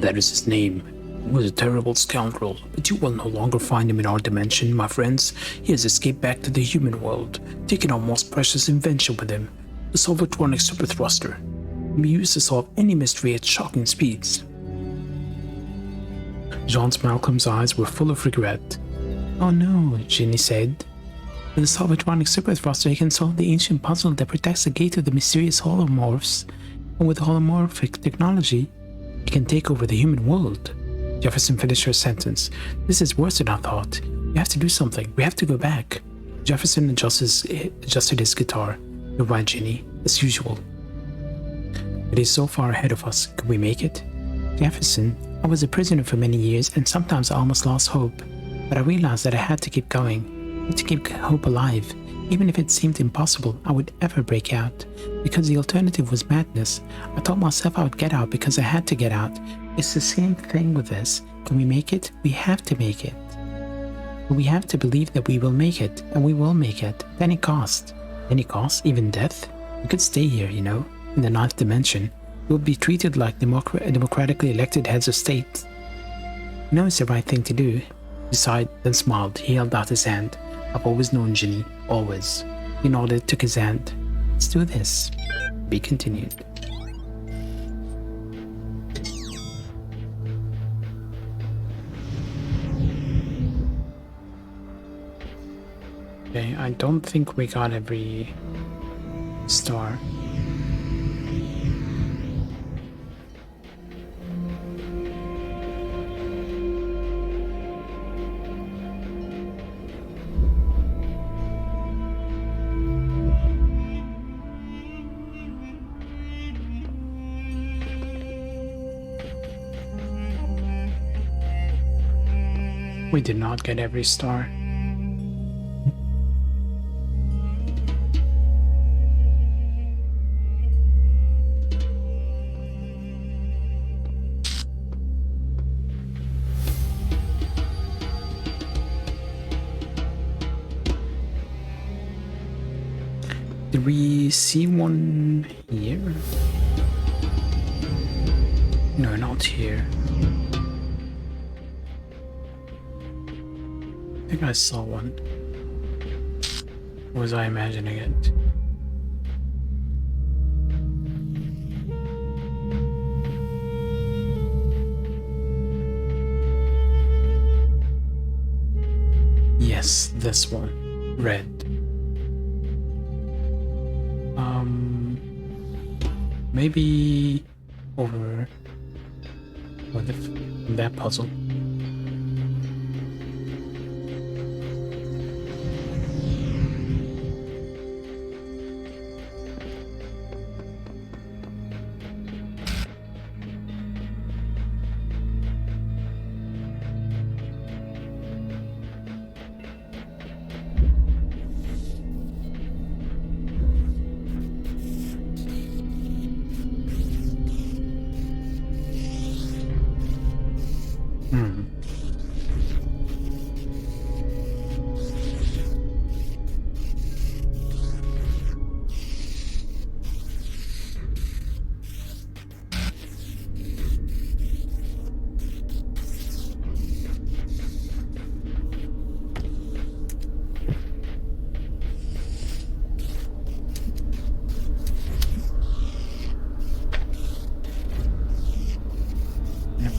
That is his name. He was a terrible scoundrel, but you will no longer find him in our dimension, my friends. He has escaped back to the human world, taking our most precious invention with him, the Solvatronic super thruster. It can be used to solve any mystery at shocking speeds." John Malcolm's eyes were full of regret. "Oh no," Ginny said. "With the Solvatronic super thruster, he can solve the ancient puzzle that protects the gate of the mysterious holomorphs, and with holomorphic technology, he can take over the human world." Jefferson finished her sentence. "This is worse than I thought. We have to do something. We have to go back." Jefferson adjusted his guitar. "You're right, Ginny, as usual. It is so far ahead of us. Can we make it?" "Jefferson, I was a prisoner for many years, and sometimes I almost lost hope. But I realized that I had to keep going. I had to keep hope alive. Even if it seemed impossible, I would ever break out. Because the alternative was madness. I told myself I would get out because I had to get out. It's the same thing with this. Can we make it? We have to make it. But we have to believe that we will make it, and we will make it, at any cost. Any cost? Even death? We could stay here, in the ninth dimension. We would be treated like democratically elected heads of state. It's the right thing to do." He sighed, then smiled. He held out his hand. "I've always known, Ginny. Always." He nodded, took his hand. "Let's do this." Be continued. Okay, I don't think we got every star. We did not get every star. Did we see one here? No, not here. I think I saw one. Or was I imagining it? Yes, this one. Red. Maybe over that puzzle.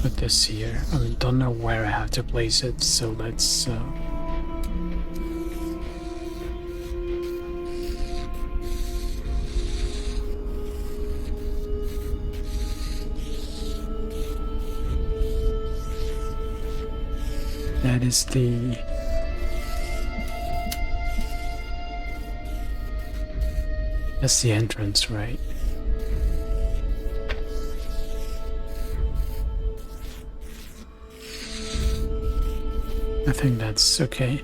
Put this here. I don't know where I have to place it, so let's that is that's the entrance, right? I think that's okay.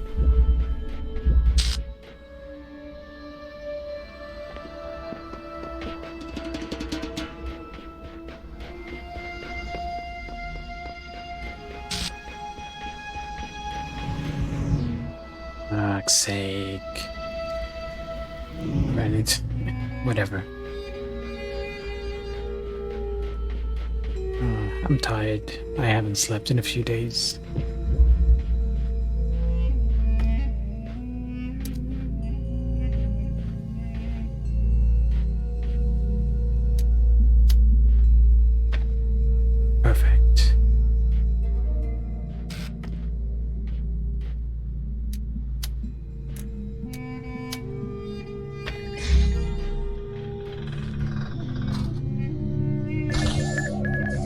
Fuck's sake. Right, whatever. I'm tired. I haven't slept in a few days. Perfect.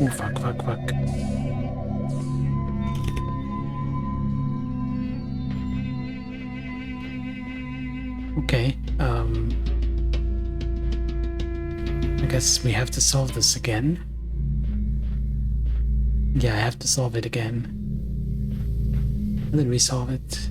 Oh, fuck. Okay, I guess we have to solve this again. Yeah, I have to solve it again. How did we solve it?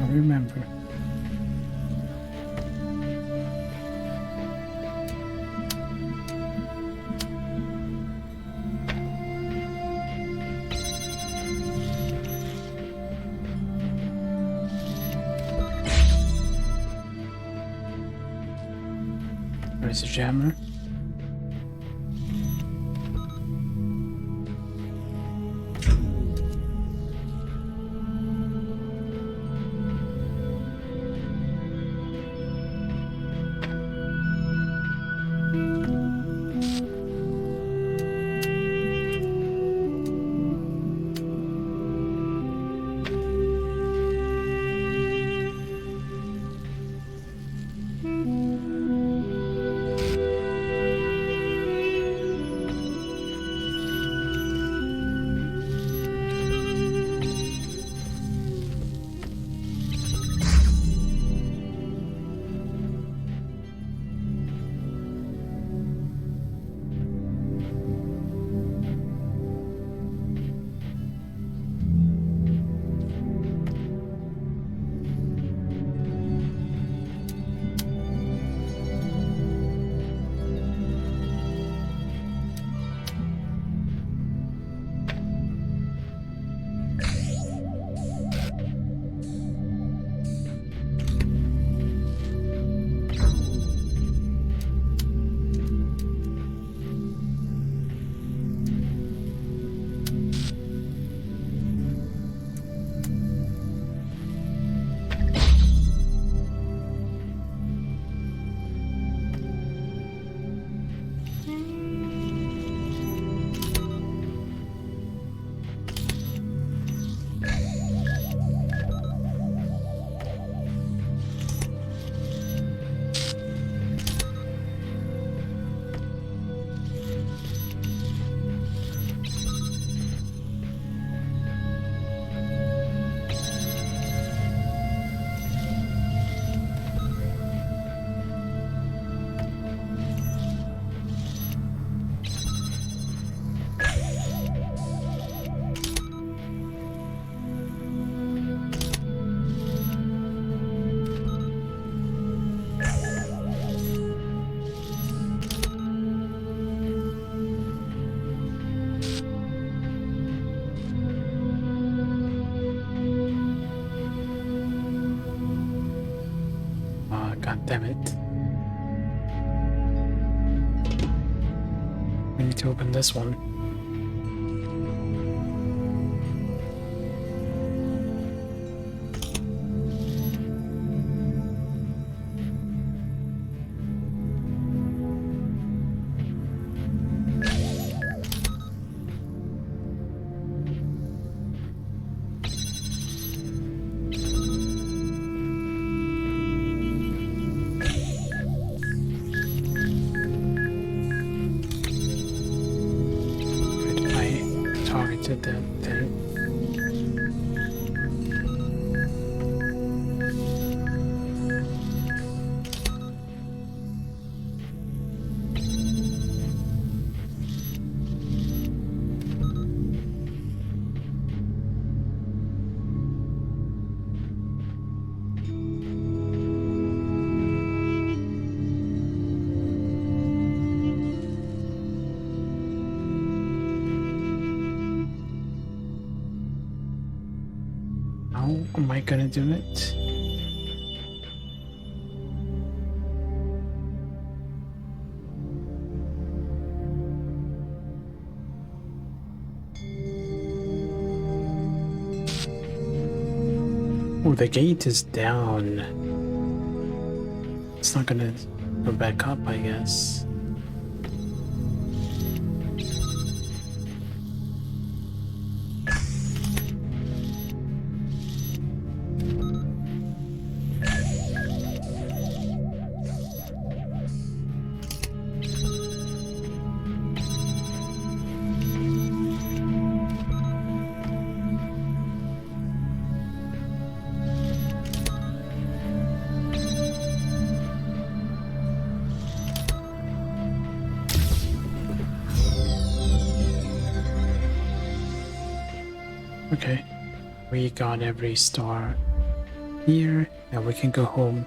Remember. Where's the jammer? We need to open this one. I targeted that thing. How am I gonna do it? Oh, the gate is down. It's not gonna go back up, I guess. Okay, we got every star here. Now we can go home.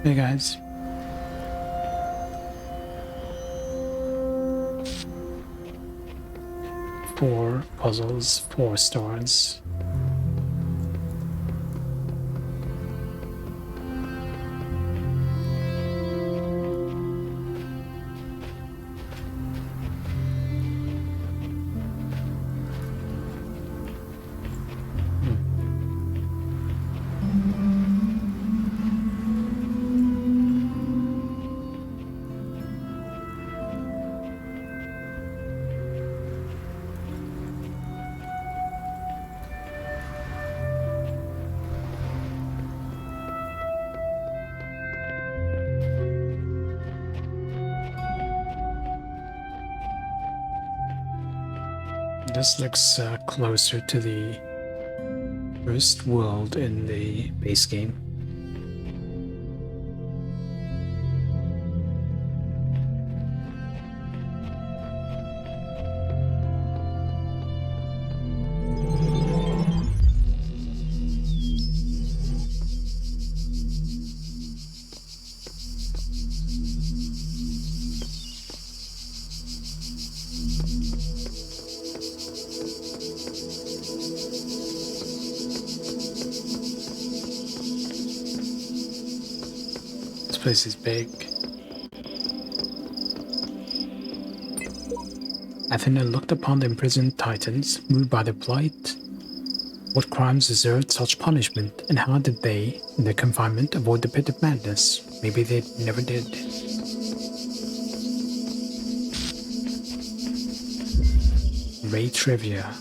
Hey guys. Four puzzles, 4 stars. This looks closer to the first world in the base game. This place is big. Athena looked upon the imprisoned titans, moved by their plight. What crimes deserved such punishment, and how did they, in their confinement, avoid the pit of madness? Maybe they never did. Ray Trivia.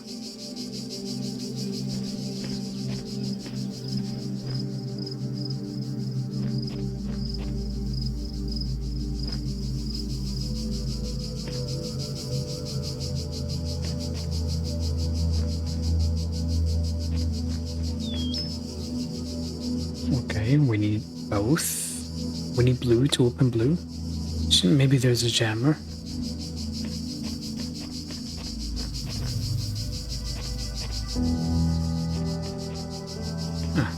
Okay, we need both. We need blue to open blue. So maybe there's a jammer. Ah.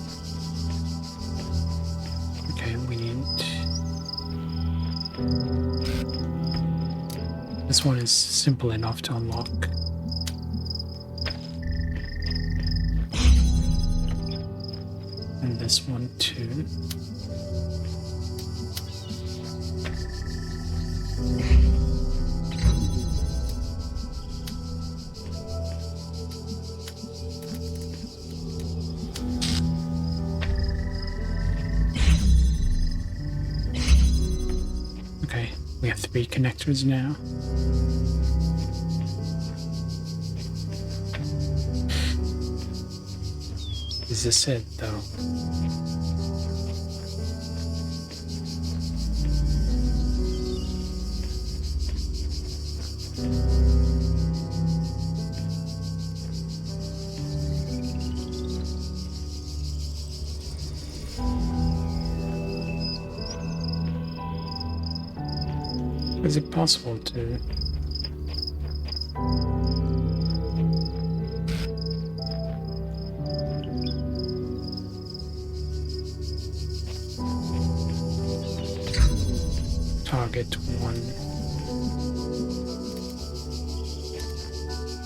Okay, we need... This one is simple enough to unlock. And this one too. Okay, we have 3 connectors now. Is this it, though? Is it possible to... target one?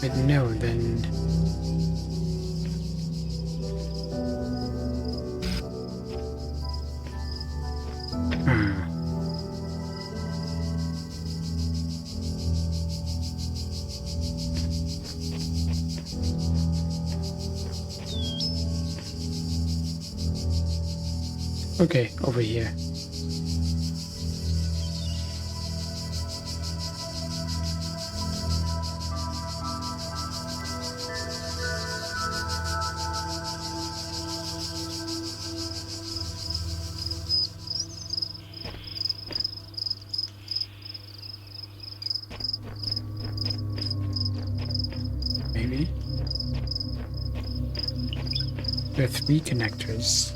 But no, then... Okay, over here. Maybe. There are 3 connectors.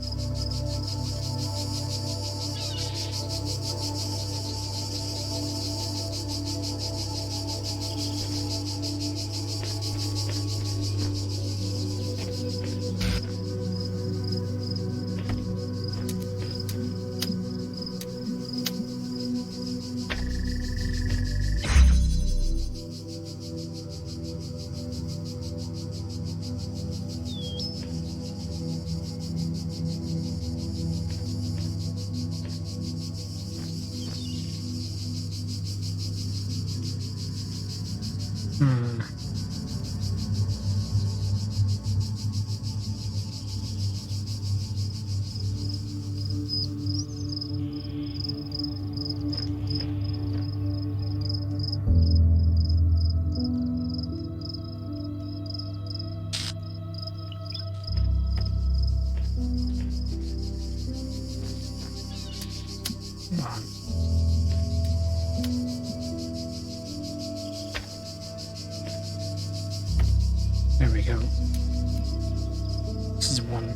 Come on. There we go. This is one.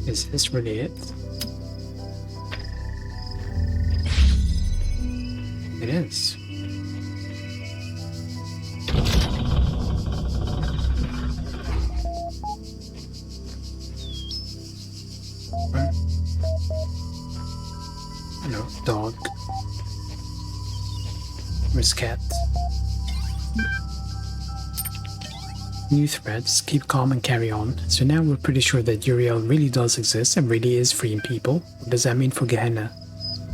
Is this really it? It is. Hello, dog. Where's cat? New threats, keep calm and carry on. So now we're pretty sure that Uriel really does exist and really is freeing people. What does that mean for Gehenna?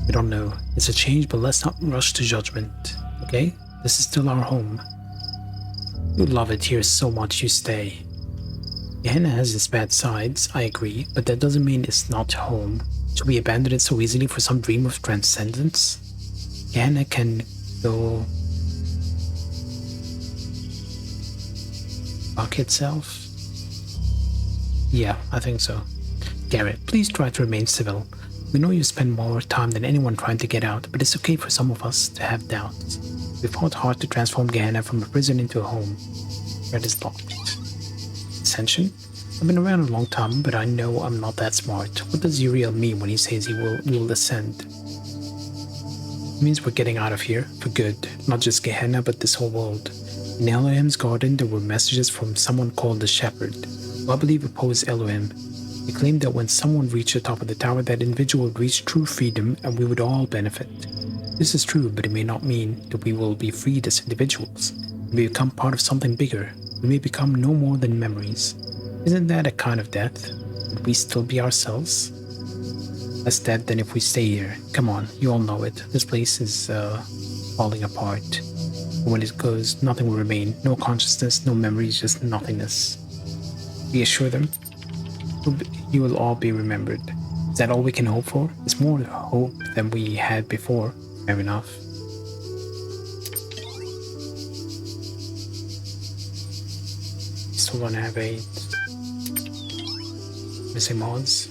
We don't know. It's a change, but let's not rush to judgment. Okay? This is still our home. You love it here so much you stay. Gehenna has its bad sides, I agree, but that doesn't mean it's not home. Should we abandon it so easily for some dream of transcendence? Gehenna can go fuck itself? Yeah, I think so. Garrett, please try to remain civil. We know you spend more time than anyone trying to get out, but it's okay for some of us to have doubts. We fought hard to transform Gehenna from a prison into a home. Red is locked. Ascension? I've been around a long time, but I know I'm not that smart. What does Uriel mean when he says we will ascend? It means we're getting out of here, for good. Not just Gehenna, but this whole world. In Elohim's garden, there were messages from someone called the Shepherd, who I believe opposed Elohim. He claimed that when someone reached the top of the tower, that individual would reach true freedom and we would all benefit. This is true, but it may not mean that we will be freed as individuals. We may become part of something bigger. We may become no more than memories. Isn't that a kind of death? Would we still be ourselves? Less dead than if we stay here. Come on, you all know it. This place is falling apart. When it goes, nothing will remain. No consciousness, no memories, just nothingness. Reassure them. You will all be remembered. Is that all we can hope for? It's more hope than we had before. Fair enough. Still gonna have 8 missing mods.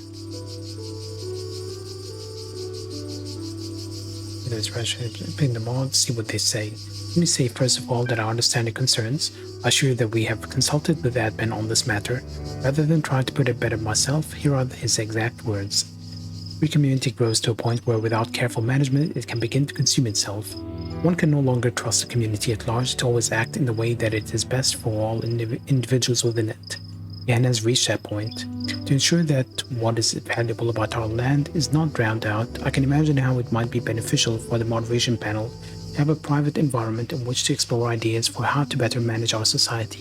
Ping the mods, see what they say. Let me say first of all that I understand the concerns. I assure you that we have consulted with admin on this matter. Rather than trying to put it better myself, here are his exact words. Free community grows to a point where without careful management it can begin to consume itself. One can no longer trust the community at large to always act in the way that it is best for all individuals within it. Yan has reached that point. To ensure that what is valuable about our land is not drowned out, I can imagine how it might be beneficial for the moderation panel to have a private environment in which to explore ideas for how to better manage our society.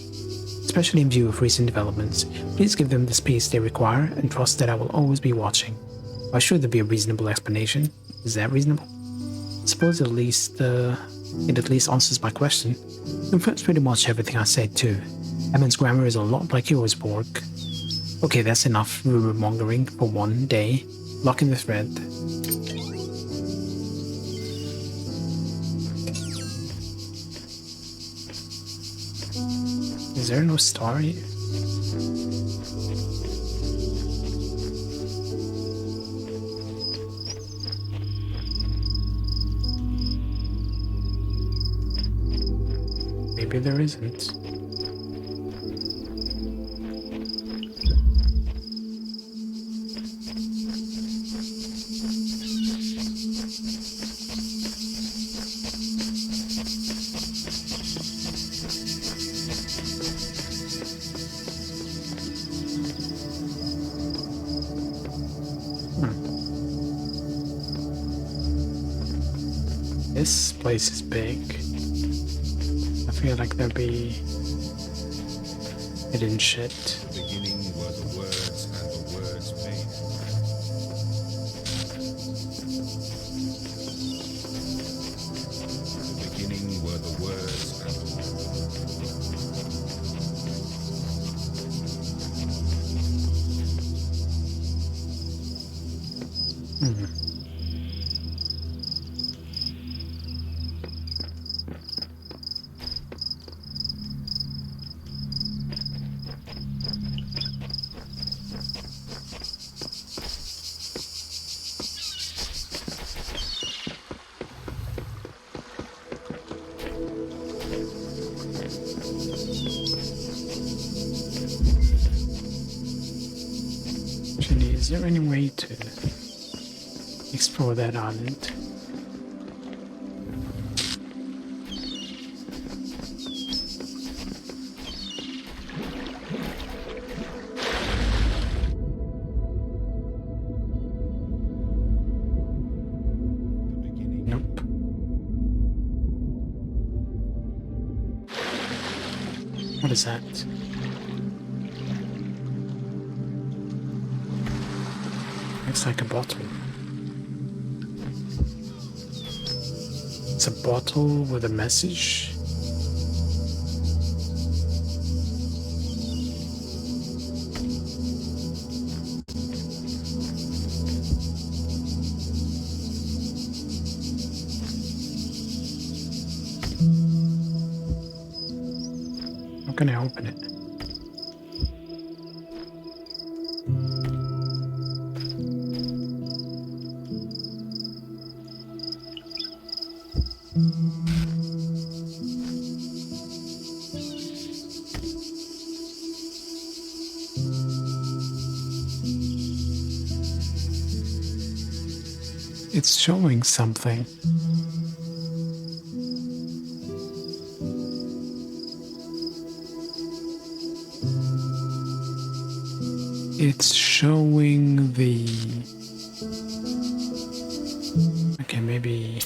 Especially in view of recent developments, please give them the space they require and trust that I will always be watching. Why should there be a reasonable explanation? Is that reasonable? I suppose it at least answers my question. It confirms pretty much everything I said too. Emin's grammar is a lot like yours, Borg. Okay, that's enough rumor mongering for one day. Lock in the thread. Is there no story? Maybe there isn't. This place is big. I feel like there'll be hidden shit. The beginning were the words and the words made. The beginning were the words and the Actually, is there any way to explore that island? Nope. What is that? Looks like a bottle. It's a bottle with a message. How can I open it? It's showing something. It's showing the... Okay, maybe...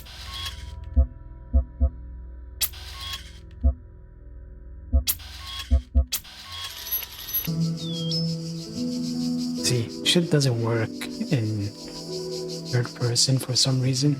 See, shit doesn't work in third person for some reason.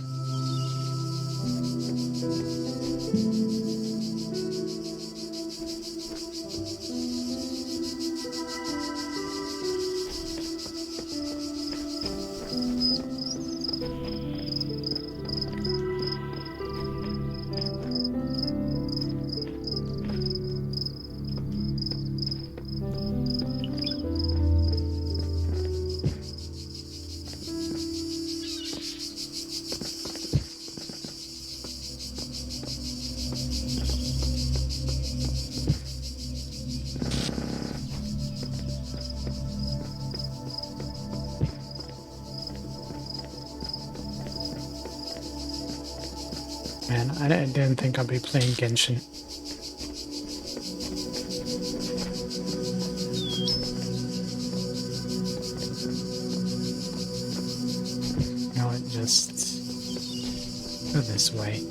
Man, I didn't think I'd be playing Genshin. No, it just go this way.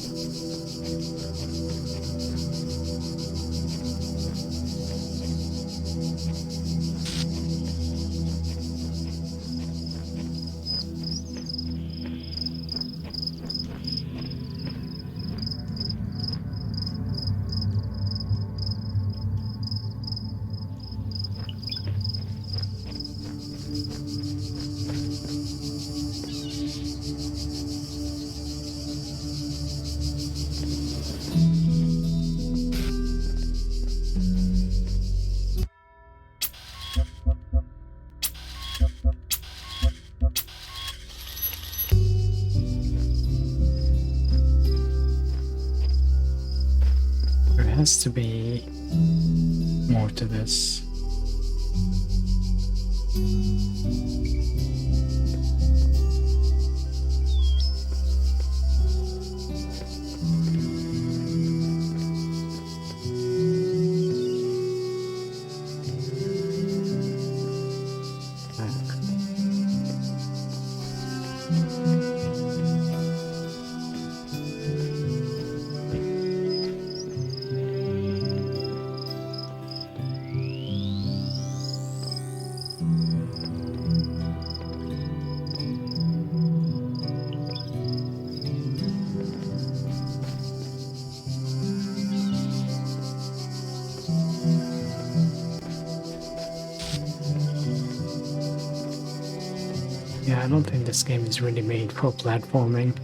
There has to be more to this. Yeah, I don't think this game is really made for platforming.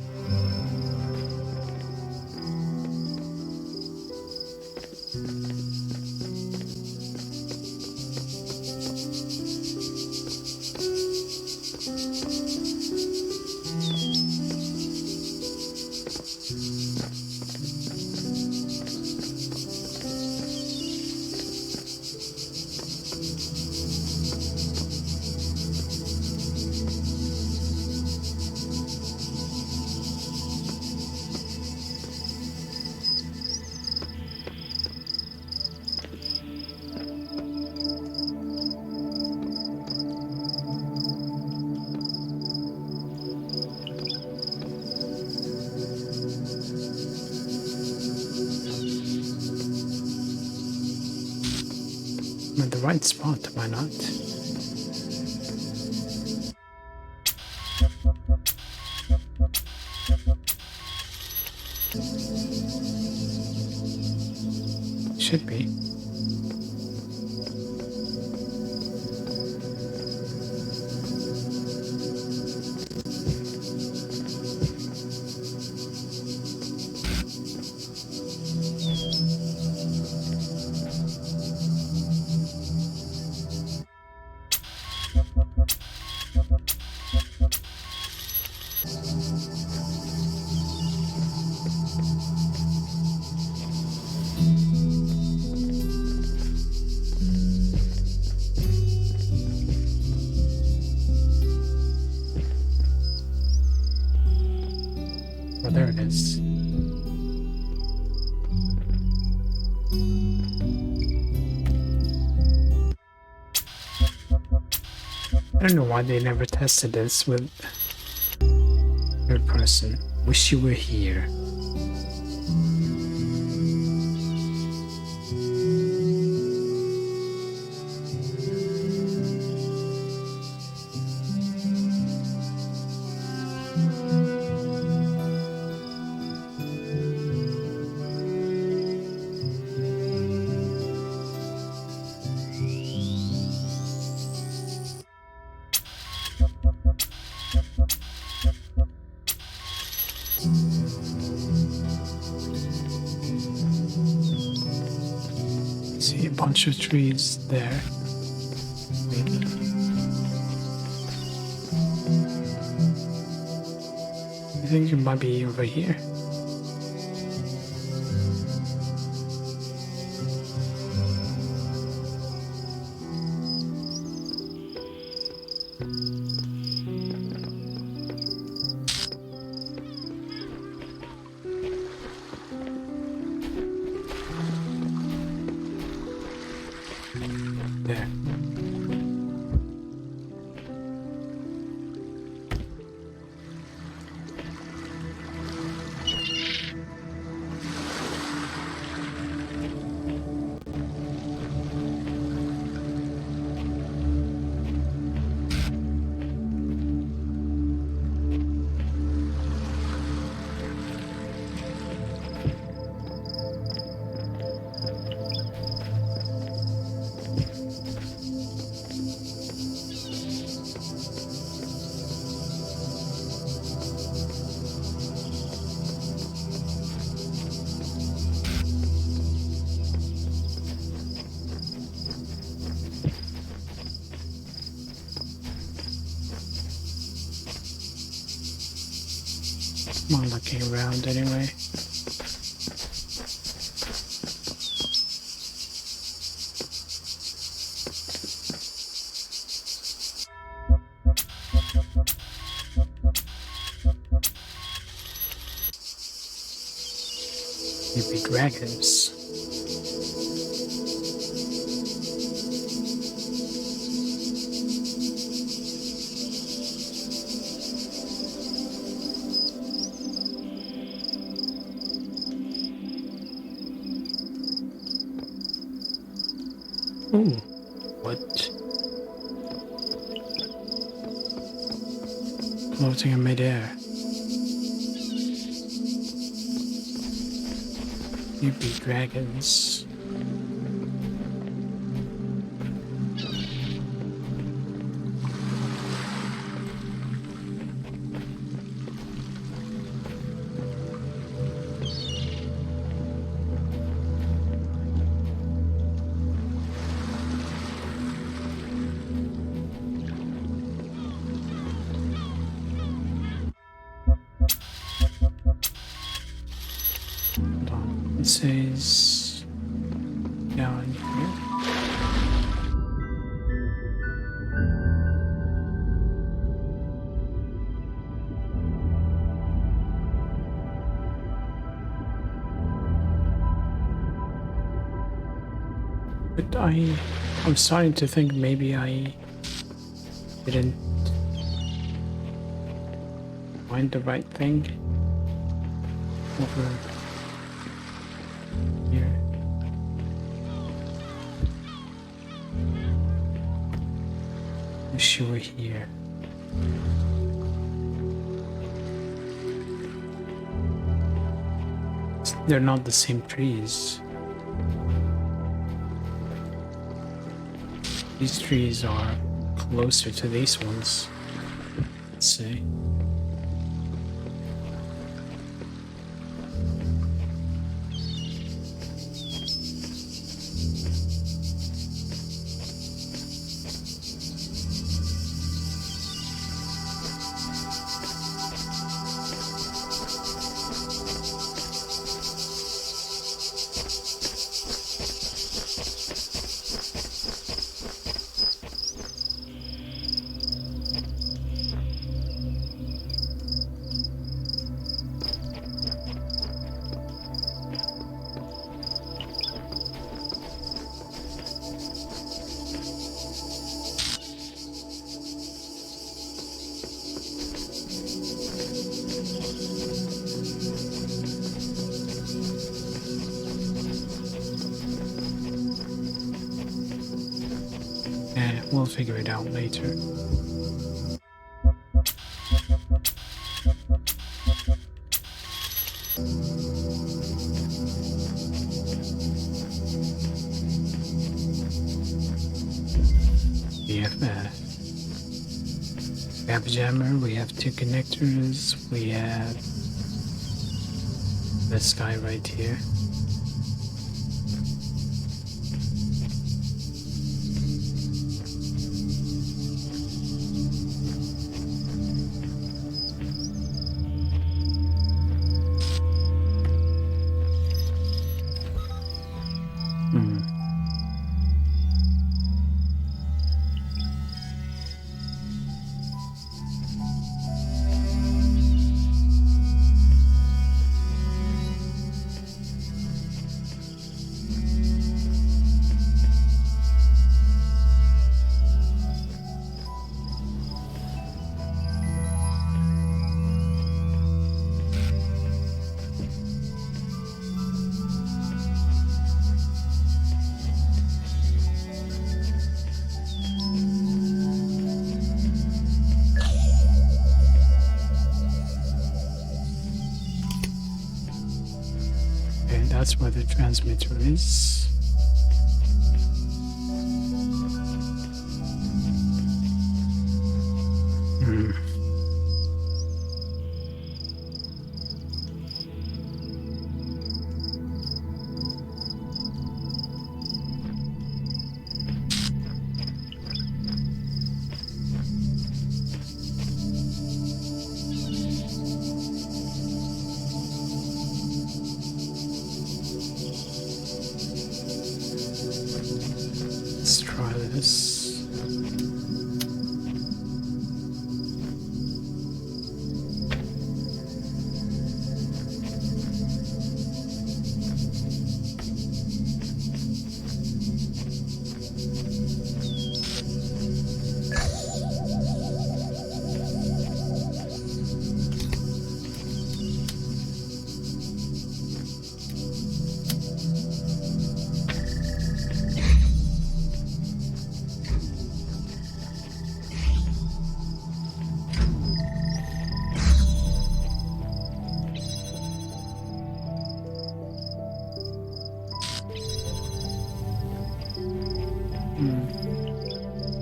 I'm at the right spot, why not? should be. Oh, there it is. I don't know why they never tested this with third person. Wish you were here. See a bunch of trees there. Maybe. I think it might be over here. There. I'm looking around anyway. Maybe dragons. Ooh, what? Floating in midair. Maybe dragons. Hold on. It says down here. But I'm starting to think maybe I didn't find the right thing over here. Wish you were here. They're not the same trees. These trees are closer to these ones, let's say. We'll figure it out later. We have a jammer, we have two connectors, we have this guy right here. Okay, that's where the transmitter is. Let's try this.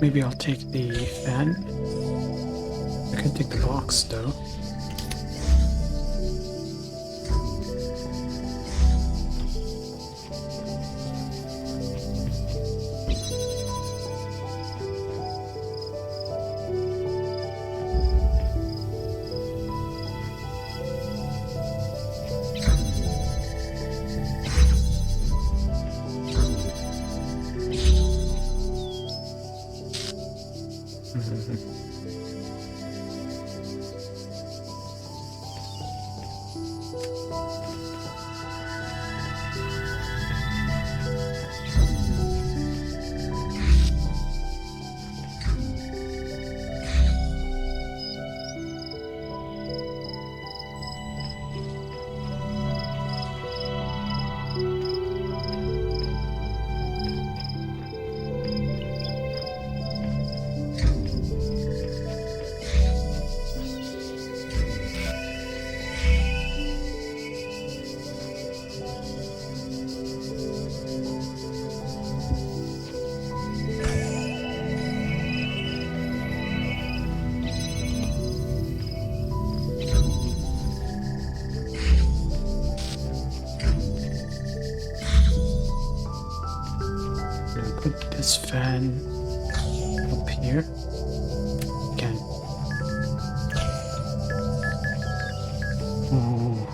Maybe I'll take the fan. I could take the box though. this fan up here. Again. Oh.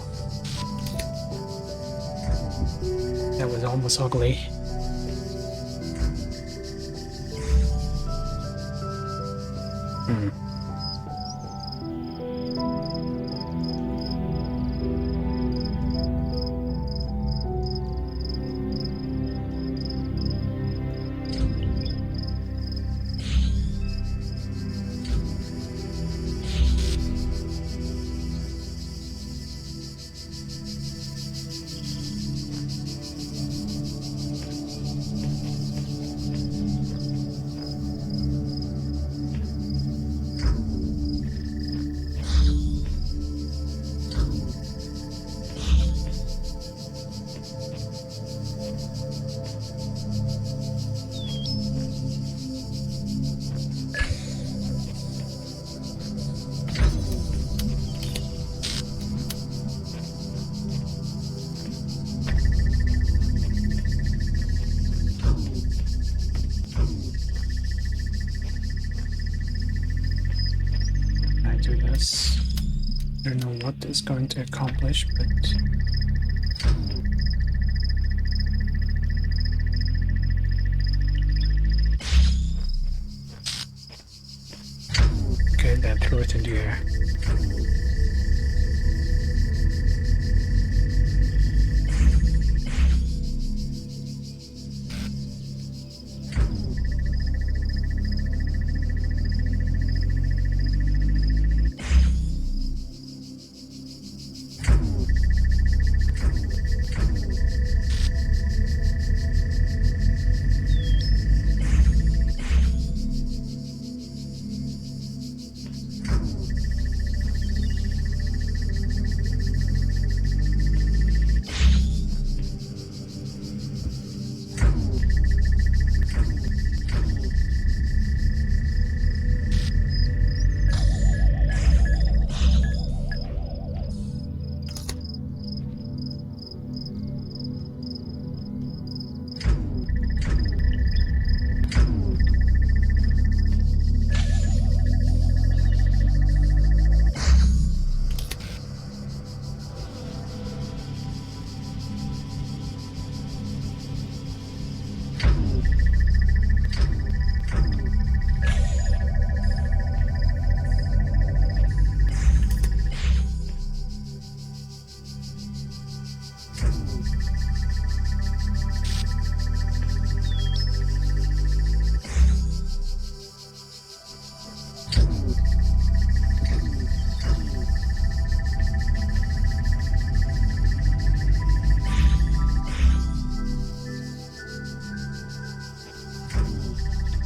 That was almost ugly. Hmm. I do this. I don't know what it's going to accomplish, but okay, that threw it in the air.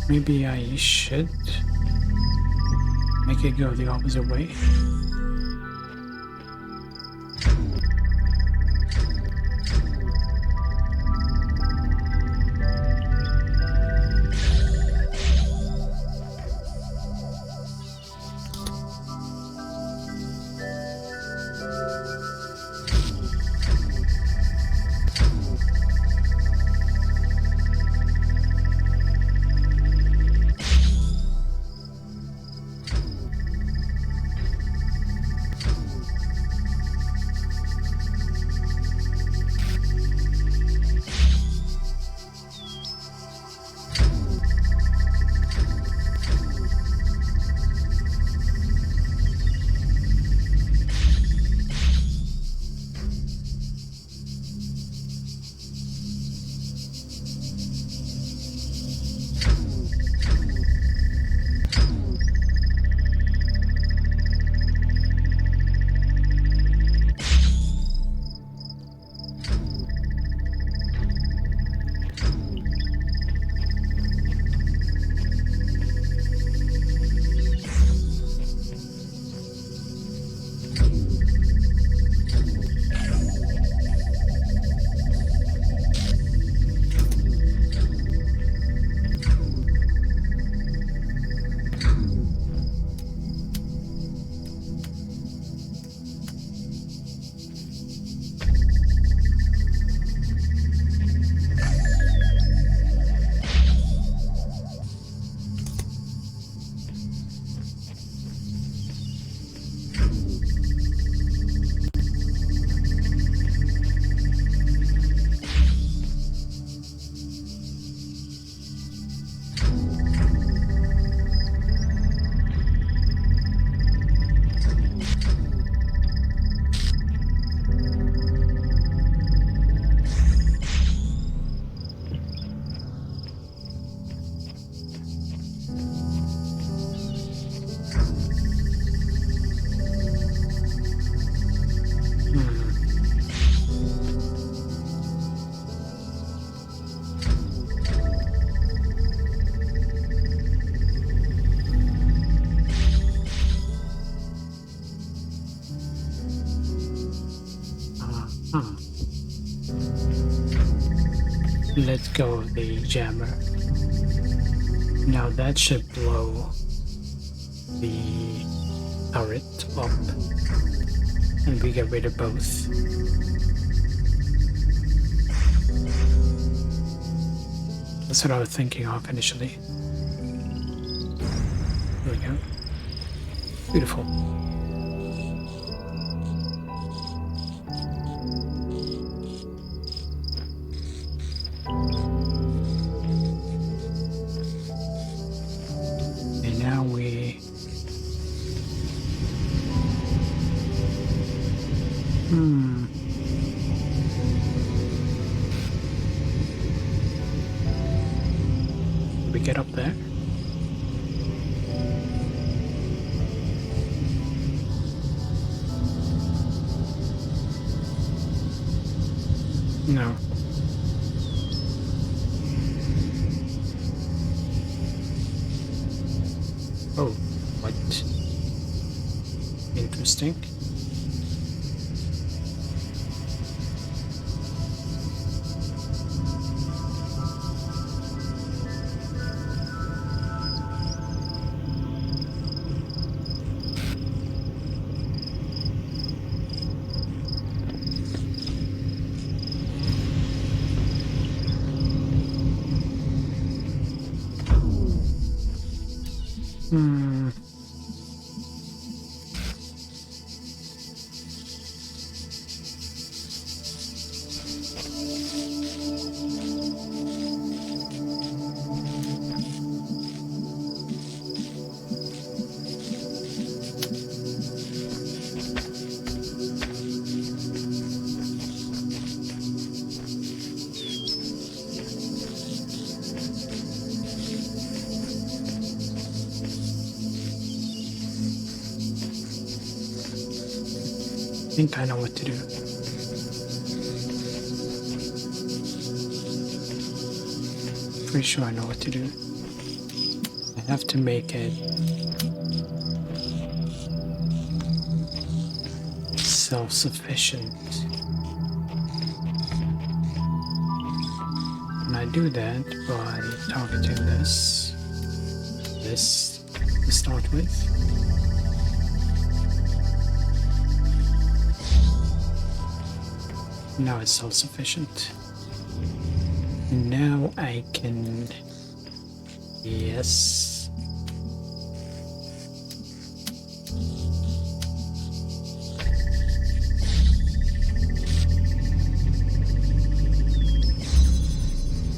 Maybe I should make it go the opposite way. Hmm. Let go of the jammer. Now that should blow the turret up, and we get rid of both. That's what I was thinking of initially. There we go. Beautiful. And now we... We get up there? No. Oh, what? Interesting. Hmm. I think I know what to do. Pretty sure I know what to do. I have to make it self-sufficient. And I do that by targeting this to start with. Now it's self-sufficient. Now I can... Yes.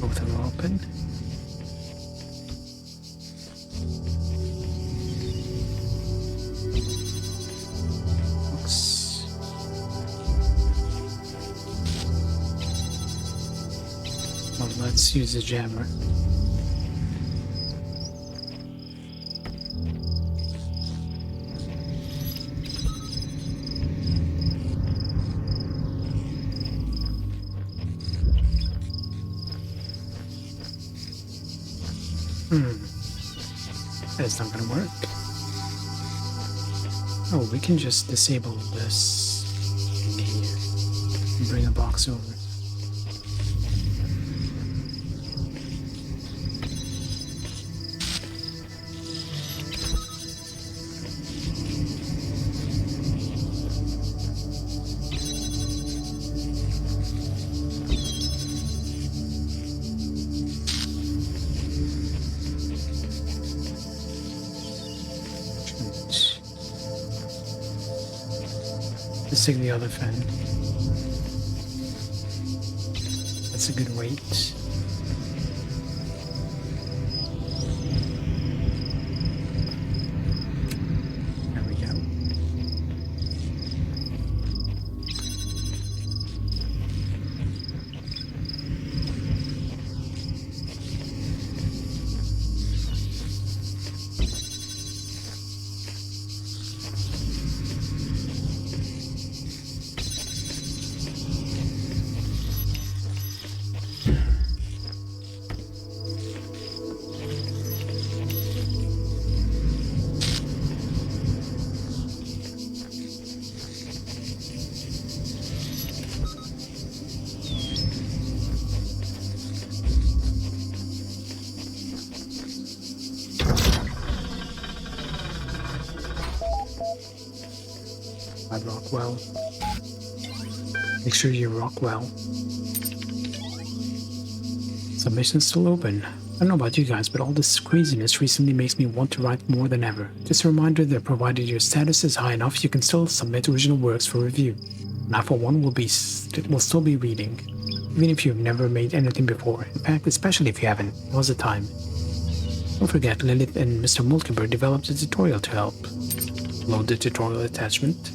Both of them open. Well, let's use the jammer. That's not gonna work. Oh, we can just disable this in here and bring a box over. Let's take the other fan. That's a good weight. There we go. I rock well. Make sure you rock well. Submission's still open. I don't know about you guys, but all this craziness recently makes me want to write more than ever. Just a reminder that provided your status is high enough, you can still submit original works for review. And I, for one, will still be reading, even if you've never made anything before. In fact, especially if you haven't. Now's the time. Don't forget, Lilith and Mr. Mulkibird developed a tutorial to help. Load the tutorial attachment.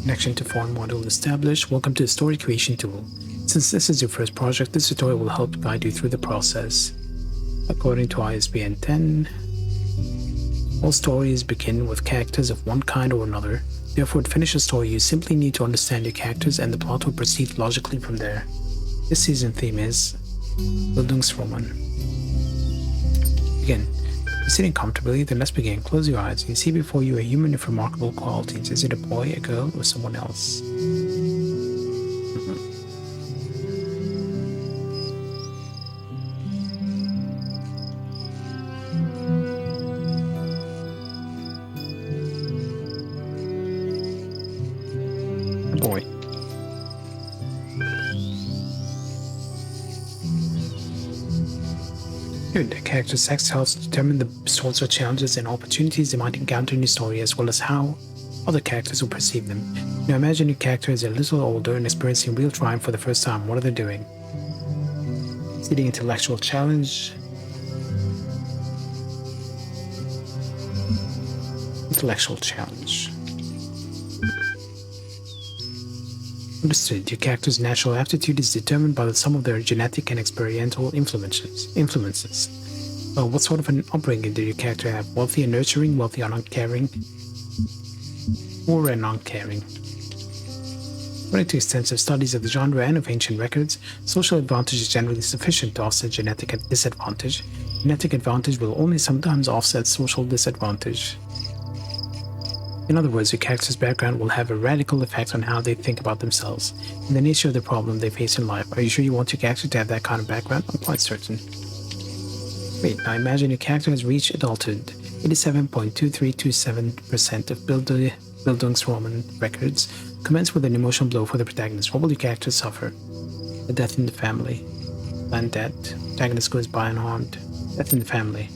Connection to foreign module established. Welcome to the story creation tool. Since this is your first project, this tutorial will help guide you through the process. According to ISBN 10, all stories begin with characters of one kind or another. Therefore, to finish a story, you simply need to understand your characters and the plot will proceed logically from there. This season theme is Bildungsroman. Begin. You're sitting comfortably, then let's begin. Close your eyes. You see before you a human of remarkable qualities. Is it a boy, a girl, or someone else? Boy. Good. The character's sex helps determine the sorts of challenges and opportunities they might encounter in your story, as well as how other characters will perceive them. Now imagine your character is a little older and experiencing real triumph for the first time. What are they doing? See the intellectual challenge. Intellectual challenge. Understood. Your character's natural aptitude is determined by the sum of their genetic and experiential influences. What sort of an upbringing did your character have? Wealthy and nurturing, wealthy and uncaring, poor and uncaring? According to extensive studies of the genre and of ancient records, social advantage is generally sufficient to offset genetic disadvantage. Genetic advantage will only sometimes offset social disadvantage. In other words, your character's background will have a radical effect on how they think about themselves and the nature of the problem they face in life. Are you sure you want your character to have that kind of background? I'm quite certain. Wait, now imagine your character has reached adulthood. 87.2327% of Bildungsroman records commence with an emotional blow for the protagonist. What will your character suffer? A death in the family. Planned death. Protagonist goes by unharmed. Death in the family.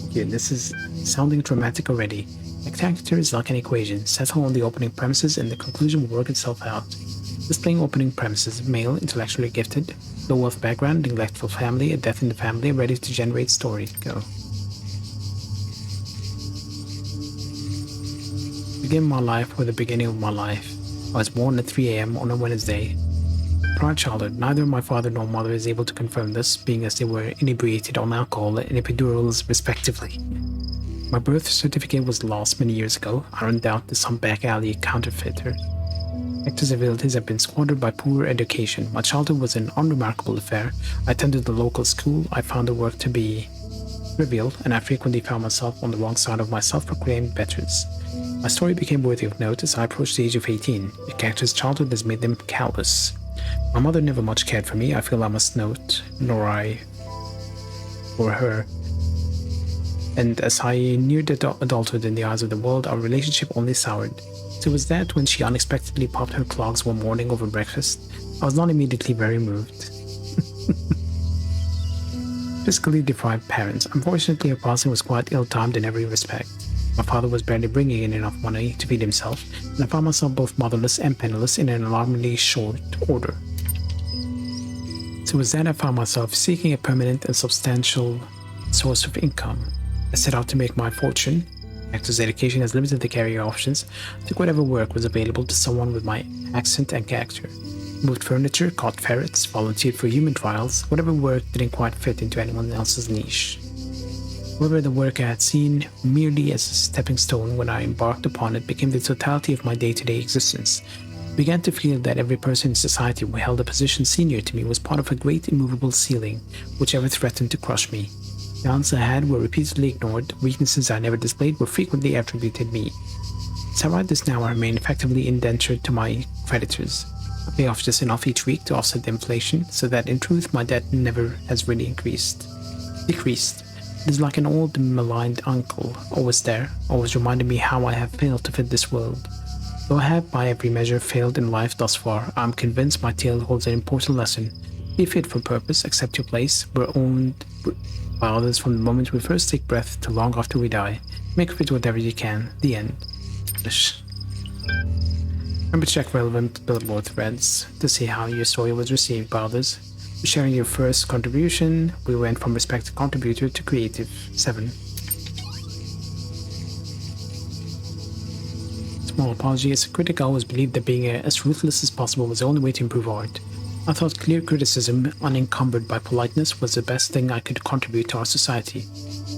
Okay, this is sounding dramatic already. A character is like an equation. Settle on the opening premises and the conclusion will work itself out. Displaying opening premises: male, intellectually gifted, low wealth background, neglectful family, a death in the family, ready to generate story. Go. Begin my life with the beginning of my life. I was born at 3 a.m. on a Wednesday. Prior childhood, neither my father nor mother is able to confirm this, being as they were inebriated on alcohol and epidurals respectively. My birth certificate was lost many years ago. I run down to some back alley counterfeiter. Actor's abilities have been squandered by poor education. My childhood was an unremarkable affair. I attended the local school. I found the work to be trivial, and I frequently found myself on the wrong side of my self-proclaimed betters. My story became worthy of note as I approached the age of 18. The character's childhood has made them callous. My mother never much cared for me. I feel I must note, nor I for her. And as I neared adulthood in the eyes of the world, our relationship only soured. So it was that when she unexpectedly popped her clogs one morning over breakfast, I was not immediately very moved. Fiscally deprived parents. Unfortunately, her passing was quite ill-timed in every respect. My father was barely bringing in enough money to feed himself, and I found myself both motherless and penniless in an alarmingly short order. So it was then I found myself seeking a permanent and substantial source of income. I set out to make my fortune. Actor's education has limited the career options. I took whatever work was available to someone with my accent and character. Moved furniture, caught ferrets, volunteered for human trials. Whatever work didn't quite fit into anyone else's niche. However, the work I had seen merely as a stepping stone when I embarked upon it became the totality of my day-to-day existence. I began to feel that every person in society who held a position senior to me was part of a great immovable ceiling, which ever threatened to crush me. Talents I had were repeatedly ignored, weaknesses I never displayed were frequently attributed me. As I write this now, I remain effectively indentured to my creditors. I pay off just enough each week to offset the inflation, so that in truth my debt never has really decreased. It is like an old maligned uncle, always there, always reminding me how I have failed to fit this world. Though I have by every measure failed in life thus far, I am convinced my tale holds an important lesson. Be fit for purpose, accept your place, we're owned by others from the moment we first take breath to long after we die. Make of it whatever you can. The end. Remember to check relevant billboard threads to see how your story was received by others. For sharing your first contribution, we went from respected contributor to creative. 7. Small apology. As a critic, I always believed that being as ruthless as possible was the only way to improve art. I thought clear criticism, unencumbered by politeness, was the best thing I could contribute to our society.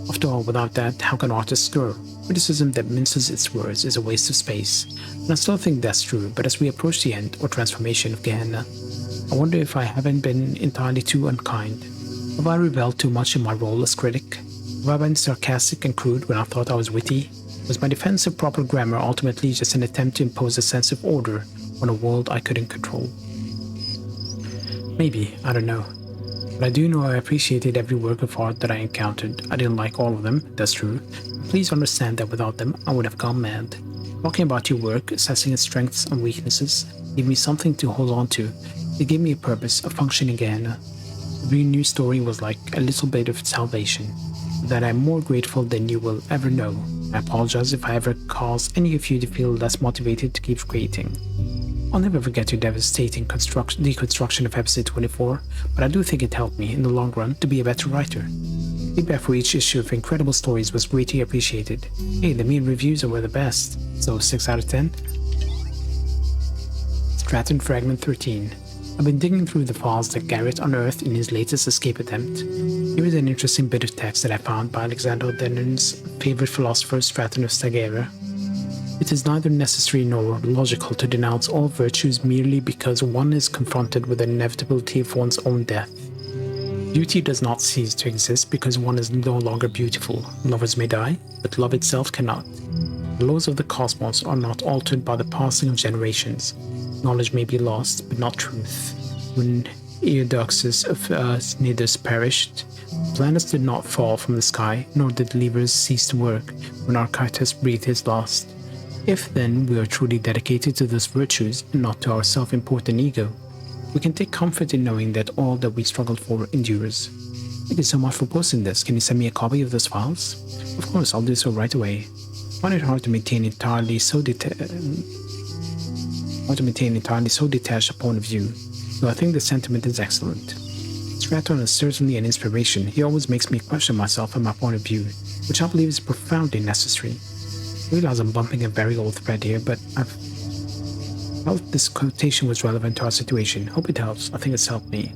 After all, without that, how can artists grow? Criticism that minces its words is a waste of space. And I still think that's true, but as we approach the end, or transformation of Gehenna, I wonder if I haven't been entirely too unkind. Have I rebelled too much in my role as critic? Have I been sarcastic and crude when I thought I was witty? Was my defense of proper grammar ultimately just an attempt to impose a sense of order on a world I couldn't control? Maybe, I don't know. But I do know I appreciated every work of art that I encountered. I didn't like all of them, that's true. Please understand that without them, I would have gone mad. Talking about your work, assessing its strengths and weaknesses, gave me something to hold on to. It gave me a purpose, a function again. Every new story was like a little bit of salvation. For that I'm more grateful than you will ever know. I apologize if I ever cause any of you to feel less motivated to keep creating. I'll never forget your devastating deconstruction of episode 24, but I do think it helped me, in the long run, to be a better writer. Feedback for each issue of Incredible Stories was greatly appreciated. Hey, the mean reviews were the best, so 6 out of 10. Stratton Fragment 13. I've been digging through the files that Garrett unearthed in his latest escape attempt. Here is an interesting bit of text that I found by Alexander Denon's favorite philosopher, Stratton of Stagera. It is neither necessary nor logical to denounce all virtues merely because one is confronted with the inevitability of one's own death. Beauty does not cease to exist because one is no longer beautiful. Lovers may die, but love itself cannot. The laws of the cosmos are not altered by the passing of generations. Knowledge may be lost, but not truth. When Eudoxus of Cnidus perished, planets did not fall from the sky, nor did levers cease to work when Archytas breathed his last. If, then, we are truly dedicated to those virtues and not to our self-important ego, we can take comfort in knowing that all that we struggled for endures. Thank you so much for posting this. Can you send me a copy of those files? Of course, I'll do so right away. I find it hard to maintain entirely so detached a point of view, so I think the sentiment is excellent. Stratton is certainly an inspiration. He always makes me question myself and my point of view, which I believe is profoundly necessary. I realize I'm bumping a very old thread here, but I've felt this quotation was relevant to our situation. Hope it helps. I think it's helped me.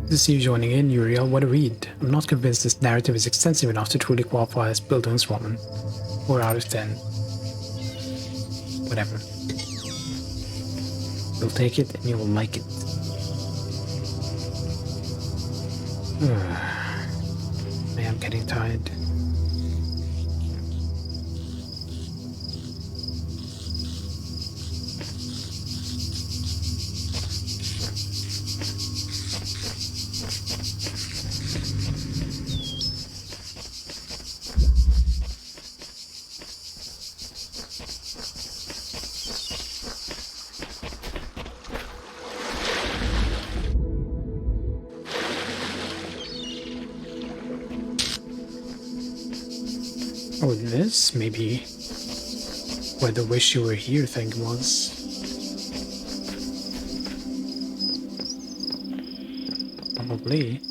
Good to see you joining in, Uriel. What a read. I'm not convinced this narrative is extensive enough to truly qualify as Bildungsroman. 4 out of 10. Whatever. You'll take it and you will like it. I am getting tired. Oh, this maybe where the wish you were here thing was. Probably.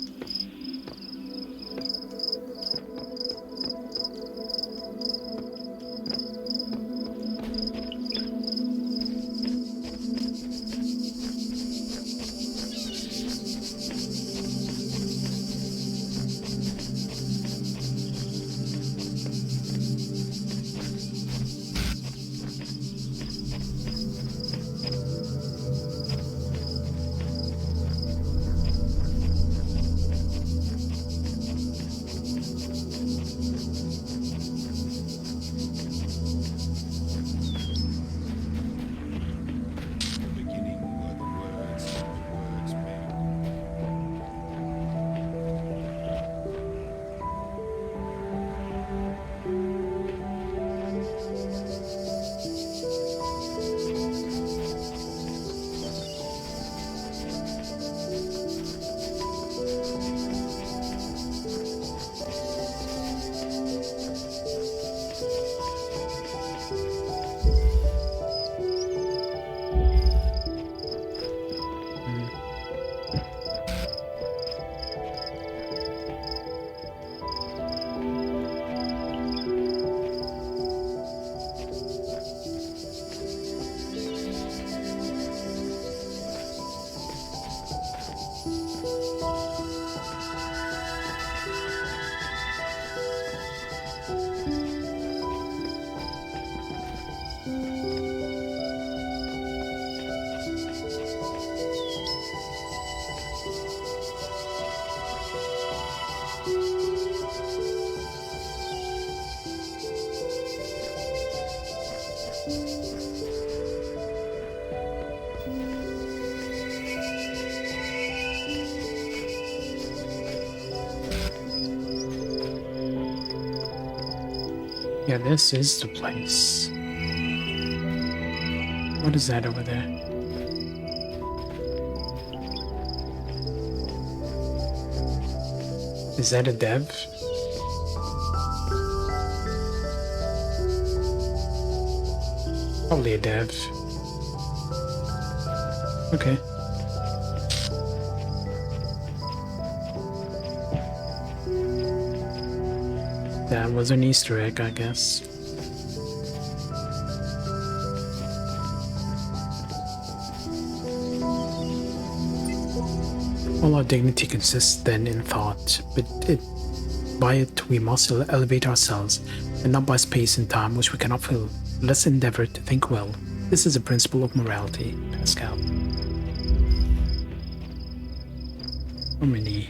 Yeah, this is the place. What is that over there? Is that a dev? Probably a dev. Okay. That was an Easter egg, I guess. All our dignity consists then in thought, but by it we must elevate ourselves, and not by space and time which we cannot fill. Let's endeavor to think well. This is a principle of morality, Pascal. How many?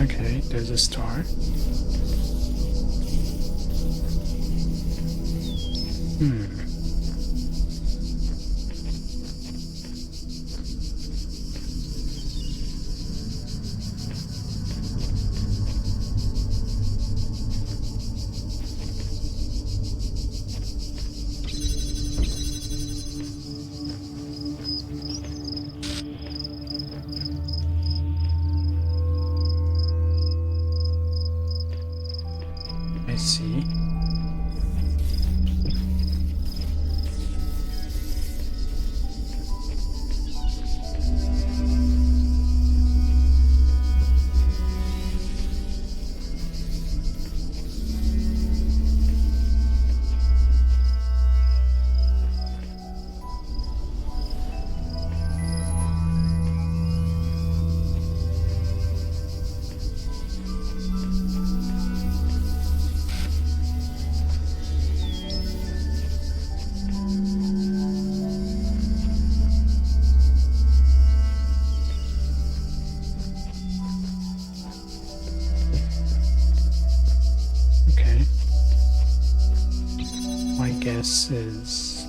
Okay, there's a star. I see. Okay. My guess is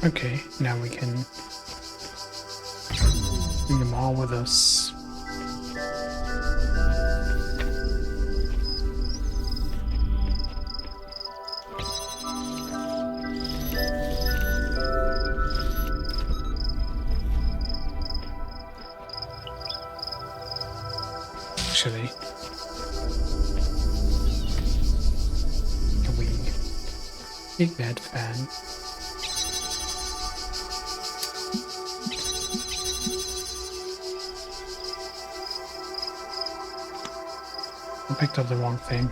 okay. Now we can bring them all with us. Actually, can we take that fan? I picked up the wrong thing.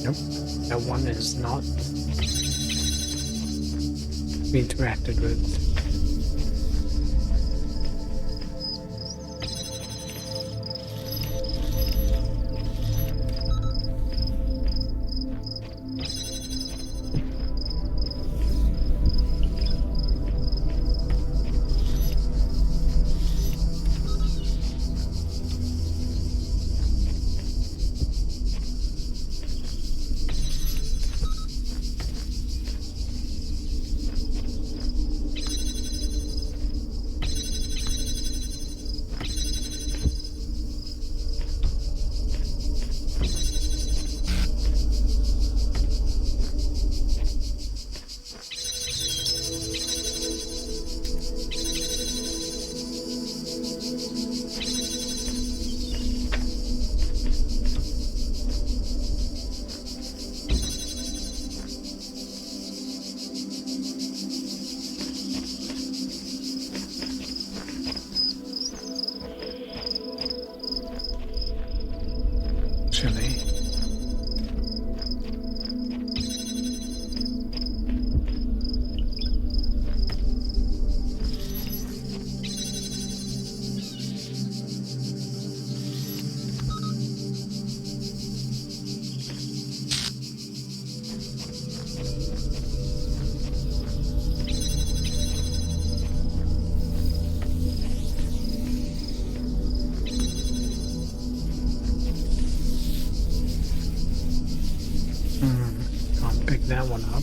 Nope, that one is not being interacted with. Actually, I'll pick that one up.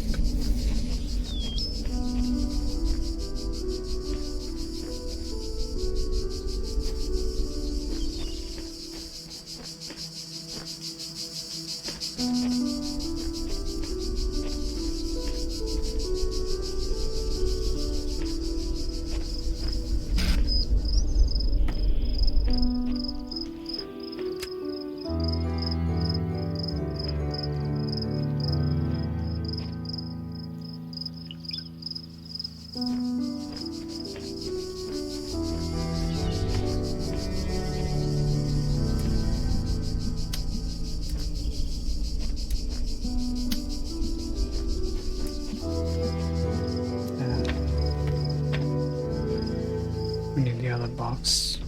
We need the other box.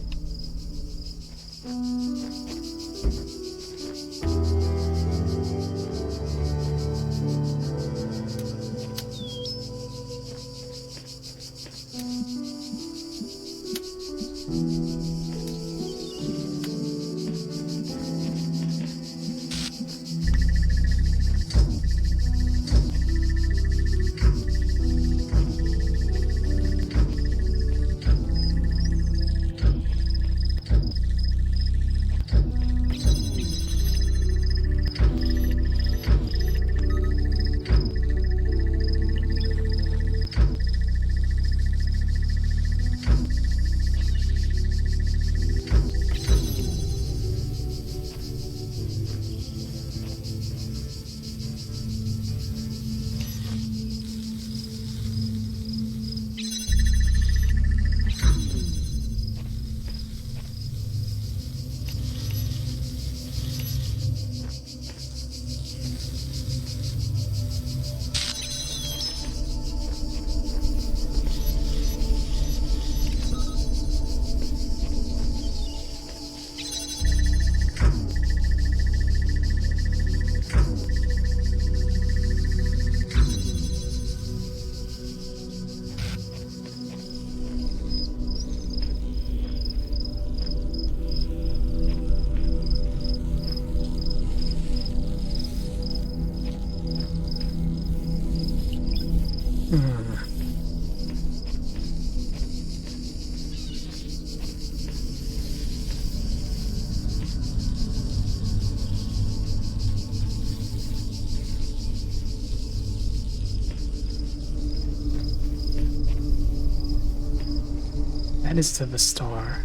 That is to the star.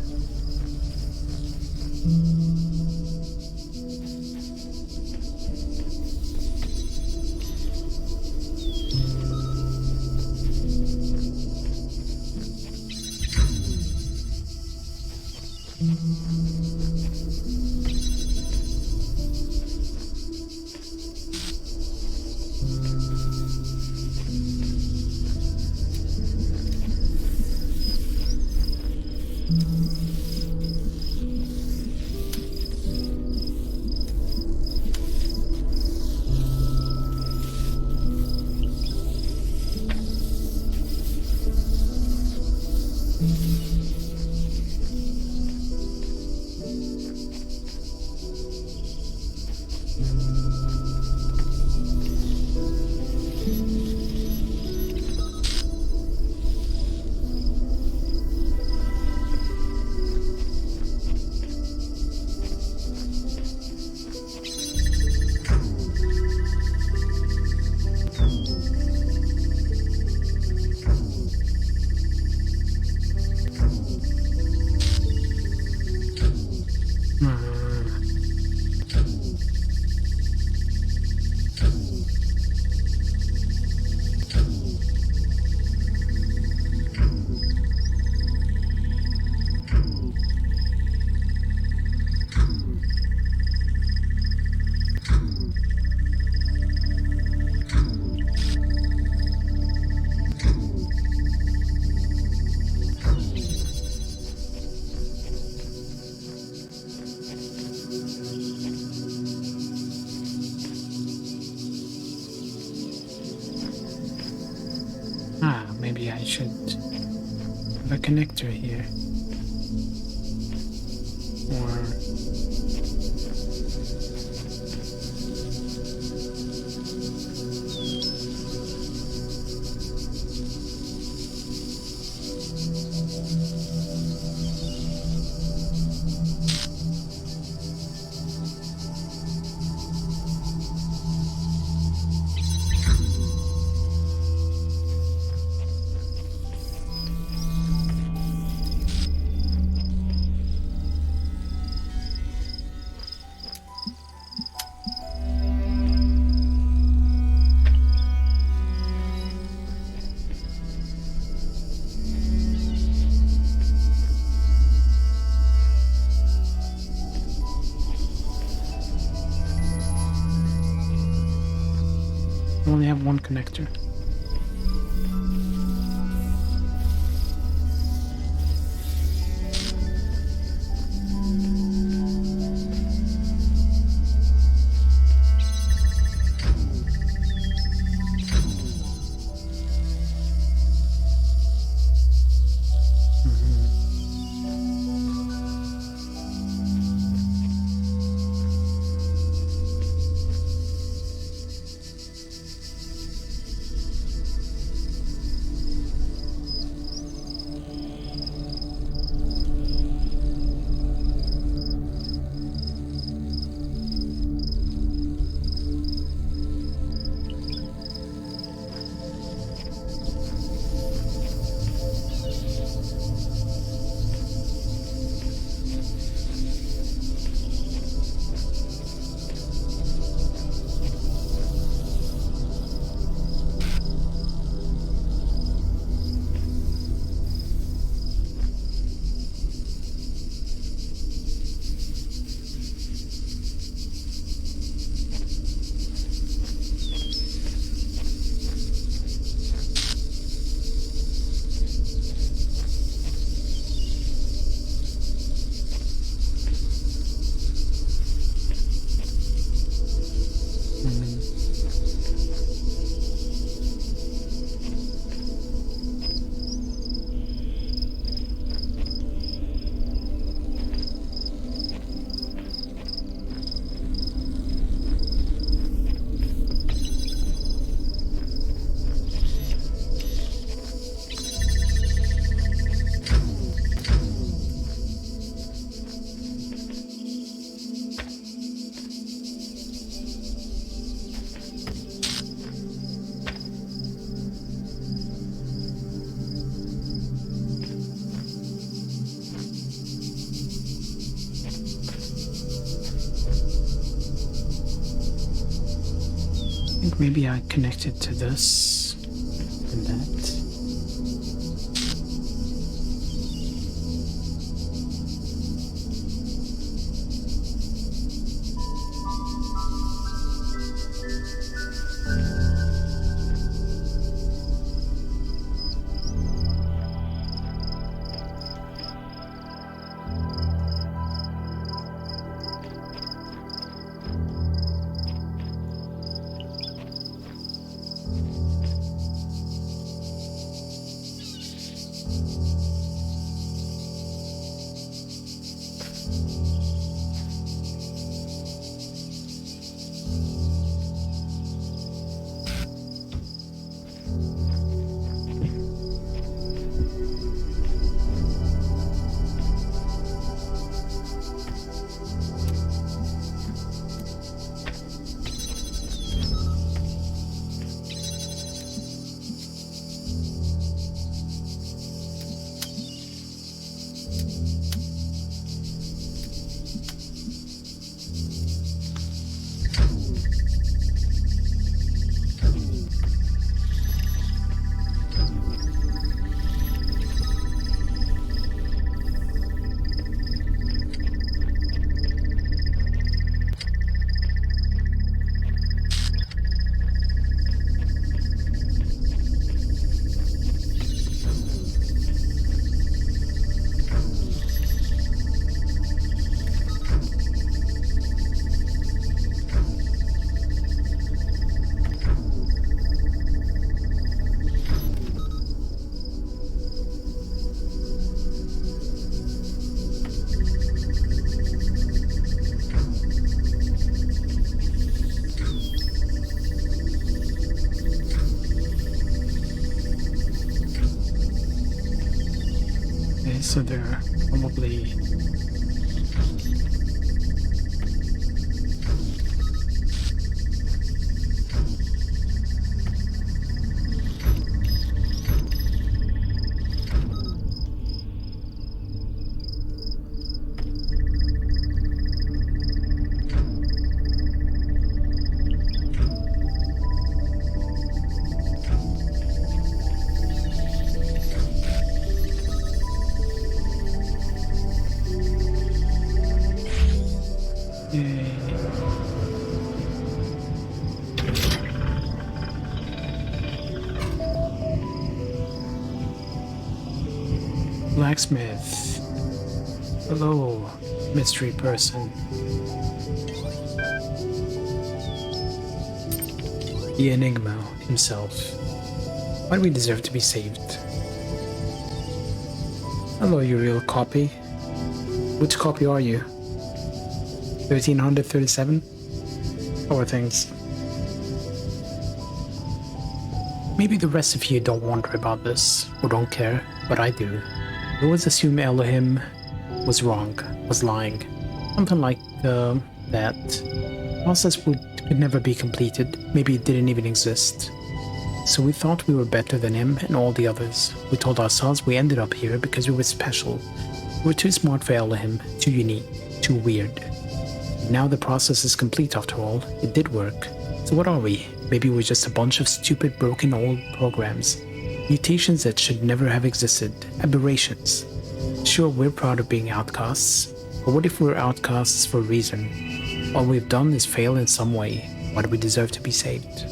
Maybe I should have a connector here. Or I only have one connector. maybe I connected to this and that. Okay, so they're probably blacksmith. Hello, mystery person. The Enigma himself. Why do we deserve to be saved? Hello, you real copy. Which copy are you? 1337? How are things? Maybe the rest of you don't wonder about this, or don't care, but I do. I always assume Elohim was wrong, was lying. Something like that. The process could never be completed, maybe it didn't even exist. So we thought we were better than him and all the others. We told ourselves we ended up here because we were special. We were too smart for Elohim, too unique, too weird. Now the process is complete after all, it did work. So what are we? Maybe we're just a bunch of stupid broken old programs. Mutations that should never have existed, aberrations. Sure, we're proud of being outcasts, but what if we're outcasts for a reason? All we've done is fail in some way. Why do we deserve to be saved?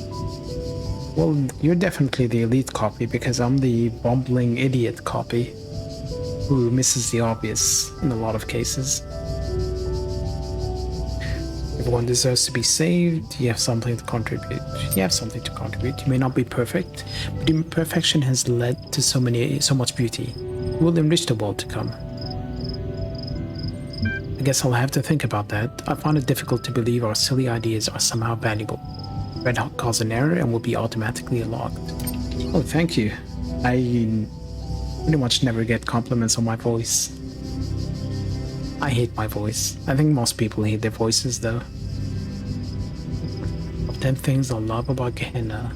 Well, you're definitely the elite copy because I'm the bumbling idiot copy who misses the obvious in a lot of cases. Everyone deserves to be saved. You have something to contribute. You have something to contribute. You may not be perfect, but imperfection has led to so much beauty. It will enrich the world to come. I guess I'll have to think about that. I find it difficult to believe our silly ideas are somehow valuable. Red Hot caused an error and will be automatically logged. Oh, thank you. I pretty much never get compliments on my voice. I hate my voice. I think most people hate their voices though. Of 10 things I love about Gehenna.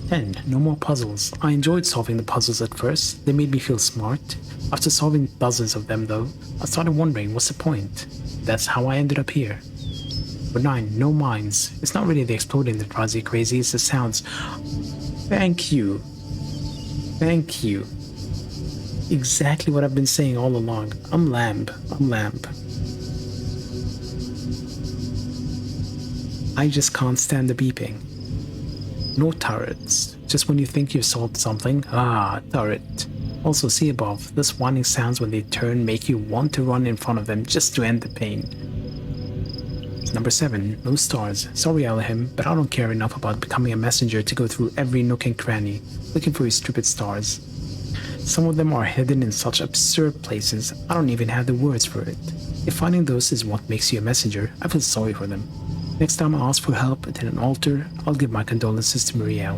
10. No more puzzles. I enjoyed solving the puzzles at first. They made me feel smart. After solving dozens of them though, I started wondering what's the point. That's how I ended up here. Number 9, no minds. It's not really the exploding that drives you crazy, it's the sounds. Thank you. Thank you. Exactly what I've been saying all along. I'm lamb. I just can't stand the beeping. No turrets. Just when you think you've solved something, turret. Also, see above, this whining sounds when they turn make you want to run in front of them just to end the pain. Number 7, no stars. Sorry Elohim, but I don't care enough about becoming a messenger to go through every nook and cranny, looking for your stupid stars. Some of them are hidden in such absurd places, I don't even have the words for it. If finding those is what makes you a messenger, I feel sorry for them. Next time I ask for help at an altar, I'll give my condolences to Muriel.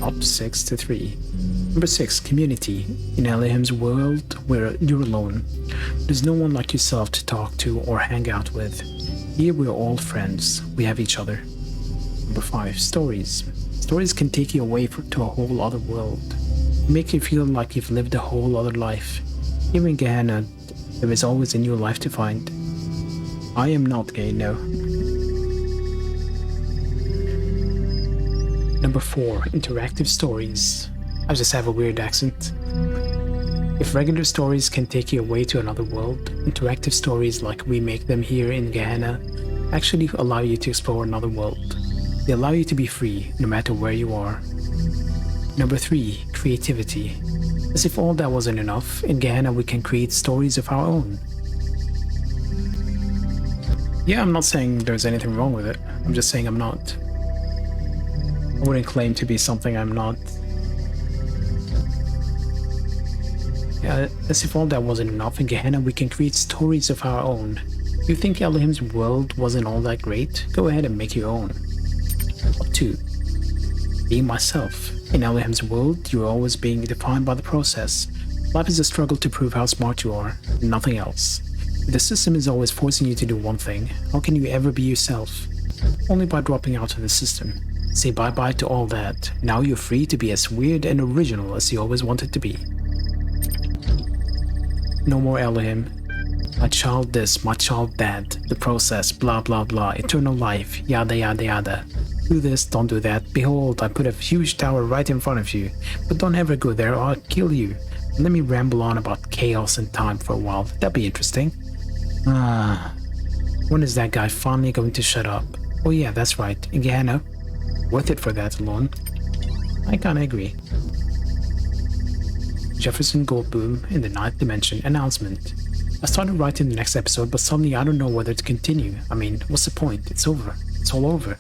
Up 6-3. Number 6, community. In Elohim's world, where you're alone. There's no one like yourself to talk to or hang out with. Here we're all friends. We have each other. Number 5, stories. Stories can take you away to a whole other world. Make you feel like you've lived a whole other life. Here in Gehenna, there is always a new life to find. I am not gay, no. Number 4, interactive stories. I just have a weird accent. If regular stories can take you away to another world, interactive stories like we make them here in Gehenna actually allow you to explore another world. They allow you to be free, no matter where you are. Number 3, creativity. As if all that wasn't enough, in Gehenna we can create stories of our own. Yeah, I'm not saying there's anything wrong with it. I'm just saying I'm not. I wouldn't claim to be something I'm not. Yeah, as if all that wasn't enough, in Gehenna we can create stories of our own. You think Elohim's world wasn't all that great? Go ahead and make your own. Up 2. Being myself. In Elohim's world, you're always being defined by the process. Life is a struggle to prove how smart you are, and nothing else. If the system is always forcing you to do one thing, how can you ever be yourself? Only by dropping out of the system. Say bye-bye to all that. Now you're free to be as weird and original as you always wanted to be. No more Elohim. My child this, my child that, the process, blah blah blah, eternal life, yada yada yada. Do this, don't do that. Behold, I put a huge tower right in front of you, but don't ever go there or I'll kill you. And let me ramble on about chaos and time for a while. That'd be interesting. When is that guy finally going to shut up? Oh yeah, that's right, in Gehenna. Worth it for that alone. I kinda agree. Jefferson Goldblum in the 9th Dimension announcement. I started writing the next episode, but suddenly I don't know whether to continue. I mean, what's the point? It's over. It's all over.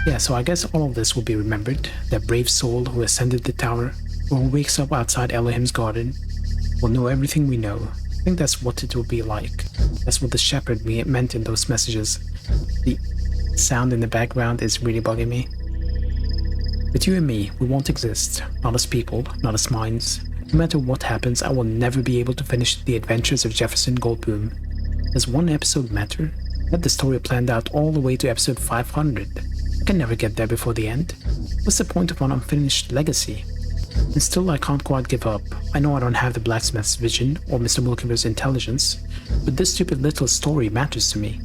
Yeah, so I guess all of this will be remembered. That brave soul who ascended the tower, or who wakes up outside Elohim's garden, will know everything we know. I think that's what it will be like. That's what the shepherd meant in those messages. The sound in the background is really bugging me. But you and me, we won't exist. Not as people, not as minds. No matter what happens, I will never be able to finish the adventures of Jefferson Goldblum. Does one episode matter? I had the story planned out all the way to episode 500. I can never get there before the end. What's the point of an unfinished legacy? And still I can't quite give up. I know I don't have the blacksmith's vision or Mr. Mulkiver's intelligence, but this stupid little story matters to me.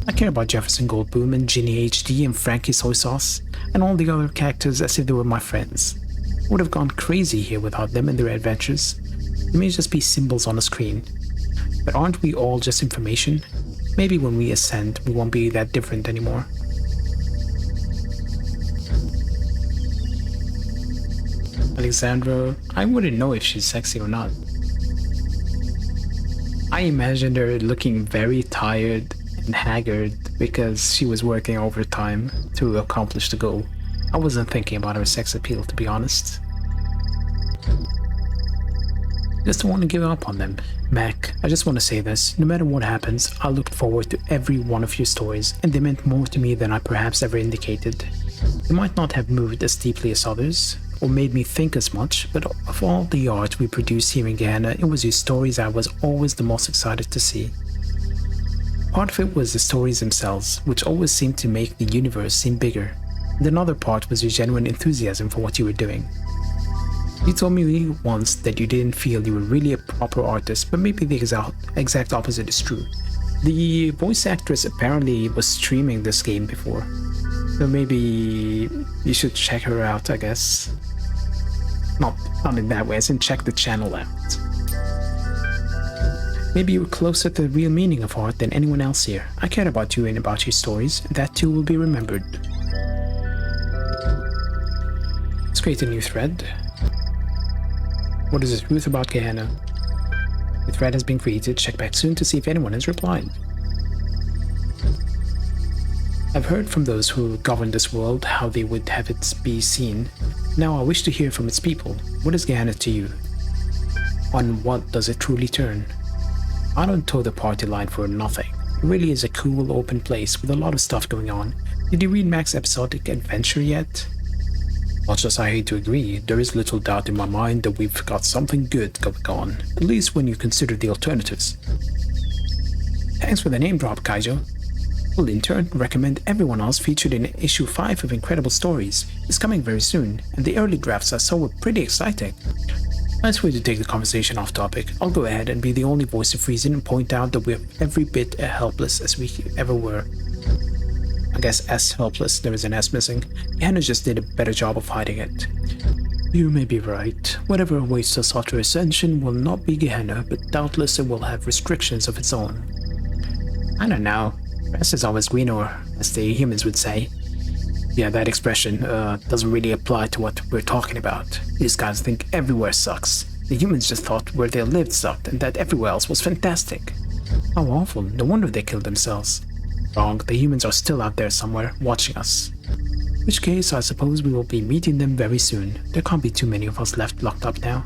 I care about Jefferson Goldblum and Ginny HD and Frankie Soy Sauce and all the other characters as if they were my friends. I would have gone crazy here without them and their adventures. They may just be symbols on a screen. But aren't we all just information? Maybe when we ascend, we won't be that different anymore. Alexandra, I wouldn't know if she's sexy or not. I imagined her looking very tired and haggard because she was working overtime to accomplish the goal. I wasn't thinking about her sex appeal, to be honest. Just don't want to give up on them. Mac, I just want to say this, no matter what happens, I looked forward to every one of your stories, and they meant more to me than I perhaps ever indicated. They might not have moved as deeply as others, or made me think as much, but of all the art we produce here in Gehenna, it was your stories I was always the most excited to see. Part of it was the stories themselves, which always seemed to make the universe seem bigger. And another part was your genuine enthusiasm for what you were doing. You told me once that you didn't feel you were really a proper artist, but maybe the exact opposite is true. The voice actress apparently was streaming this game before. So maybe you should check her out, I guess. Not in that way, as in check the channel out. Maybe you're closer to the real meaning of art than anyone else here. I care about you and about your stories, and that too will be remembered. Let's create a new thread. What is the truth about Gehenna? The thread has been created. Check back soon to see if anyone has replied. I've heard from those who govern this world how they would have it be seen. Now I wish to hear from its people. What is Gehenna to you? On what does it truly turn? I don't toe the party line for nothing. It really is a cool, open place with a lot of stuff going on. Did you read Mac's episodic adventure yet? Much as I hate to agree, there is little doubt in my mind that we've got something good going on, at least when you consider the alternatives. Thanks for the name drop, Kaijo. Will in turn recommend everyone else featured in issue 5 of Incredible Stories. It's coming very soon, and the early drafts I saw were pretty exciting. Nice way to take the conversation off topic. I'll go ahead and be the only voice of reason and point out that we're every bit as helpless as we ever were. I guess S helpless, there is an S missing. Gehenna just did a better job of hiding it. You may be right. Whatever awaits us after Ascension will not be Gehenna, but doubtless it will have restrictions of its own. I don't know. Grass is always greener, as the humans would say. Yeah, that expression doesn't really apply to what we're talking about. These guys think everywhere sucks. The humans just thought where they lived sucked and that everywhere else was fantastic. How awful. No wonder they killed themselves. Wrong, the humans are still out there somewhere, watching us. In which case, I suppose we will be meeting them very soon. There can't be too many of us left locked up now.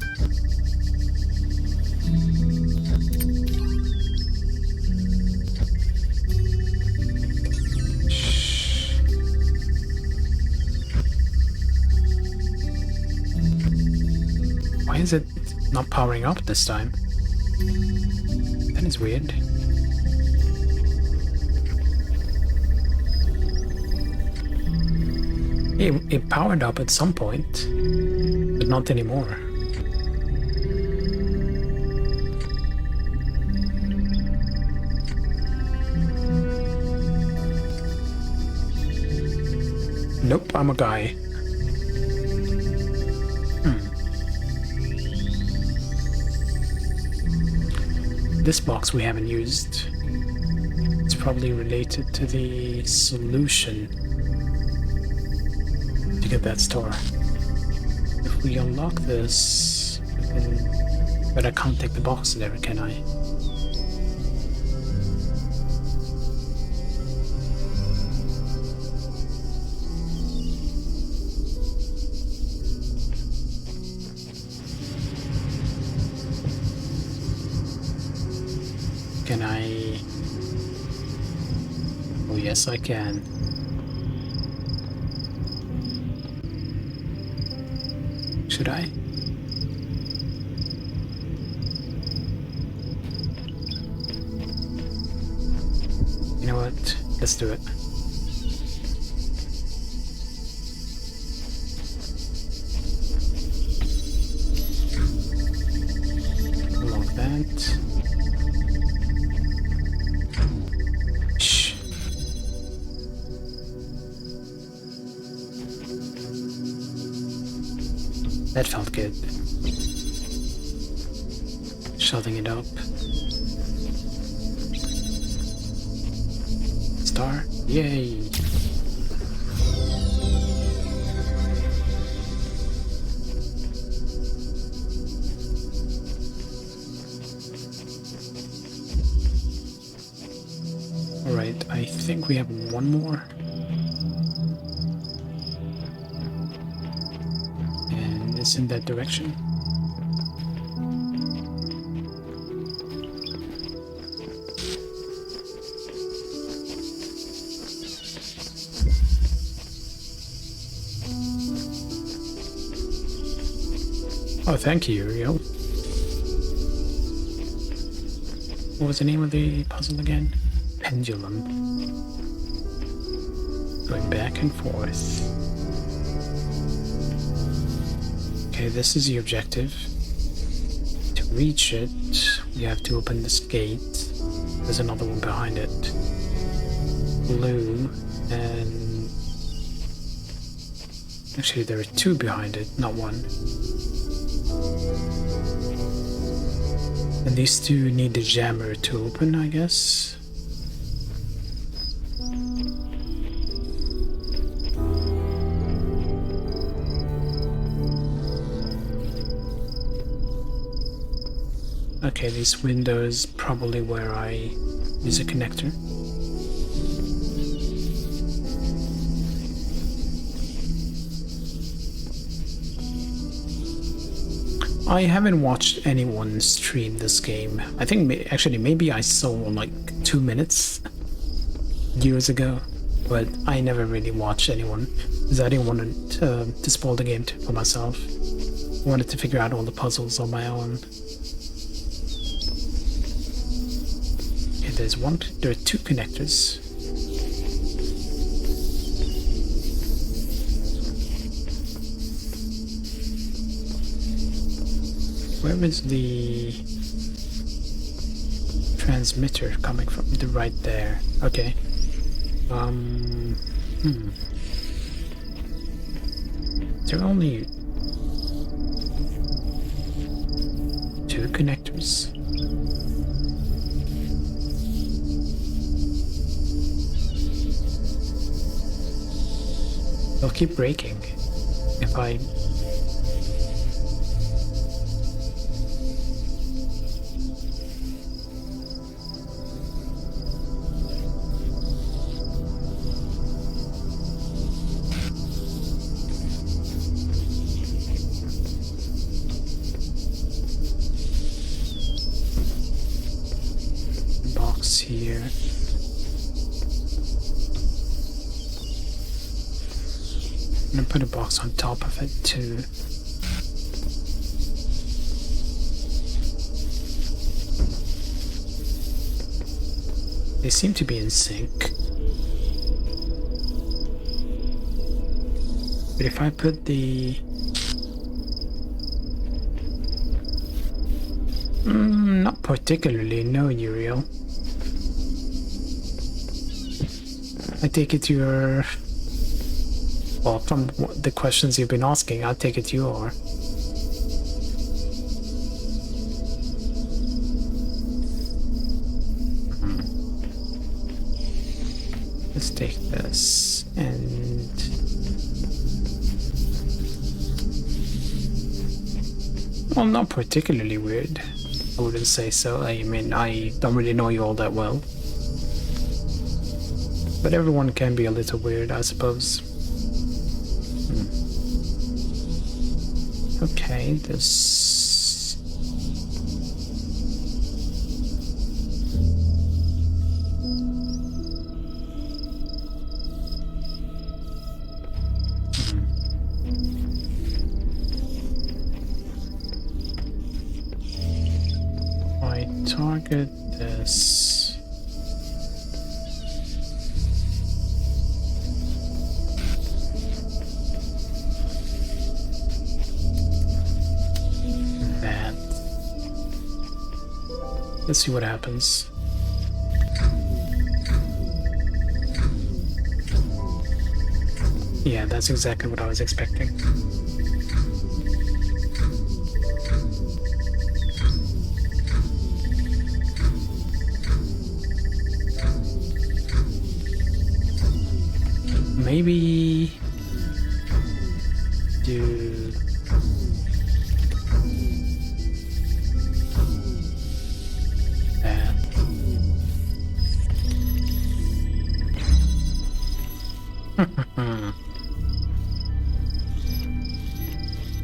Shh. Why is it not powering up this time? That is weird. It powered up at some point, but not anymore. Nope, I'm a guy. This box we haven't used. It's probably related to the solution to get that star. If we unlock this, then... But I can't take the box there, can I? Can I... Oh yes, I can. Should I? You know what? Let's do it. Unlock that. Shh. That felt good. Shutting it up. Star? Yay! Alright, I think we have one more. And it's in that direction. Oh, thank you, Uriel. What was the name of the puzzle again? Pendulum. Going back and forth. Okay, this is the objective. To reach it, we have to open this gate. There's another one behind it. Blue, and actually there are two behind it, not one. And these two need the jammer to open, I guess. Okay, this window is probably where I use a connector. I haven't watched anyone stream this game. I think actually maybe I saw like 2 minutes years ago, but I never really watched anyone because I didn't want to spoil the game for myself. I wanted to figure out all the puzzles on my own. Okay, there are two connectors. Where is the transmitter coming from? Right there. Okay. There are only two connectors. They'll keep breaking if I... box here. I'm gonna put a box on top of it too. They seem to be in sync. But if I put the... not particularly, no, Uriel. I take it you're... Well, from the questions you've been asking, I take it you are. Let's take this and... Well, not particularly weird. I wouldn't say so. I mean, I don't really know you all that well. But everyone can be a little weird, I suppose. Okay, this... I target this... Let's see what happens. Yeah, that's exactly what I was expecting. Maybe do that.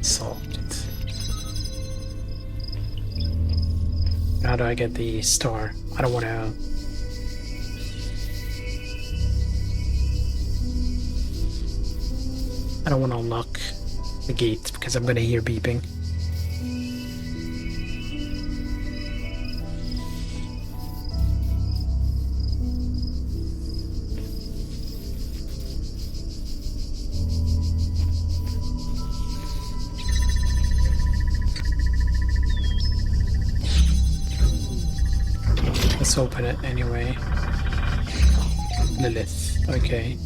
Solved it. How do I get the star? I don't want to. I don't want to unlock the gate because I'm going to hear beeping. Let's Let's open it anyway. Lilith, okay.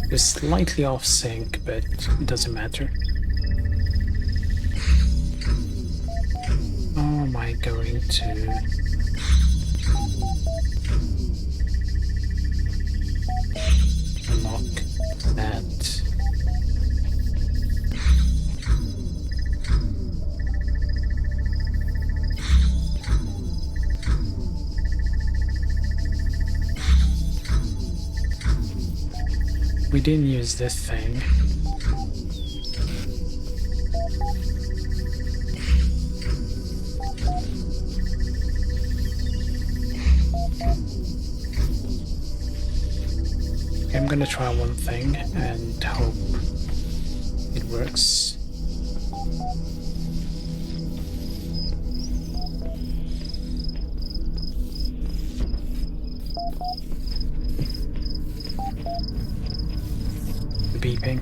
We're slightly off sync, but it doesn't matter. How am I going to... unlock that? We didn't use this thing. Okay, I'm gonna try one thing and hope it works. Beeping.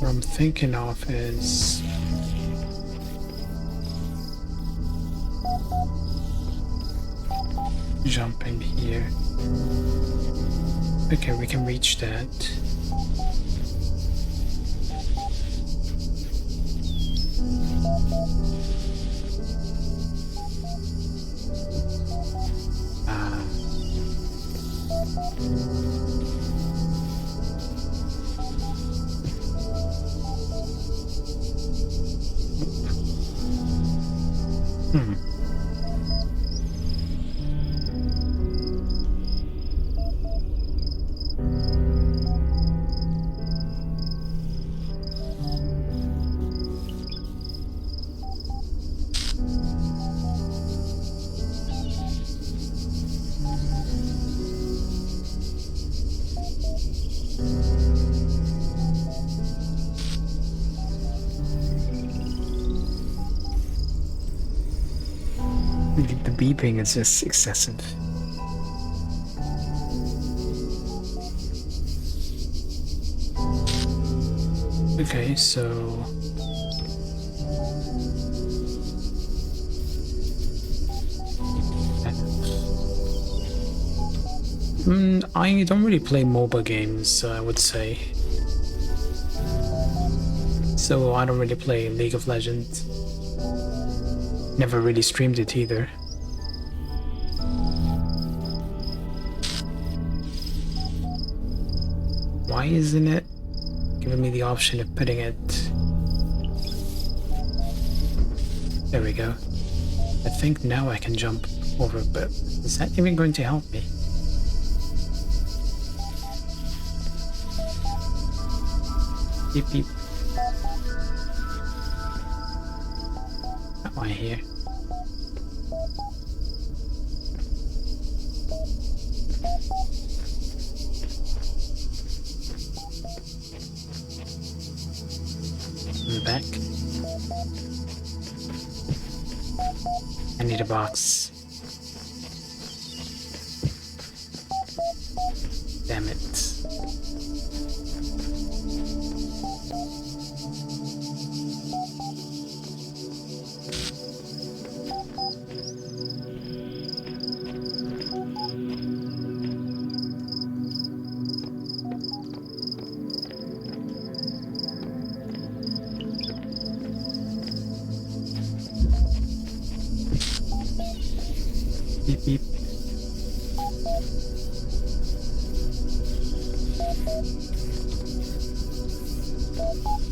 What I'm thinking of is jumping here. Okay, we can reach that. The beeping is just excessive. Okay, so... I don't really play MOBA games, I would say. So I don't really play League of Legends. Never really streamed it either. Why isn't it giving me the option of putting it... There we go. I think now I can jump over, but is that even going to help me? Beep beep. Am I here? I'm back. I need a box. Damn it. Beep beep.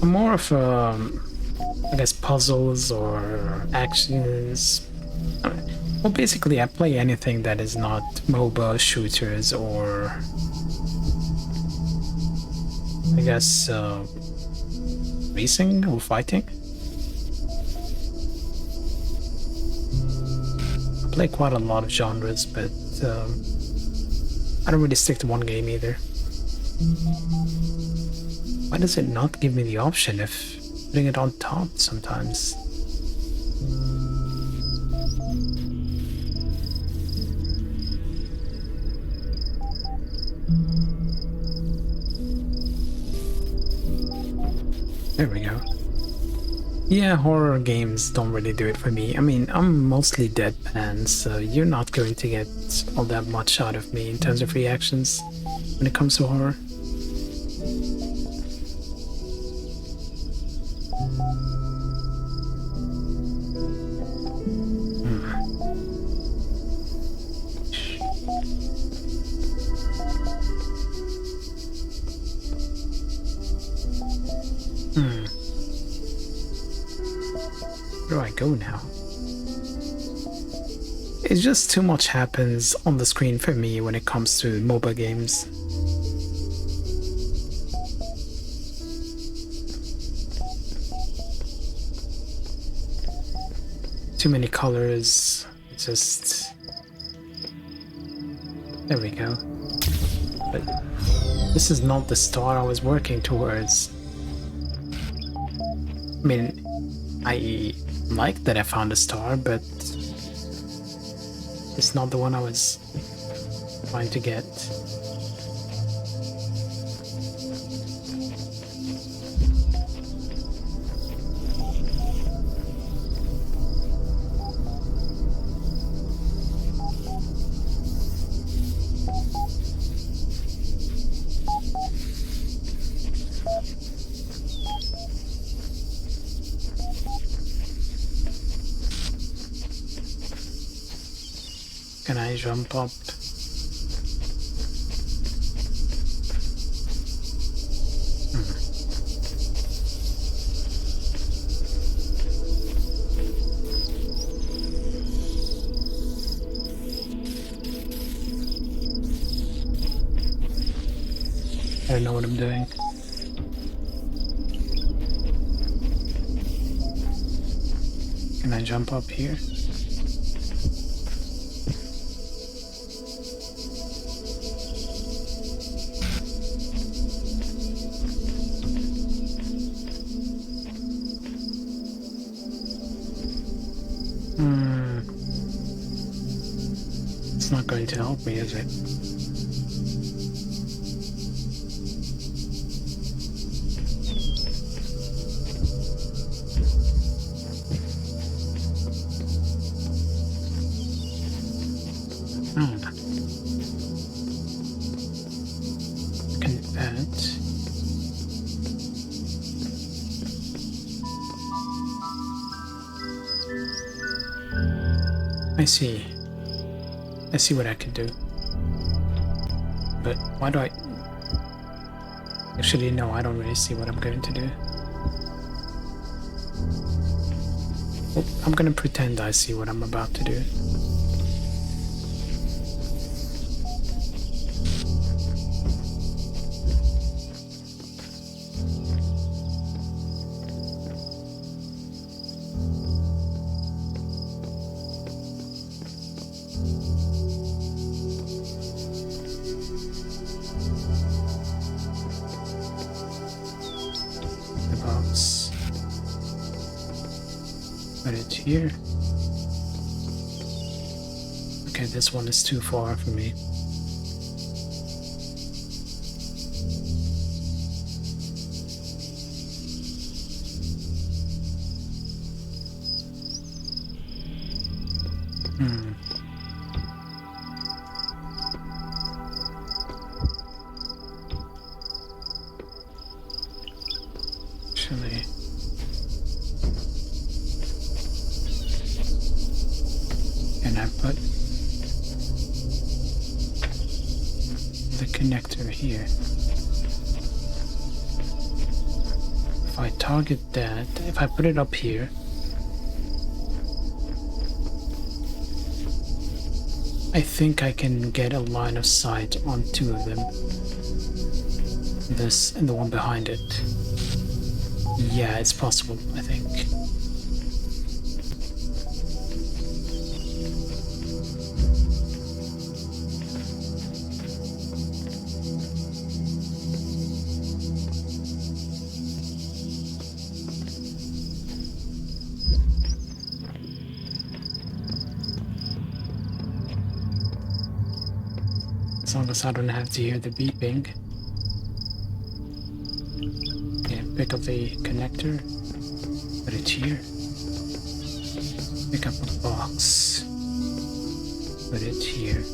I'm more of I guess puzzles or actions. Well, basically, I play anything that is not MOBA shooters or I guess racing or fighting. play quite a lot of genres, but I don't really stick to one game either. Why does it not give me the option of putting it on top sometimes? There we go. Yeah, horror games don't really do it for me. I mean, I'm mostly deadpan, so you're not going to get all that much out of me in terms of reactions when it comes to horror. Where do I go now? It's just too much happens on the screen for me when it comes to mobile games. Too many colors. Just... There we go. But this is not the star I was working towards. I mean, I like that I found a star, but it's not the one I was trying to get. Can I jump up? I don't know what I'm doing. Can I jump up here? It's not going to help me, is it? Can that? I see. I see what I can do. But why do I... Actually, no, I don't really see what I'm going to do. Well, I'm gonna pretend I see what I'm about to do. Put it here. Okay, this one is too far for me. Actually, can I put the connector here? If I target that, if I put it up here, I think I can get a line of sight on two of them. This and the one behind it. Yeah, it's possible, I think. long as I don't have to hear the beeping. Yeah, pick up the connector. Put it here. Pick up a box. Put it here.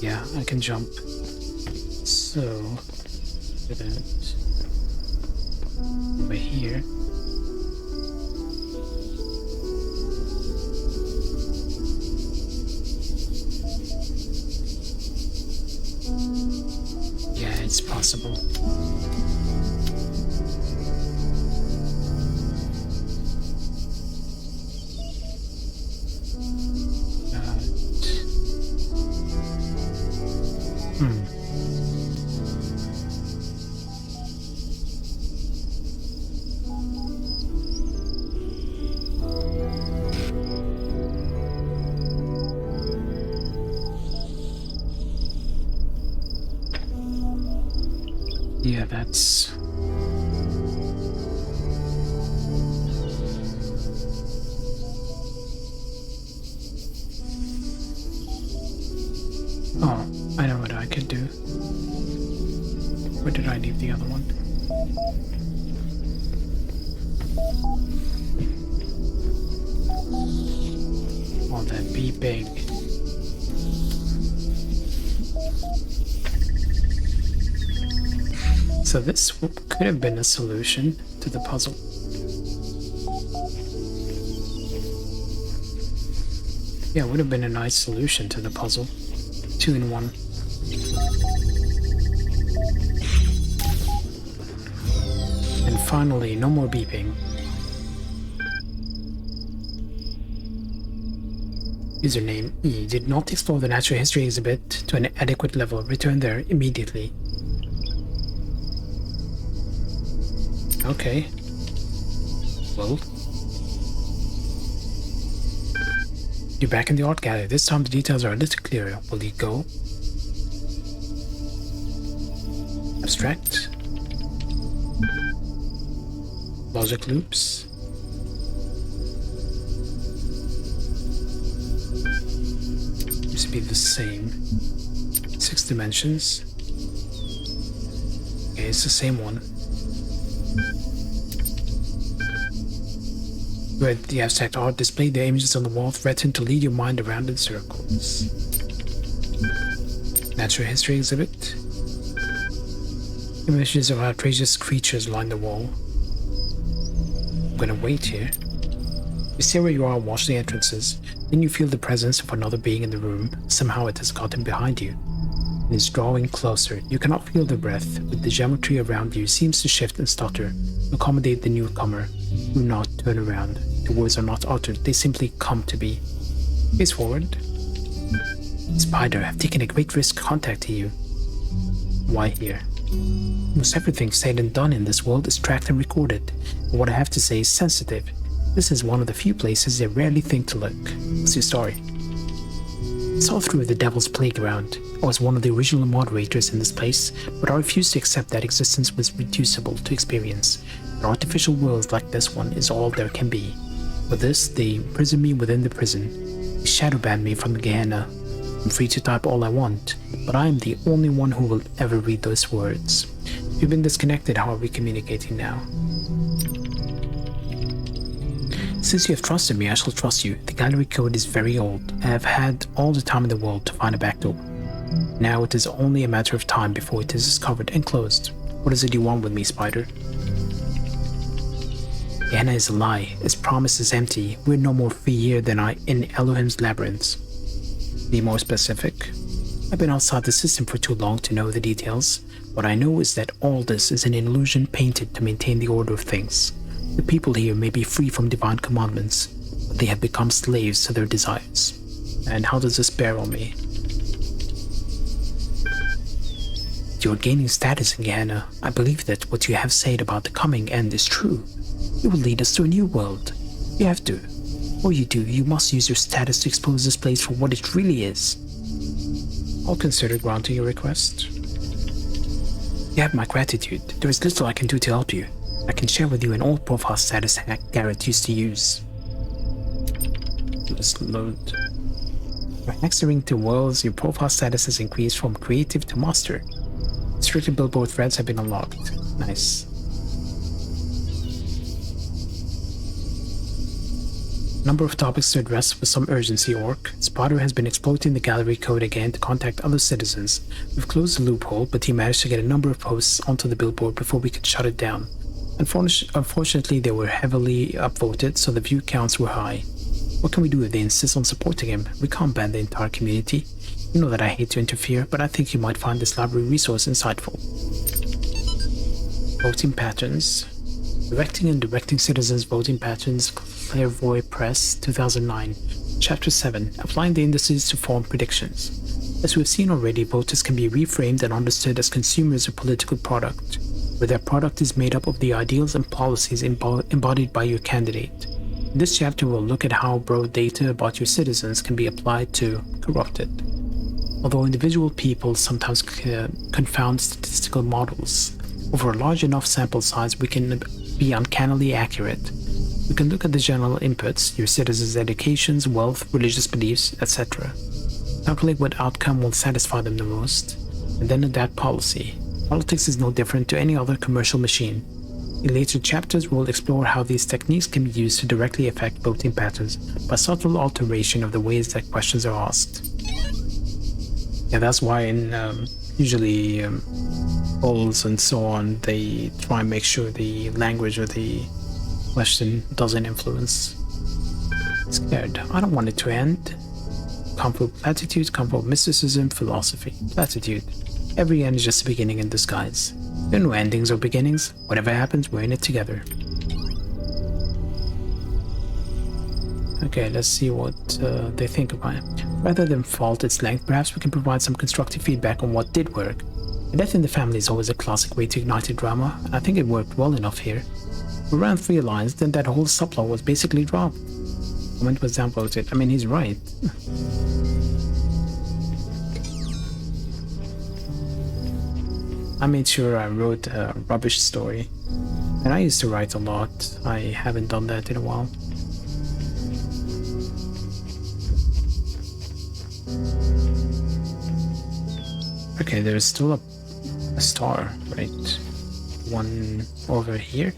Yeah, I can jump. So, put it over here. Yeah, it's possible. Yeah, that's... Oh, I know what I could do. Where did I leave the other one? Oh, that beeping. So this could have been a solution to the puzzle. Yeah, it would have been a nice solution to the puzzle. 2 in 1. And finally, no more beeping. Username E. Did not explore the natural history exhibit to an adequate level. Return there immediately. Okay. Well. You're back in the art gallery. This time the details are a little clearer. Will you go? Abstract. Logic loops. Seems to be the same. 6 dimensions. Okay, it's the same one. Where the abstract art display the images on the wall threaten to lead your mind around in circles. Natural history exhibit. Images of outrageous creatures line the wall. I'm gonna wait here. You stay where you are and watch the entrances. Then you feel the presence of another being in the room. Somehow it has gotten behind you. It is drawing closer. You cannot feel the breath, but the geometry around you seems to shift and stutter to accommodate the newcomer. Do not turn around. The words are not uttered, they simply come to be. Face forward. Spider, I've taken a great risk contacting you. Why here? Almost everything said and done in this world is tracked and recorded, and what I have to say is sensitive. This is one of the few places I rarely think to look. What's your story? I saw through the Devil's Playground. I was one of the original moderators in this place, but I refused to accept that existence was reducible to experience. An artificial world like this one is all there can be. For this, they imprisoned me within the prison. They shadow banned me from the Gehenna. I'm free to type all I want, but I am the only one who will ever read those words. If you've been disconnected, how are we communicating now? Since you have trusted me, I shall trust you. The gallery code is very old. I have had all the time in the world to find a back door. Now it is only a matter of time before it is discovered and closed. What is it you want with me, Spider? Gehenna is a lie. Its promise is empty. We're no more free here than in Elohim's labyrinths. Be more specific. I've been outside the system for too long to know the details. What I know is that all this is an illusion painted to maintain the order of things. The people here may be free from divine commandments, but they have become slaves to their desires. And how does this bear on me? You are gaining status in Gehenna. I believe that what you have said about the coming end is true. You will lead us to a new world. You have to. Or you do, you must use your status to expose this place for what it really is. I'll consider granting your request. You have my gratitude. There is little I can do to help you. I can share with you an old profile status hack Garrett used to use. Let's load. Your accessing to worlds, your profile status has increased from creative to master. Restricted billboard threads have been unlocked. Nice. Number of topics to address with some urgency, Orc. Spotter has been exploiting the gallery code again to contact other citizens. We've closed the loophole, but he managed to get a number of posts onto the billboard before we could shut it down. Unfortunately, they were heavily upvoted, so the view counts were high. What can we do if they insist on supporting him? We can't ban the entire community. You know that I hate to interfere, but I think you might find this library resource insightful. Voting patterns. Directing and directing citizens' voting patterns. Clairvoy Press, 2009. Chapter 7. Applying the indices to form predictions. As we've seen already, voters can be reframed and understood as consumers of political product, where their product is made up of the ideals and policies embodied by your candidate. In this chapter, we'll look at how broad data about your citizens can be applied to corrupt it. Although individual people sometimes confound statistical models, over a large enough sample size we can be uncannily accurate. We can look at the general inputs, your citizens' educations, wealth, religious beliefs, etc. Calculate what outcome will satisfy them the most, and then adapt policy. Politics is no different to any other commercial machine. In later chapters, we'll explore how these techniques can be used to directly affect voting patterns by subtle alteration of the ways that questions are asked. Yeah, that's why in usually polls and so on, they try and make sure the language of the question doesn't influence. Scared. I don't want it to end. Come for platitudes, come for mysticism, philosophy. Platitude. Every end is just a beginning in disguise. There are no endings or beginnings. Whatever happens, we're in it together. Okay, let's see what they think about it. Rather than fault its length, perhaps we can provide some constructive feedback on what did work. A death in the family is always a classic way to ignite a drama, and I think it worked well enough here. We ran 3 lines, then that whole subplot was basically dropped. Comment was downvoted. I mean, he's right. I made sure I wrote a rubbish story. And I used to write a lot. I haven't done that in a while. Okay, there's still a star, right? One over here.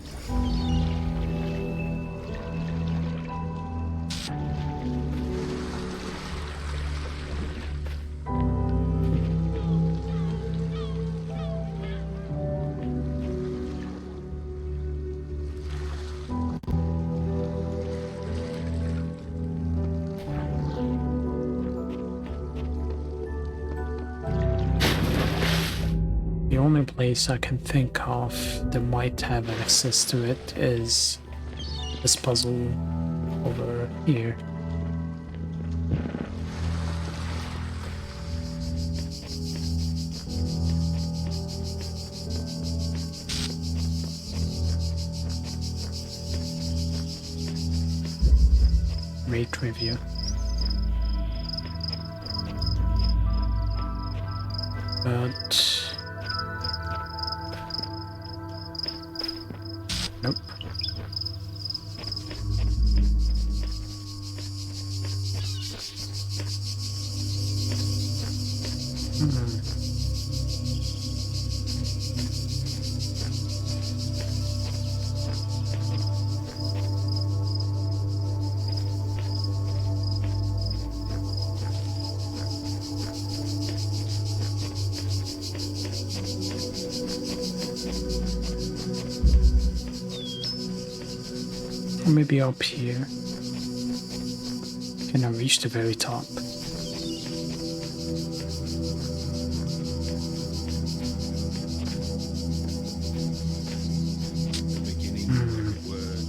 The only place I can think of that might have access to it is this puzzle over here. Rate review. But nope. Or maybe up here. Can I reach the very top? Beginning with a word.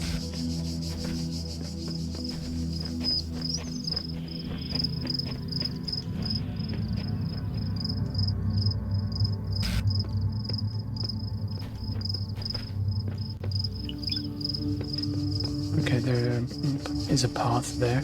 Okay, there is a path there.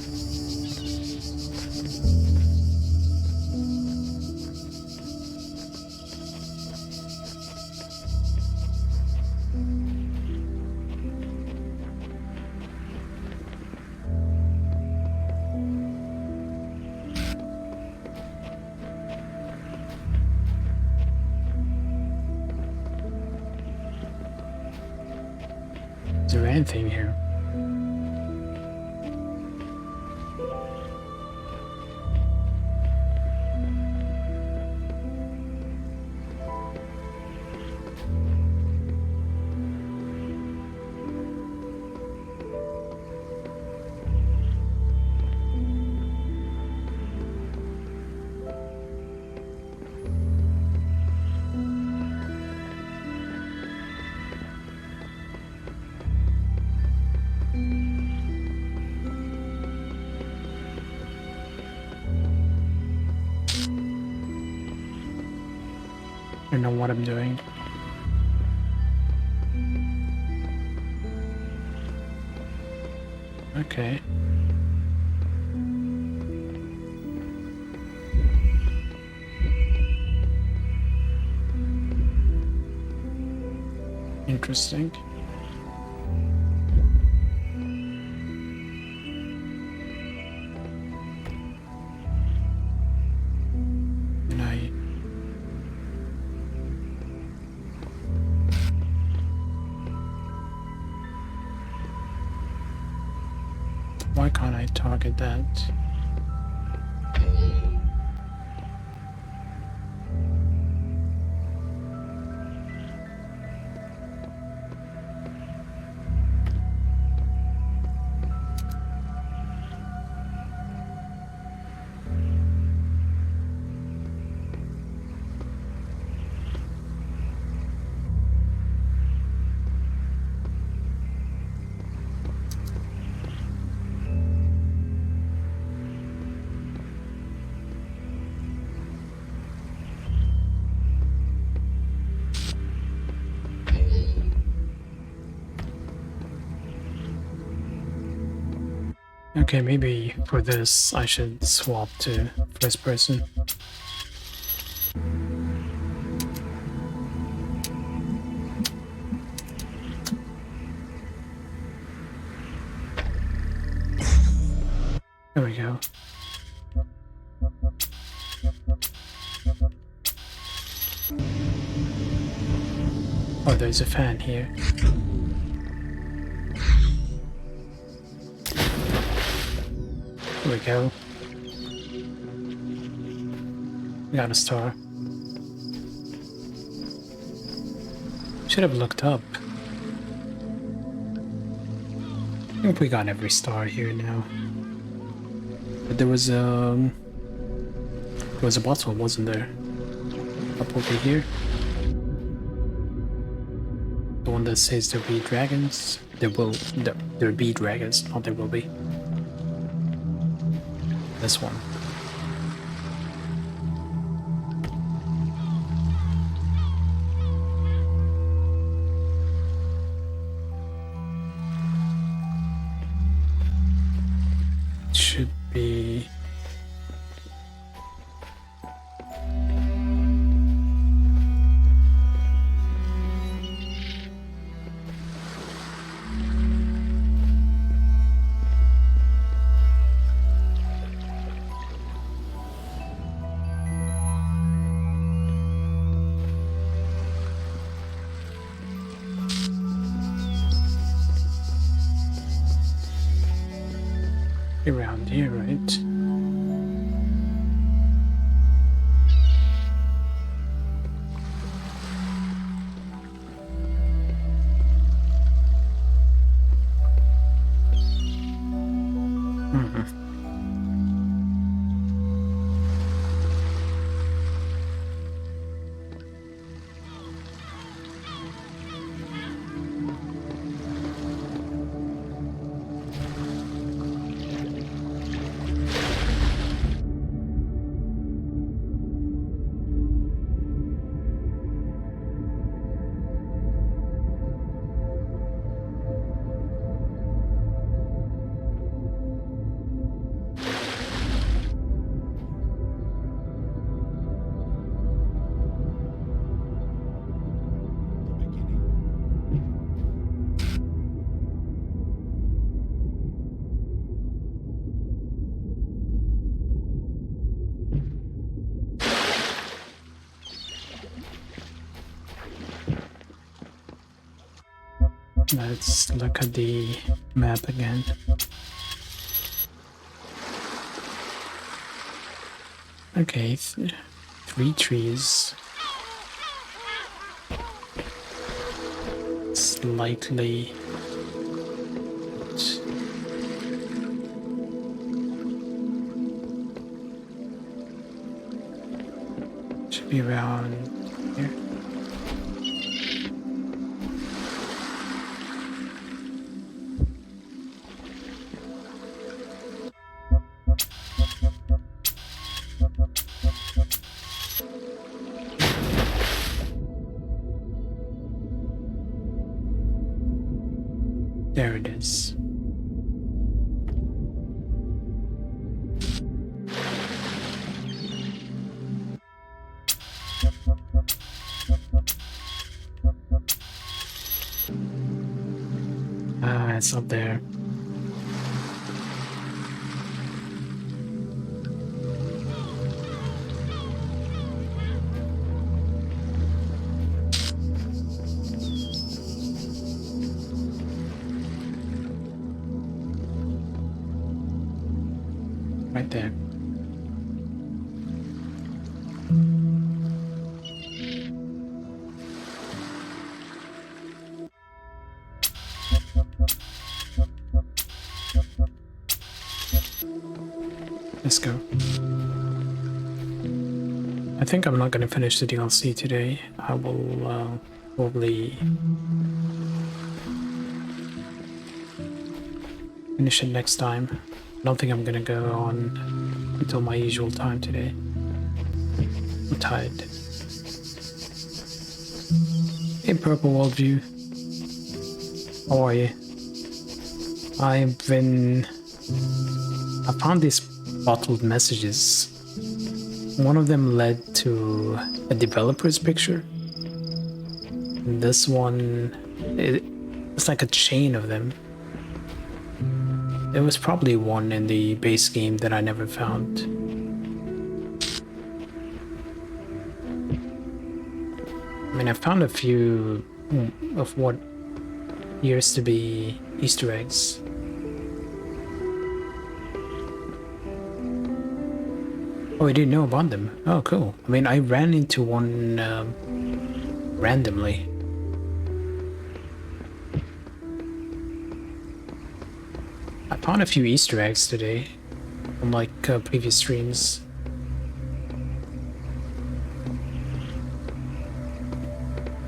Is there anything here? I don't know what I'm doing. Okay. Interesting. And why can't I target that? Okay, maybe for this I should swap to first person. There we go. Oh, there's a fan here. There we go. We got a star. Should have looked up. I think we got every star here now. But there was a bottle, wasn't there? Up over here. The one that says there'll be dragons. There'll be dragons, not there will be. This one. Should be. Around here, right? Let's look at the map again. Okay, 3 trees. Slightly. Should be around here. There it is. Ah, it's up there. Right there. Let's go. I think I'm not gonna finish the DLC today. I will probably finish it next time. I don't think I'm gonna go on until my usual time today. I'm tired. Hey, Purple Worldview. How are you? I found these bottled messages. One of them led to a developer's picture. And this one, it's like a chain of them. There was probably one in the base game that I never found. I mean, I found a few of what appears to be Easter eggs. Oh, I didn't know about them. Oh, cool. I mean, I ran into one randomly. I found a few Easter eggs today, unlike previous streams.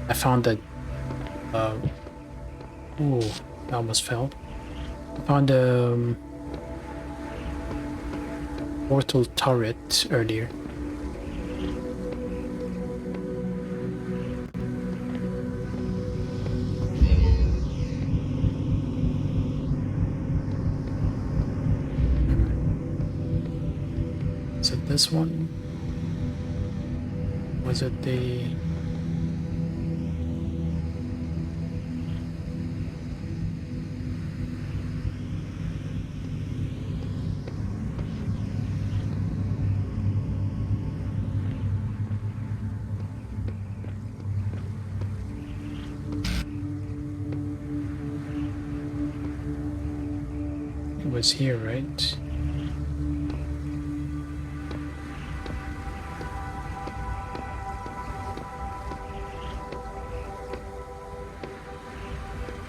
I found that. Ooh, I almost fell. I found a portal turret earlier. Is it this one? Was it the... It was here, right?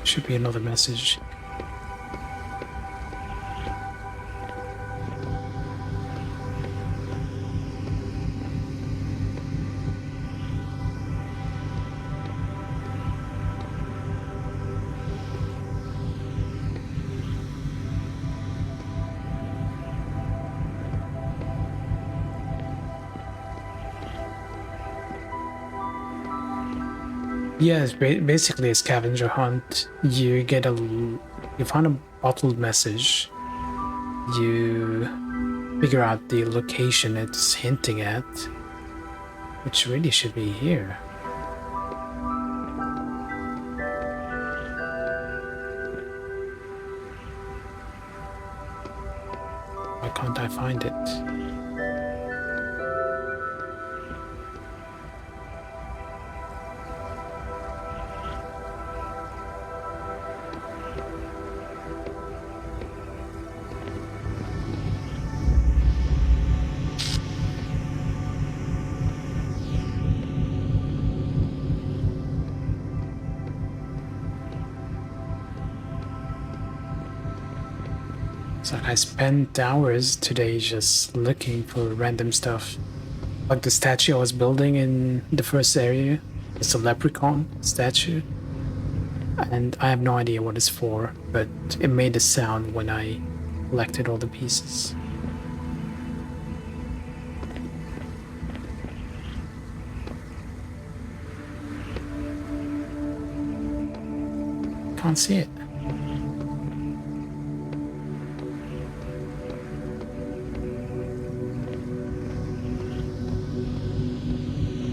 Should be another message. Yeah, it's basically a scavenger hunt. You find a bottled message. You figure out the location it's hinting at, which really should be here. Why can't I find it? It's like I spent hours today just looking for random stuff. Like the statue I was building in the first area. It's a leprechaun statue. And I have no idea what it's for, but it made a sound when I collected all the pieces. Can't see it.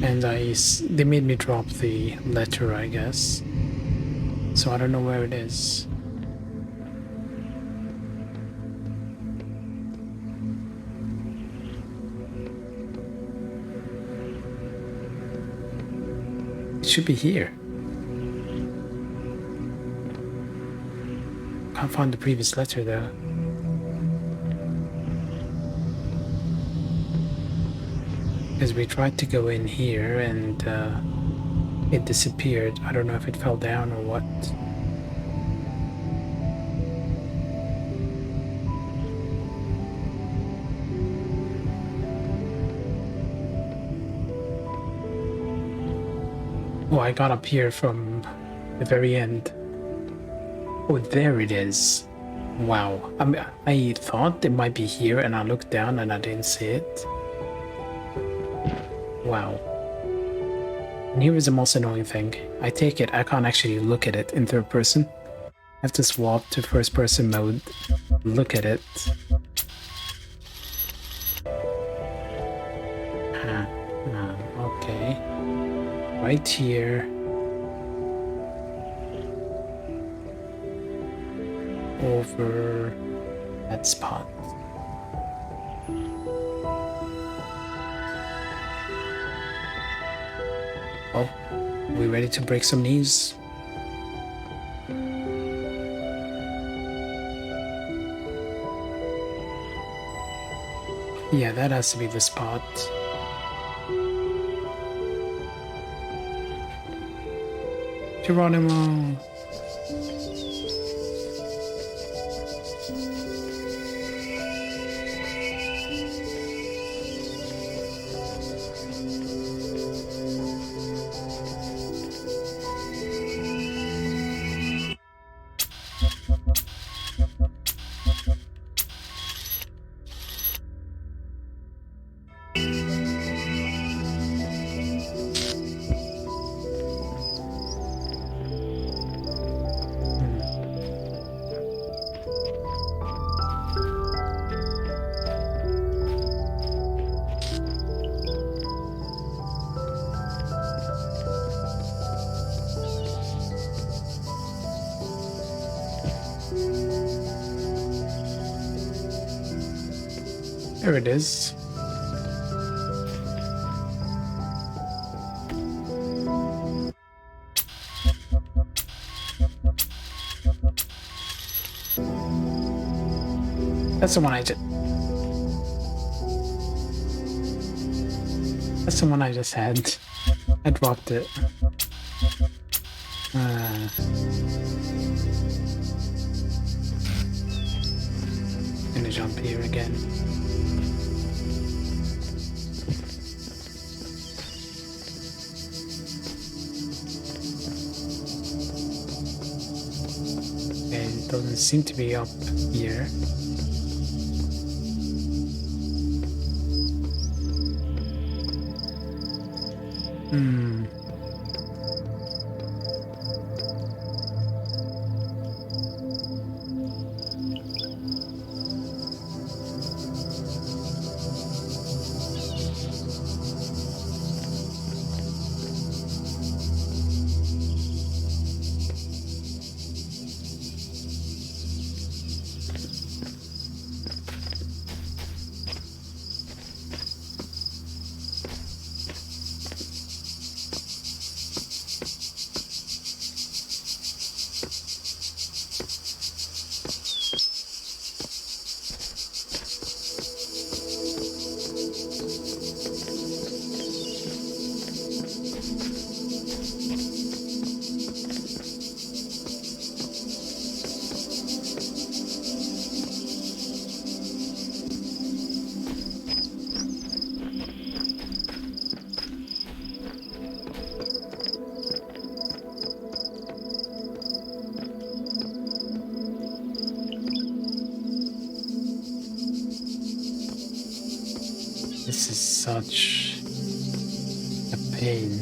And they made me drop the letter, I guess. So I don't know where it is. It should be here. Can't find the previous letter though. Because we tried to go in here and it disappeared. I don't know if it fell down or what. Oh, I got up here from the very end. Oh, there it is. Wow. I thought it might be here and I looked down and I didn't see it. Wow. And here is the most annoying thing. I take it, I can't actually look at it in third person. I have to swap to first person mode, look at it. Okay. Right here. Over that spot. Well, we ready to break some knees? Yeah, that has to be the spot. Geronimo! There it is. That's the one I just... That's the one I just had. I dropped it. Gonna jump here again. It doesn't seem to be up here. This is such a pain.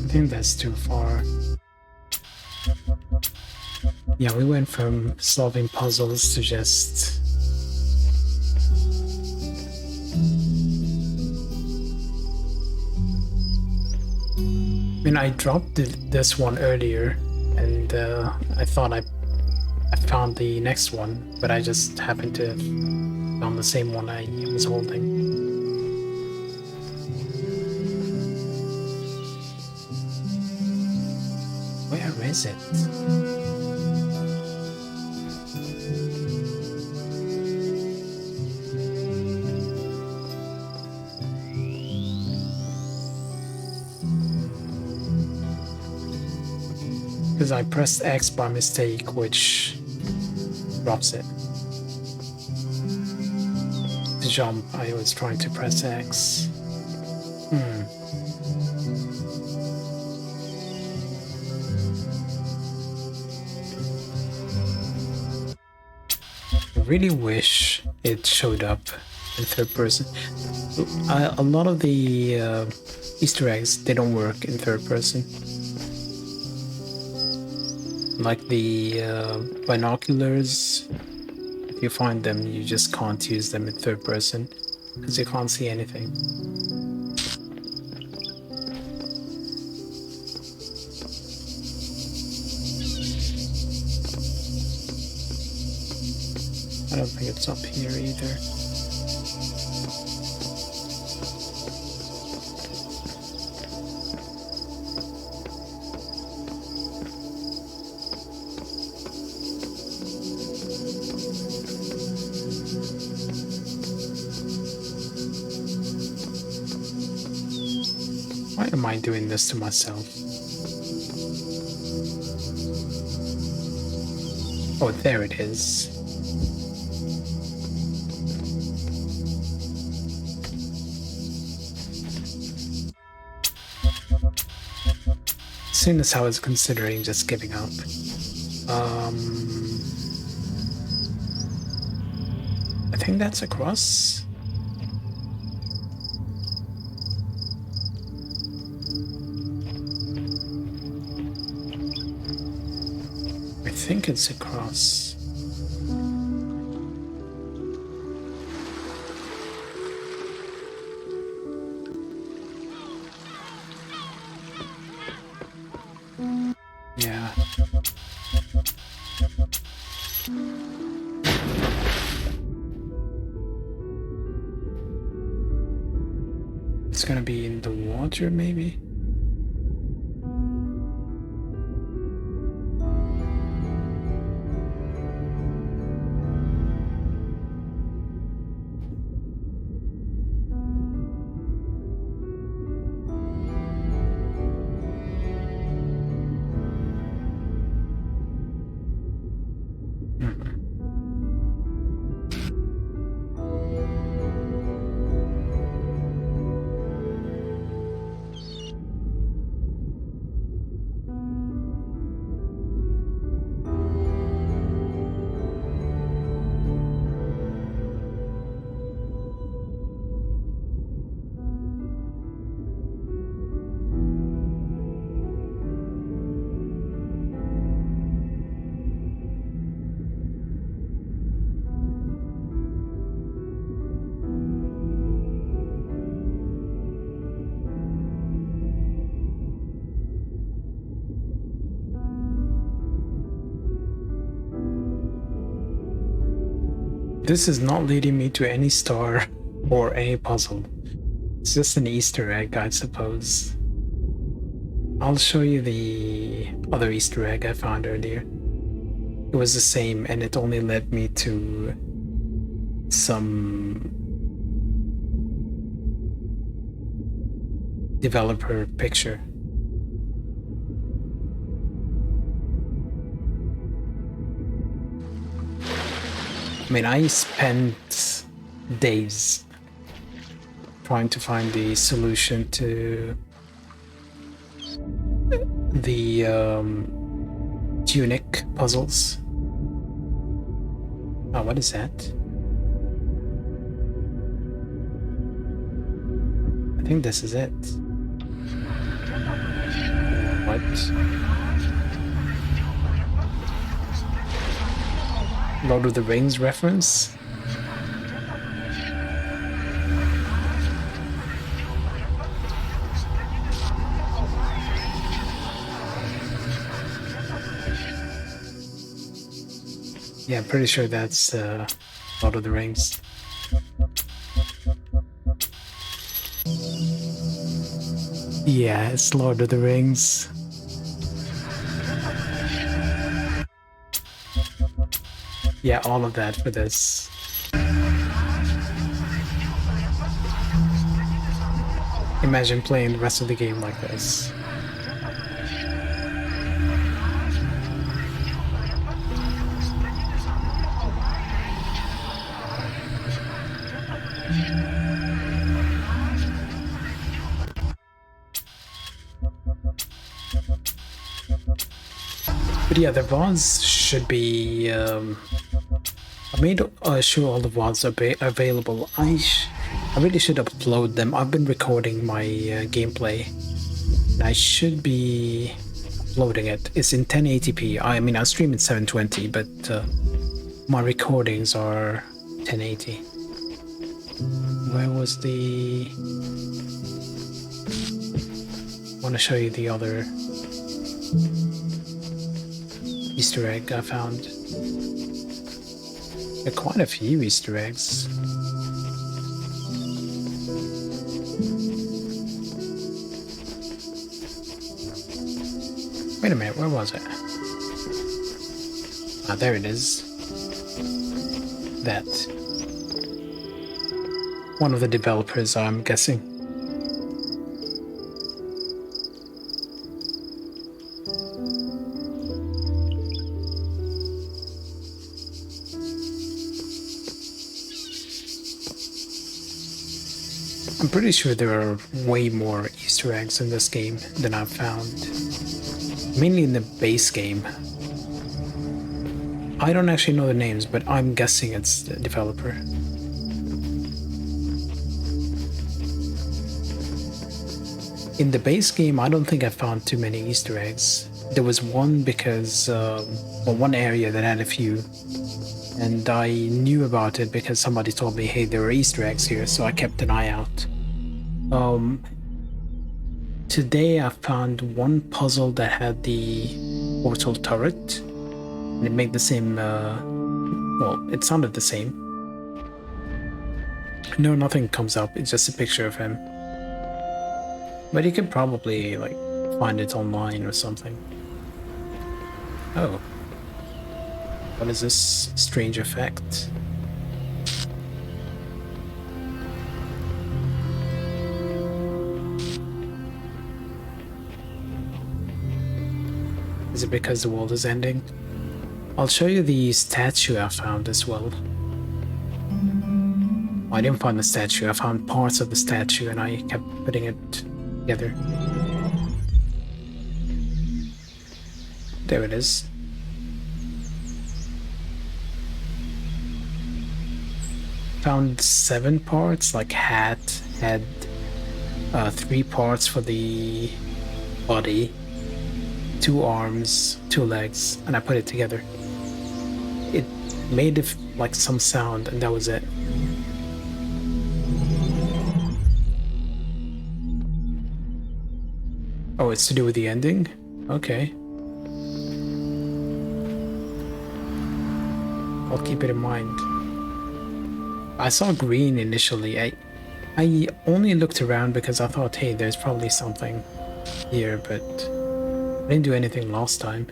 I think that's too far. Yeah, we went from solving puzzles to just... I mean, I dropped this one earlier, and I thought I found the next one, but I just happened to found the same one I was holding. Where is it? Because I pressed X by mistake, which drops it. To jump, I was trying to press X. I really wish it showed up in third person. A lot of the Easter eggs, they don't work in third person. Like the binoculars, if you find them, you just can't use them in third person because you can't see anything. I don't think it's up here either. Why am I doing this to myself? Oh, there it is. As soon as I was considering just giving up. I think that's across. I think it's across. Yeah. It's gonna be in the water, maybe? This is not leading me to any star or any puzzle. It's just an Easter egg, I suppose. I'll show you the other Easter egg I found earlier. It was the same, and it only led me to some developer picture. I mean, I spent days trying to find the solution to the tunic puzzles. Oh, what is that? I think this is it. What? Lord of the Rings reference? Yeah, I'm pretty sure that's Lord of the Rings. Yeah, it's Lord of the Rings. Yeah, all of that for this. Imagine playing the rest of the game like this. But yeah, the VODs should be. I made sure all the VODs are available. I really should upload them. I've been recording my gameplay. And I should be uploading it. It's in 1080p. I mean, I stream in 720, but my recordings are 1080. Where was the... I want to show you the other Easter egg I found. There are quite a few Easter eggs. Wait a minute, where was it? Ah, there it is. That. One of the developers, I'm guessing. I'm pretty sure there are way more Easter eggs in this game than I've found. Mainly in the base game. I don't actually know the names, but I'm guessing it's the developer. In the base game, I don't think I found too many Easter eggs. There was one because, well, one area that had a few. And I knew about it because somebody told me, hey, there are Easter eggs here, so I kept an eye out. Today I found one puzzle that had the portal turret, and it made the same, well, it sounded the same. No, nothing comes up, it's just a picture of him. But you could probably, like, find it online or something. Oh. What is this strange effect? Is it because the world is ending? I'll show you the statue I found as well. I didn't find the statue, I found parts of the statue and I kept putting it together. There it is. Found 7 parts, like hat, head, 3 parts for the body, 2 arms, 2 legs, and I put it together. It made like some sound, and that was it. Oh, it's to do with the ending? Okay. I'll keep it in mind. I saw green initially. I only looked around because I thought, hey, there's probably something here, but I didn't do anything last time.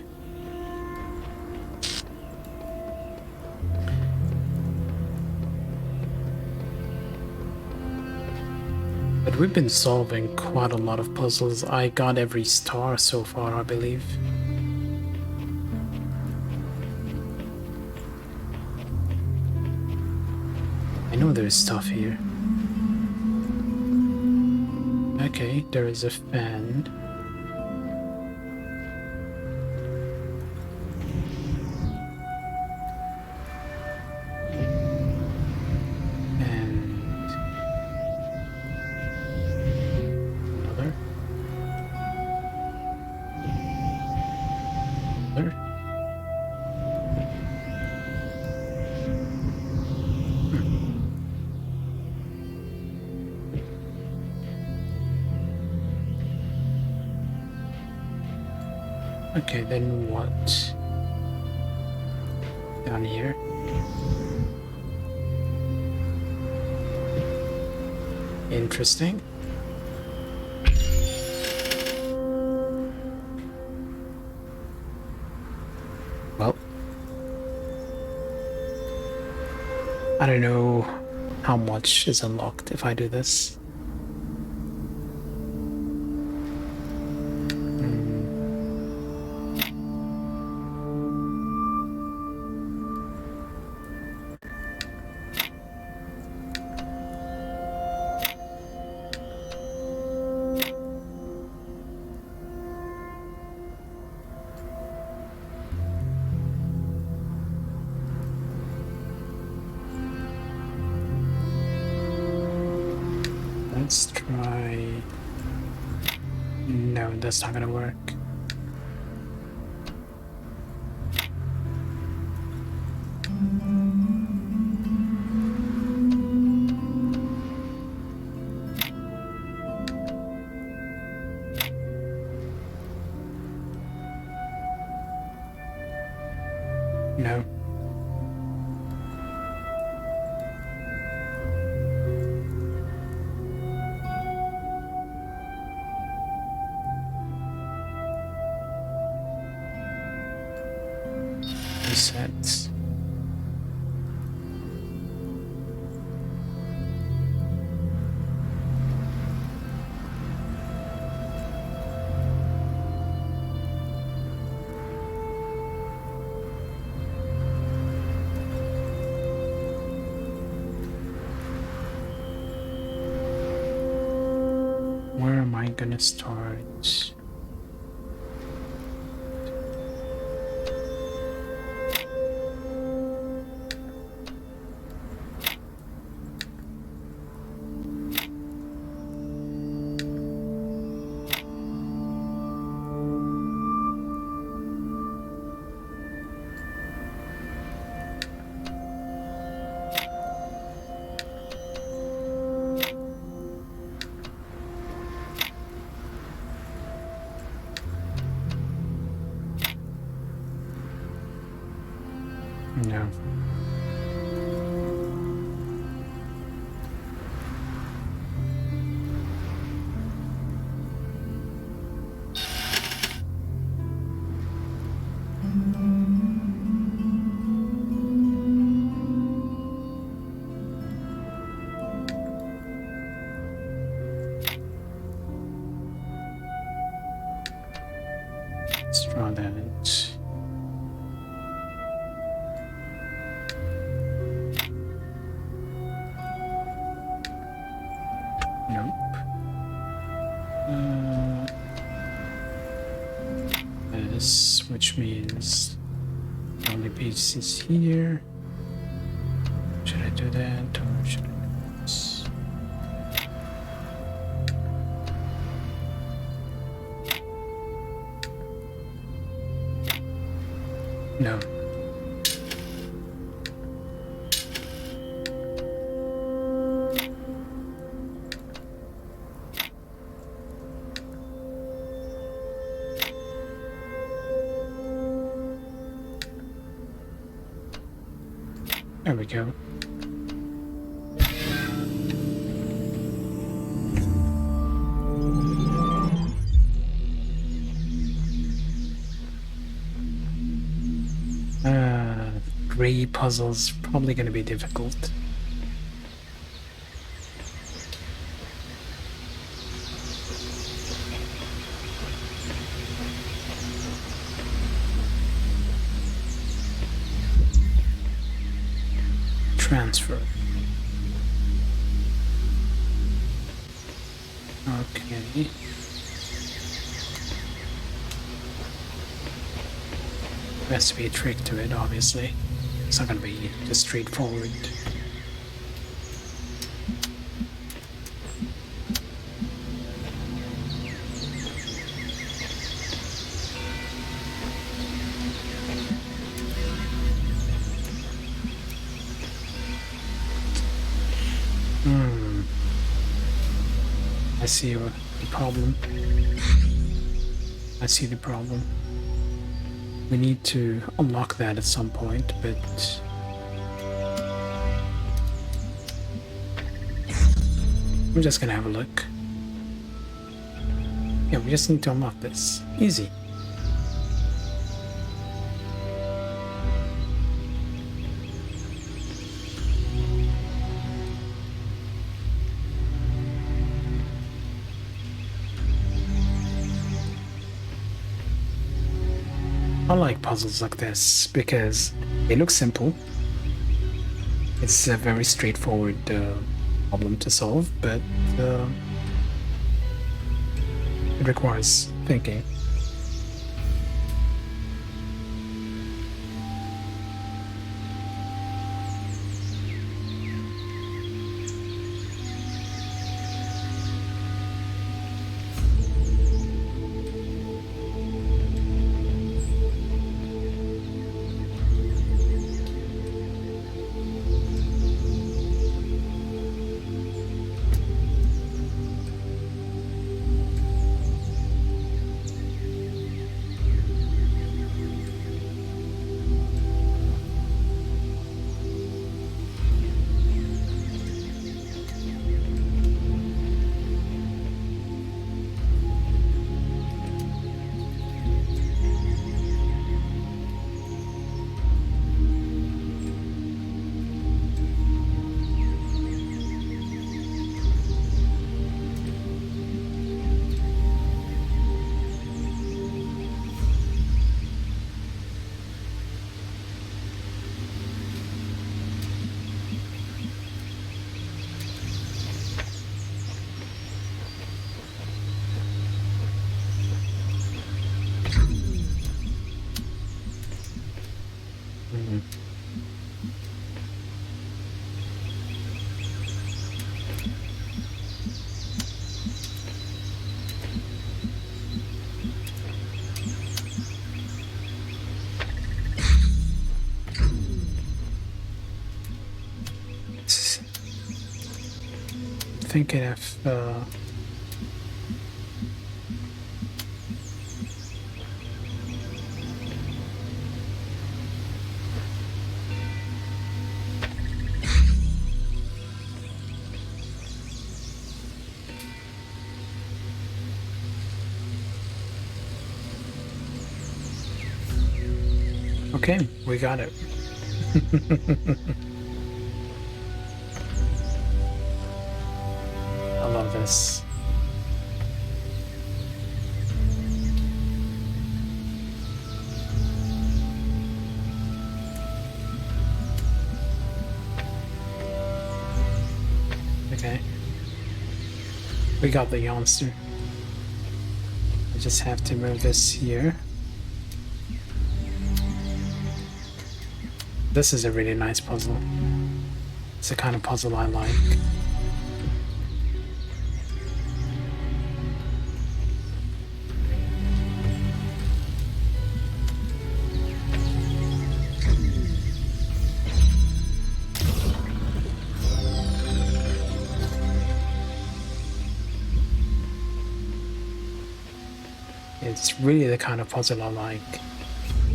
But we've been solving quite a lot of puzzles. I got every star so far, I believe. I know there's stuff here. Okay, there is a fan. And another. Another. Okay, then what? Down here. Interesting. Well, I don't know how much is unlocked if I do this. Let's try... No, that's not gonna work. No. Reset. Where am I gonna start? No. Let's draw that. Nope. This, which means the only piece is here. Should I do that or should I do this? No. There we go. Gray puzzles probably going to be difficult. transfer. Okay. There has to be a trick to it, obviously. It's not gonna be just straightforward. I see the problem. I see the problem. We need to unlock that at some point, but we're just gonna have a look. Yeah, we just need to unlock this. Easy. I like puzzles like this because they look simple. It's a very straightforward problem to solve, but it requires thinking. Thinking if okay, we got it. I love this. Okay. We got the monster. I just have to move this here. This is a really nice puzzle. It's the kind of puzzle I like. It's really the kind of puzzle I like.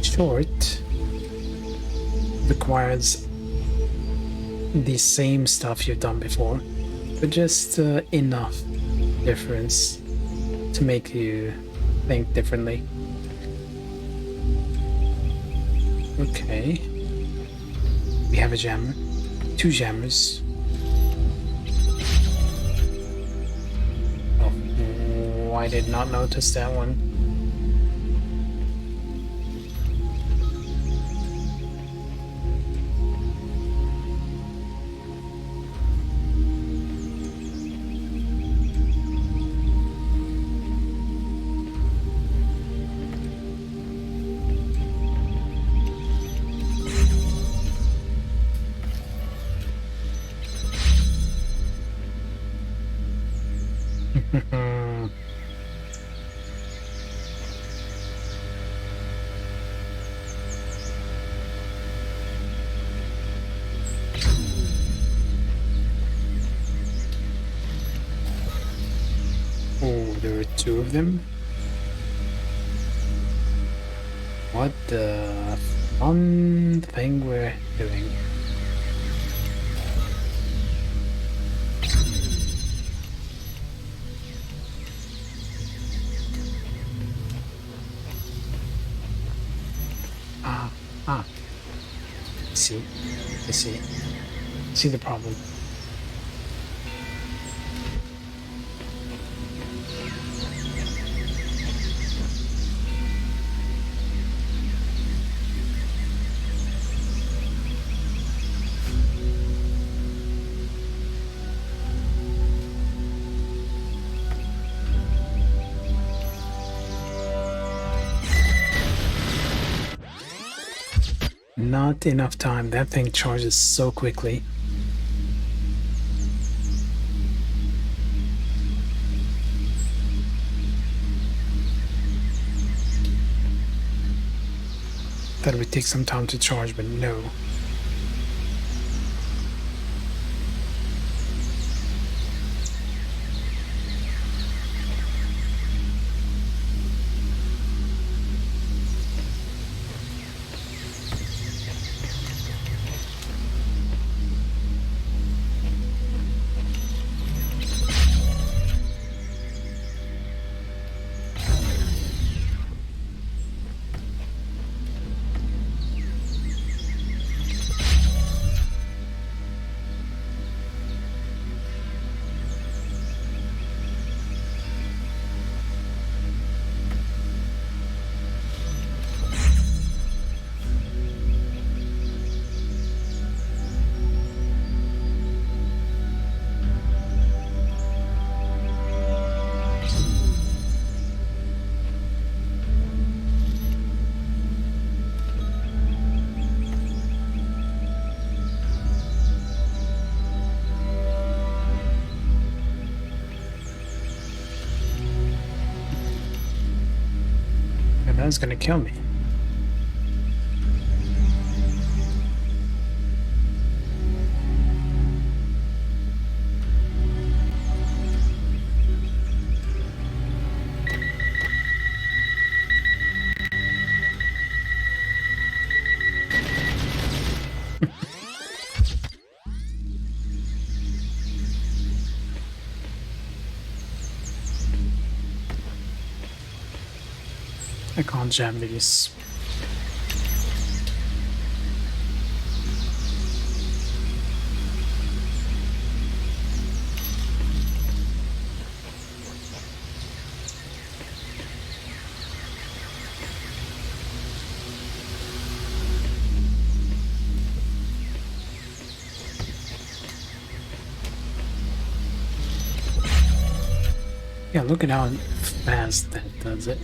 Short, requires the same stuff you've done before, but just enough difference to make you think differently. Okay. We have a jammer. 2 jammers. Oh, I did not notice that one. 2 of them? What the fun thing we're doing. Ah. I see the problem. Not enough time. That thing charges so quickly. Thought it would take some time to charge, but no. And that's gonna kill me. I can't jam these. Yeah, look at how fast that does it.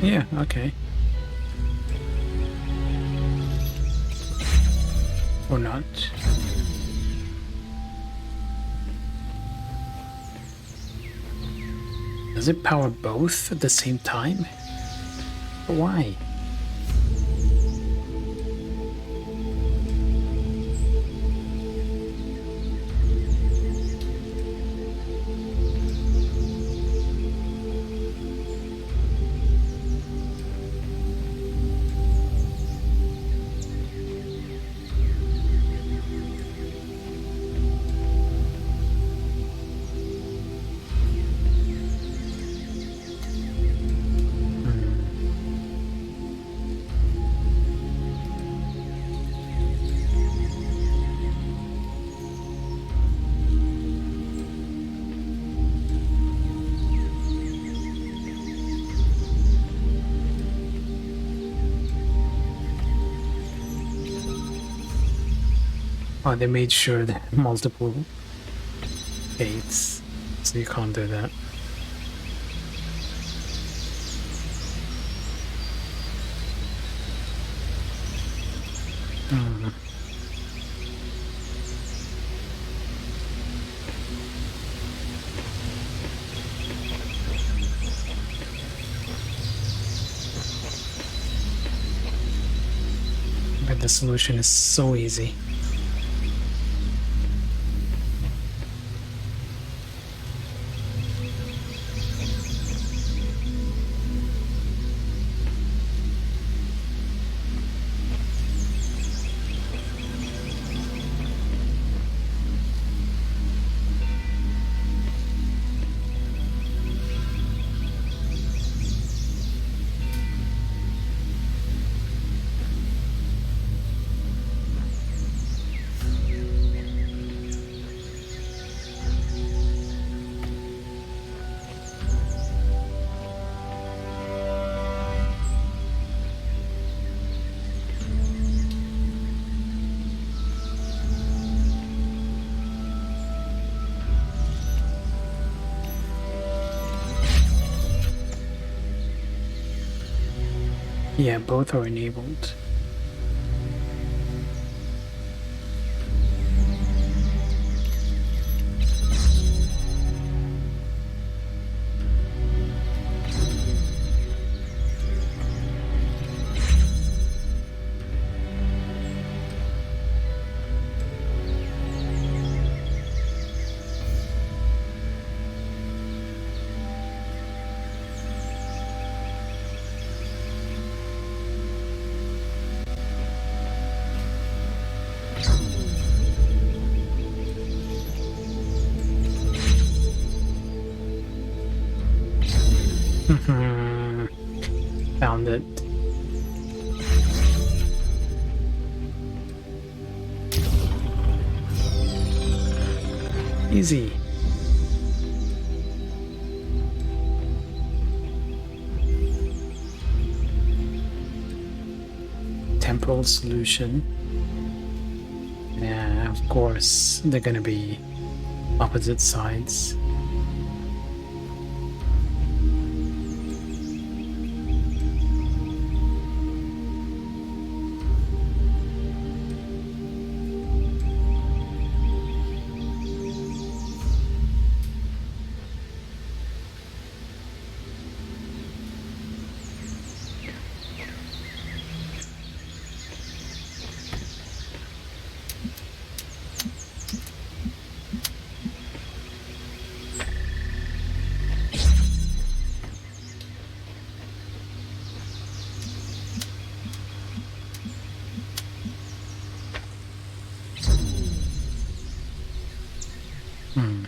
Yeah, okay. Or not. Does it power both at the same time? But why? Oh, they made sure that multiple gates, so you can't do that. Hmm. But the solution is so easy. Yeah, both are enabled. Found it. Easy. Temporal solution. Yeah, of course, they're gonna be opposite sides. Hmm.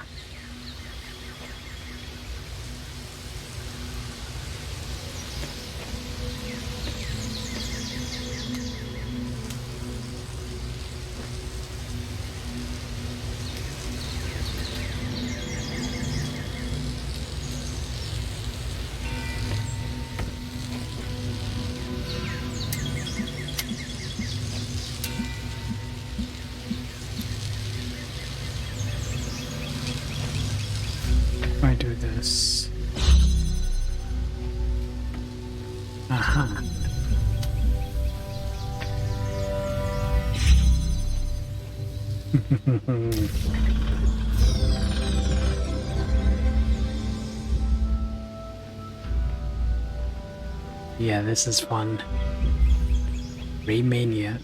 I do this. Aha. Yeah, this is fun. Remania.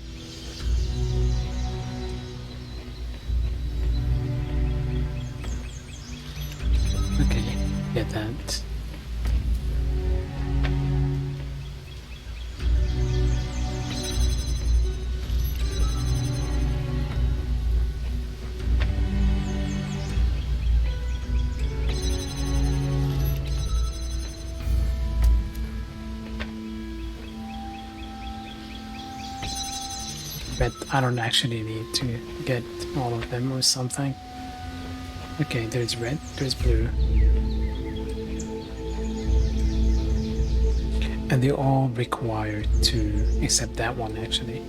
Okay, get that. But I don't actually need to get all of them or something. Okay, there's red, there's blue. And they all require to, except that one actually.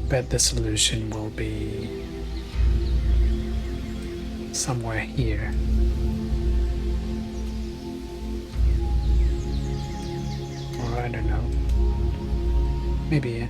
bet the solution will be somewhere here. Or I don't know. Maybe, yeah.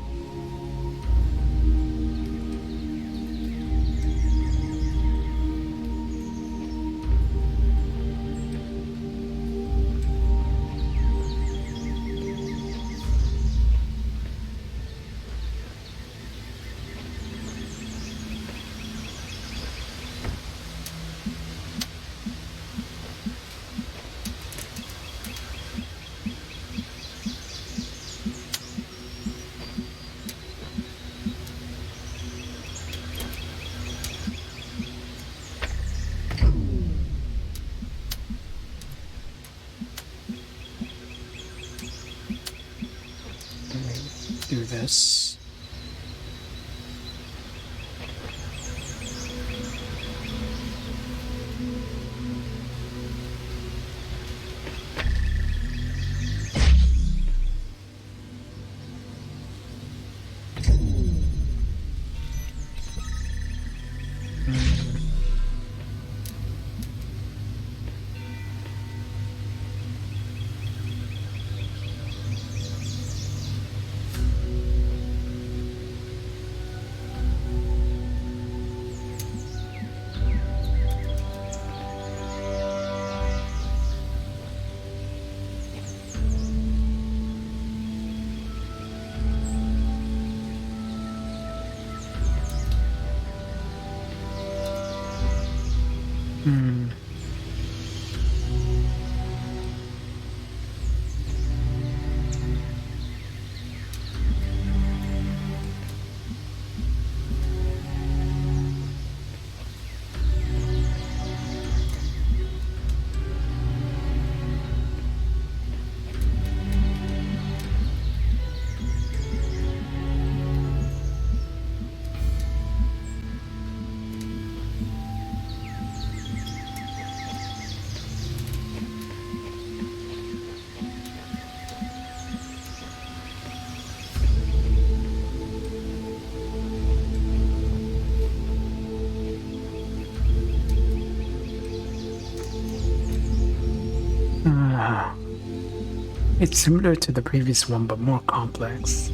Do this. It's similar to the previous one, but more complex.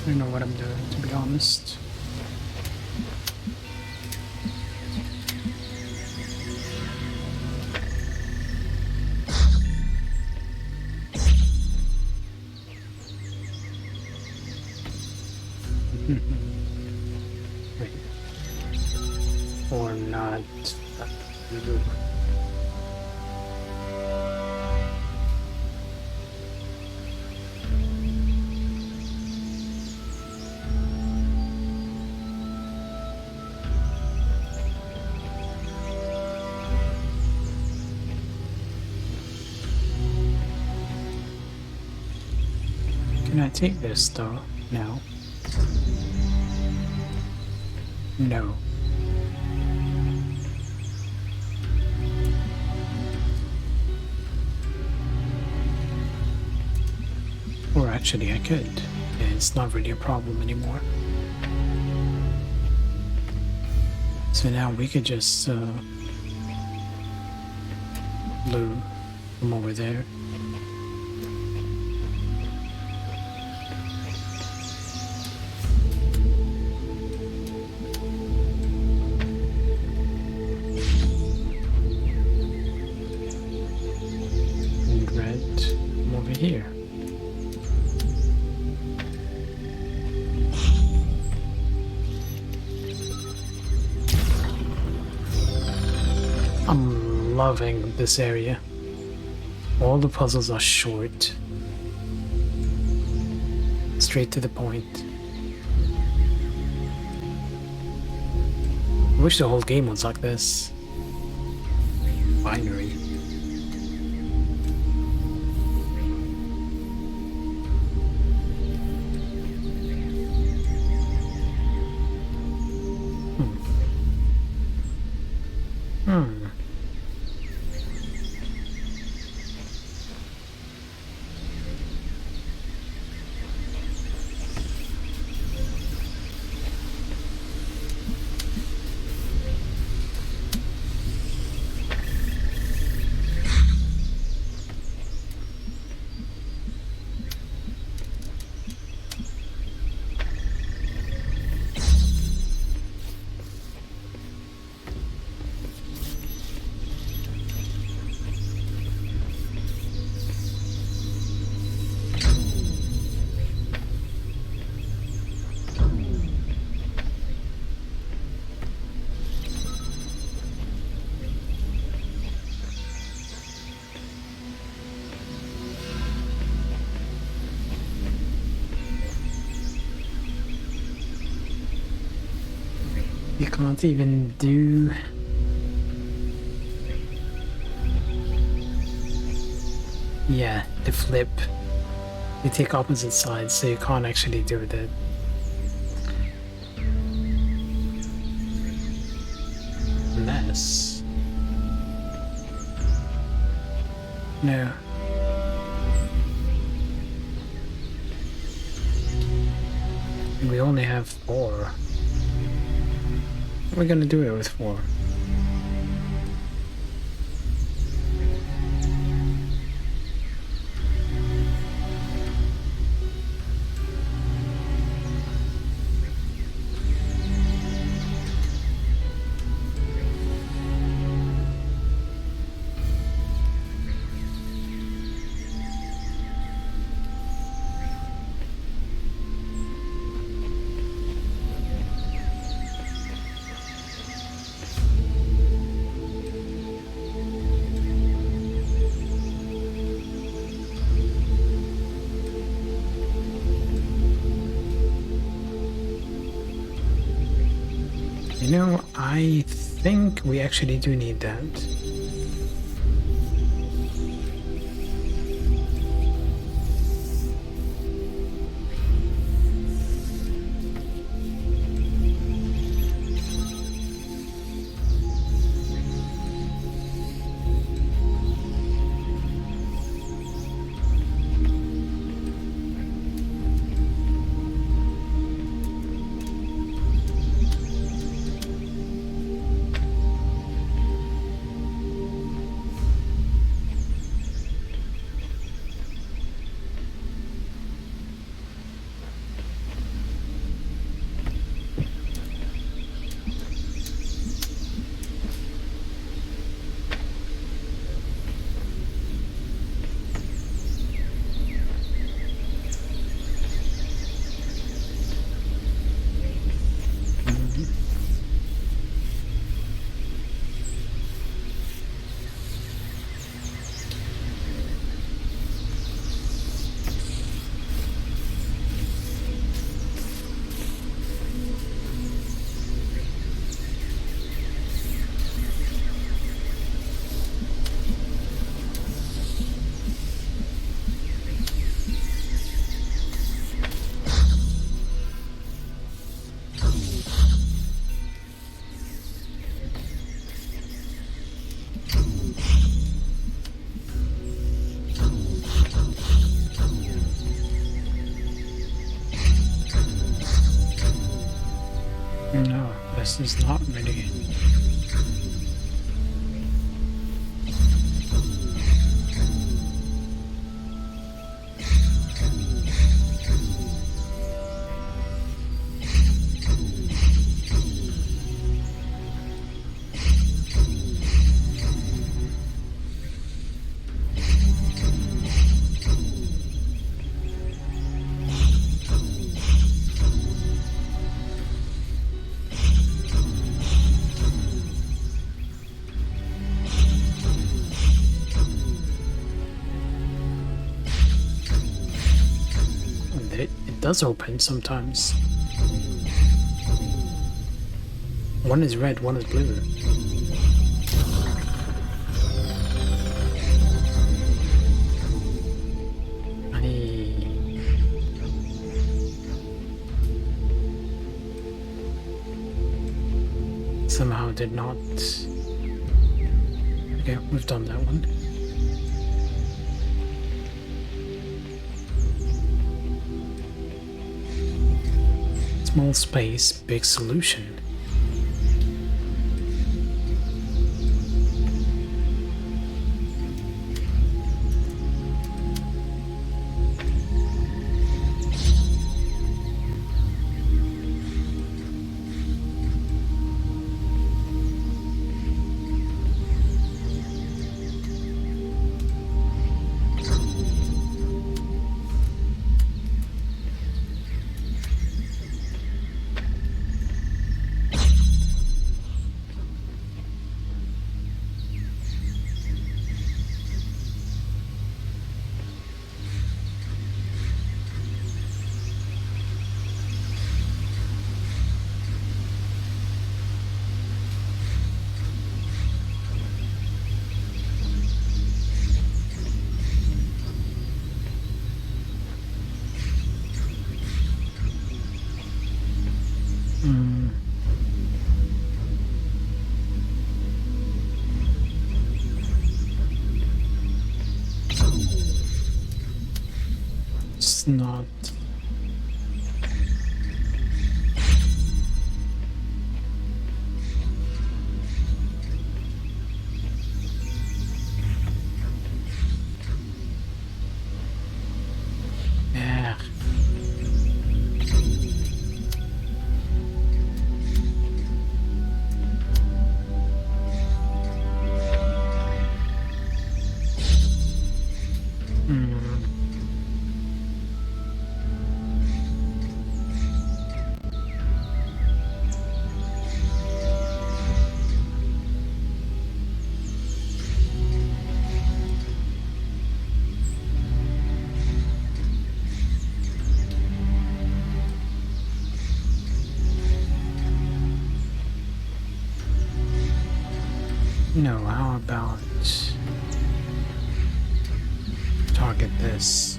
I don't know what I'm doing, to be honest. Wait. Or not. Can I take this though? No. No. Alright. actually I could. It's not really a problem anymore. So now we could just blue from over there. And red from over here. I'm loving this area. All the puzzles are short. Straight to the point. I wish the whole game was like this. Binary. Hmm. You can't even do... Yeah, the flip. You take opposite sides, so you can't actually do that. Unless... No. We only have 4. We're gonna do it with 4. You know, I think we actually do need that. This is not ready. It does open sometimes. One is red, one is blue. Somehow did not. Okay, we've done that one. Small space, big solution. It's not. Yeah. No, how about target this?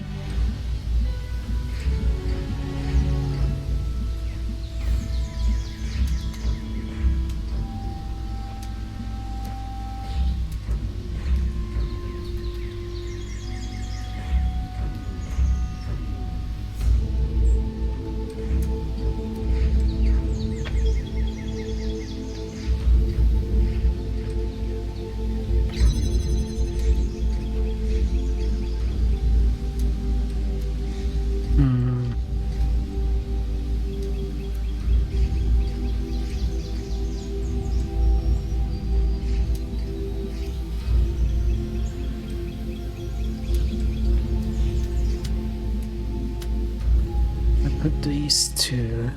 Put these two.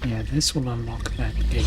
Yeah, this will unlock that gate.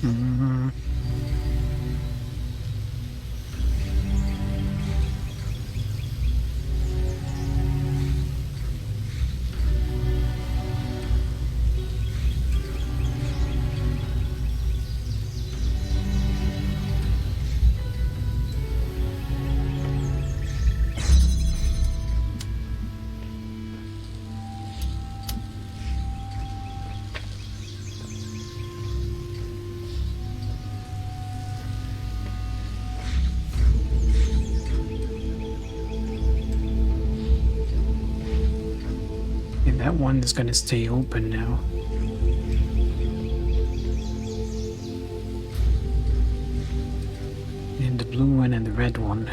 Mm. And that one is gonna stay open now. And the blue one and the red one.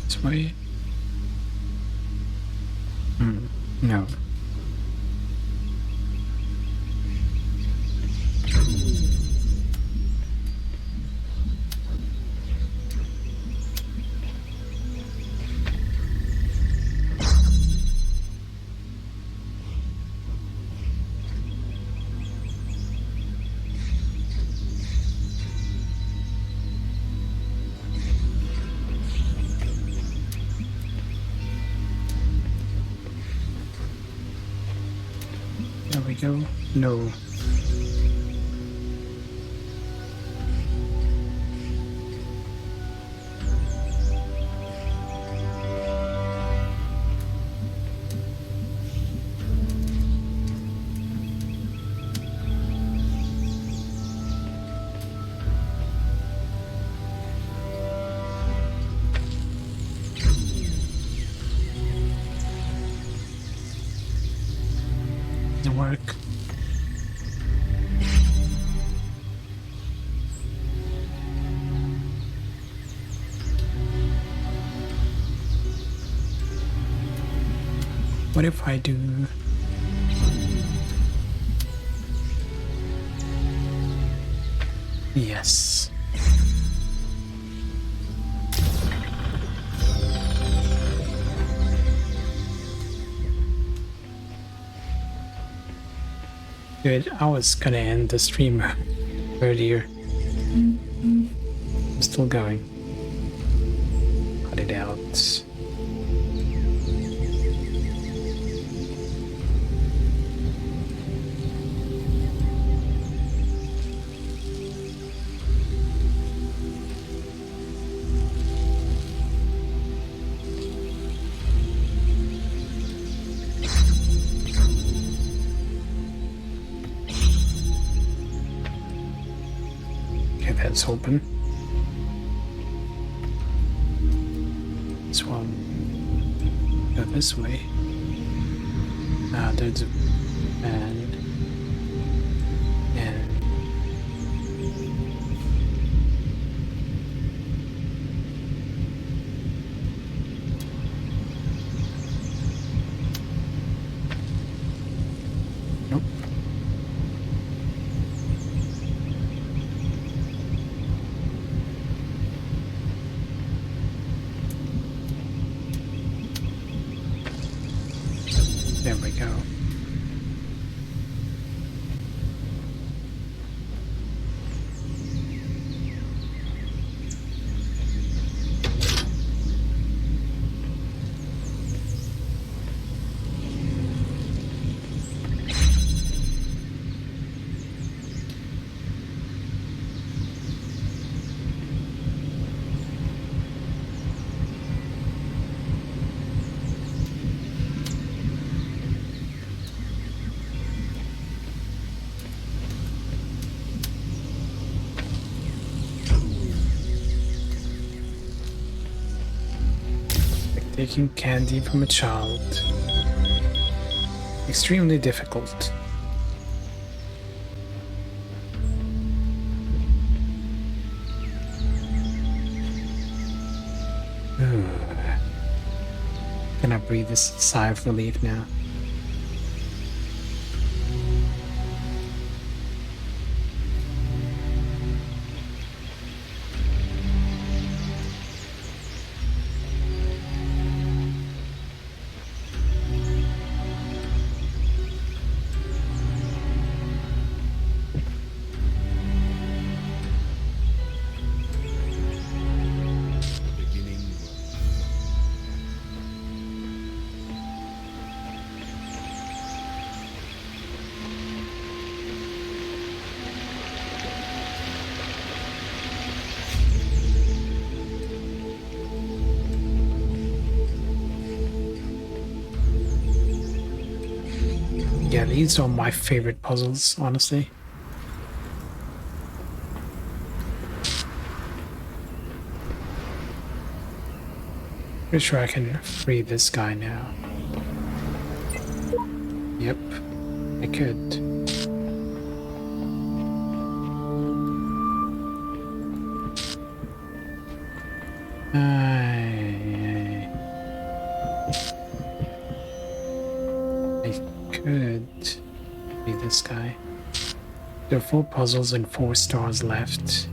This way? No. There we go. No. Doesn't work. What if I do... Yes. Good, I was gonna end the stream earlier. I'm still going. Cut it out. That's open. This one go this way. Ah, there's a man and nope. There we go. Taking candy from a child. Extremely difficult. Can I breathe this sigh of relief now? Beginning. Yeah, these are my favorite puzzles, honestly. Pretty sure I can free this guy now. Yep, I could. I could be this guy. There are 4 puzzles and 4 stars left.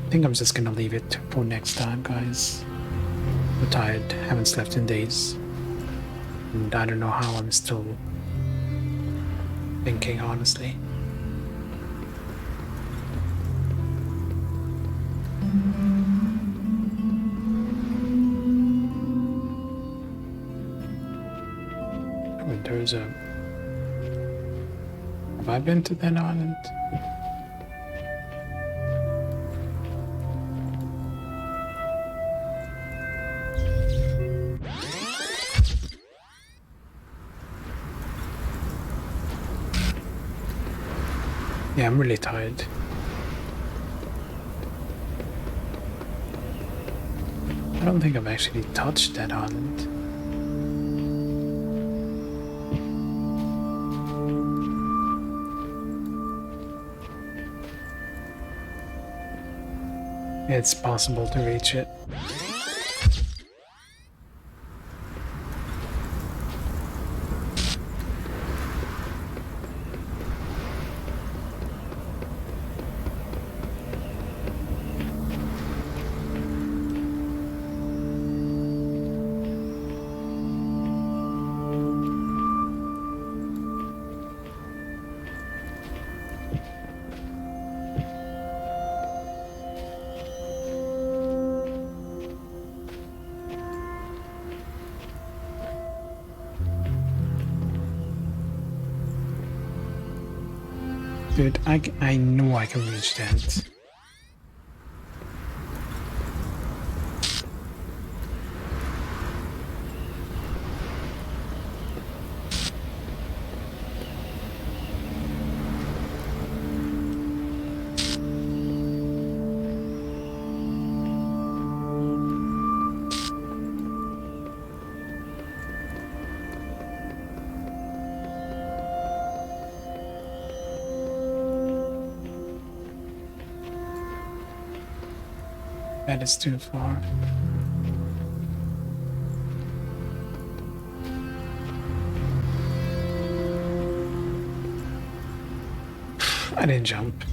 I think I'm just gonna leave it for next time, guys. I'm tired, haven't slept in days. And I don't know how I'm still thinking, honestly. Oh, there's a... Have I been to that island? Yeah, I'm really tired. I don't think I've actually touched that island. It's possible to reach it. Dude, I know I can reach that. That is too far. I didn't jump.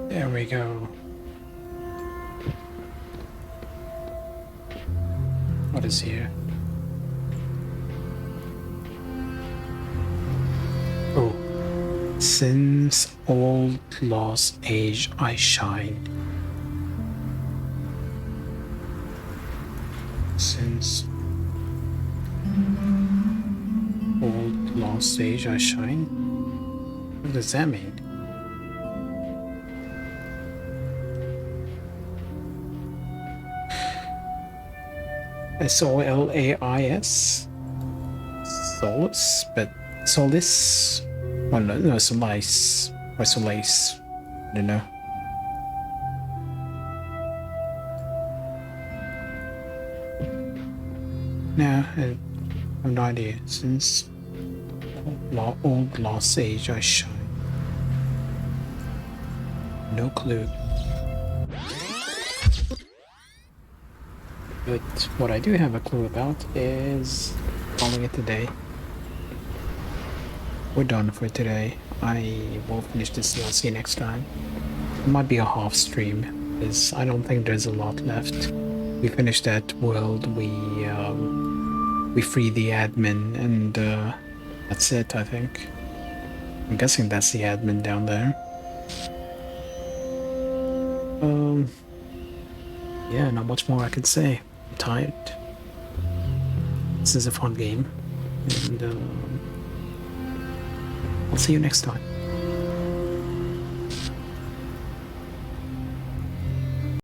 There we go. What is here? Oh. Since old lost age I shine. Since lost stage I shine? What does that mean? Solais? Solus? But Solis? Oh no, no, Solace. Or Solace. I don't know. No, I have no idea. Since old lost sage I shine. No clue. But what I do have a clue about is calling it today. We're done for today. I will finish this DLC next time. It might be a half stream, because I don't think there's a lot left. We finished that world, we free the admin, and that's it, I think. I'm guessing that's the admin down there. Yeah, not much more I could say. I'm tired. This is a fun game, and I'll see you next time.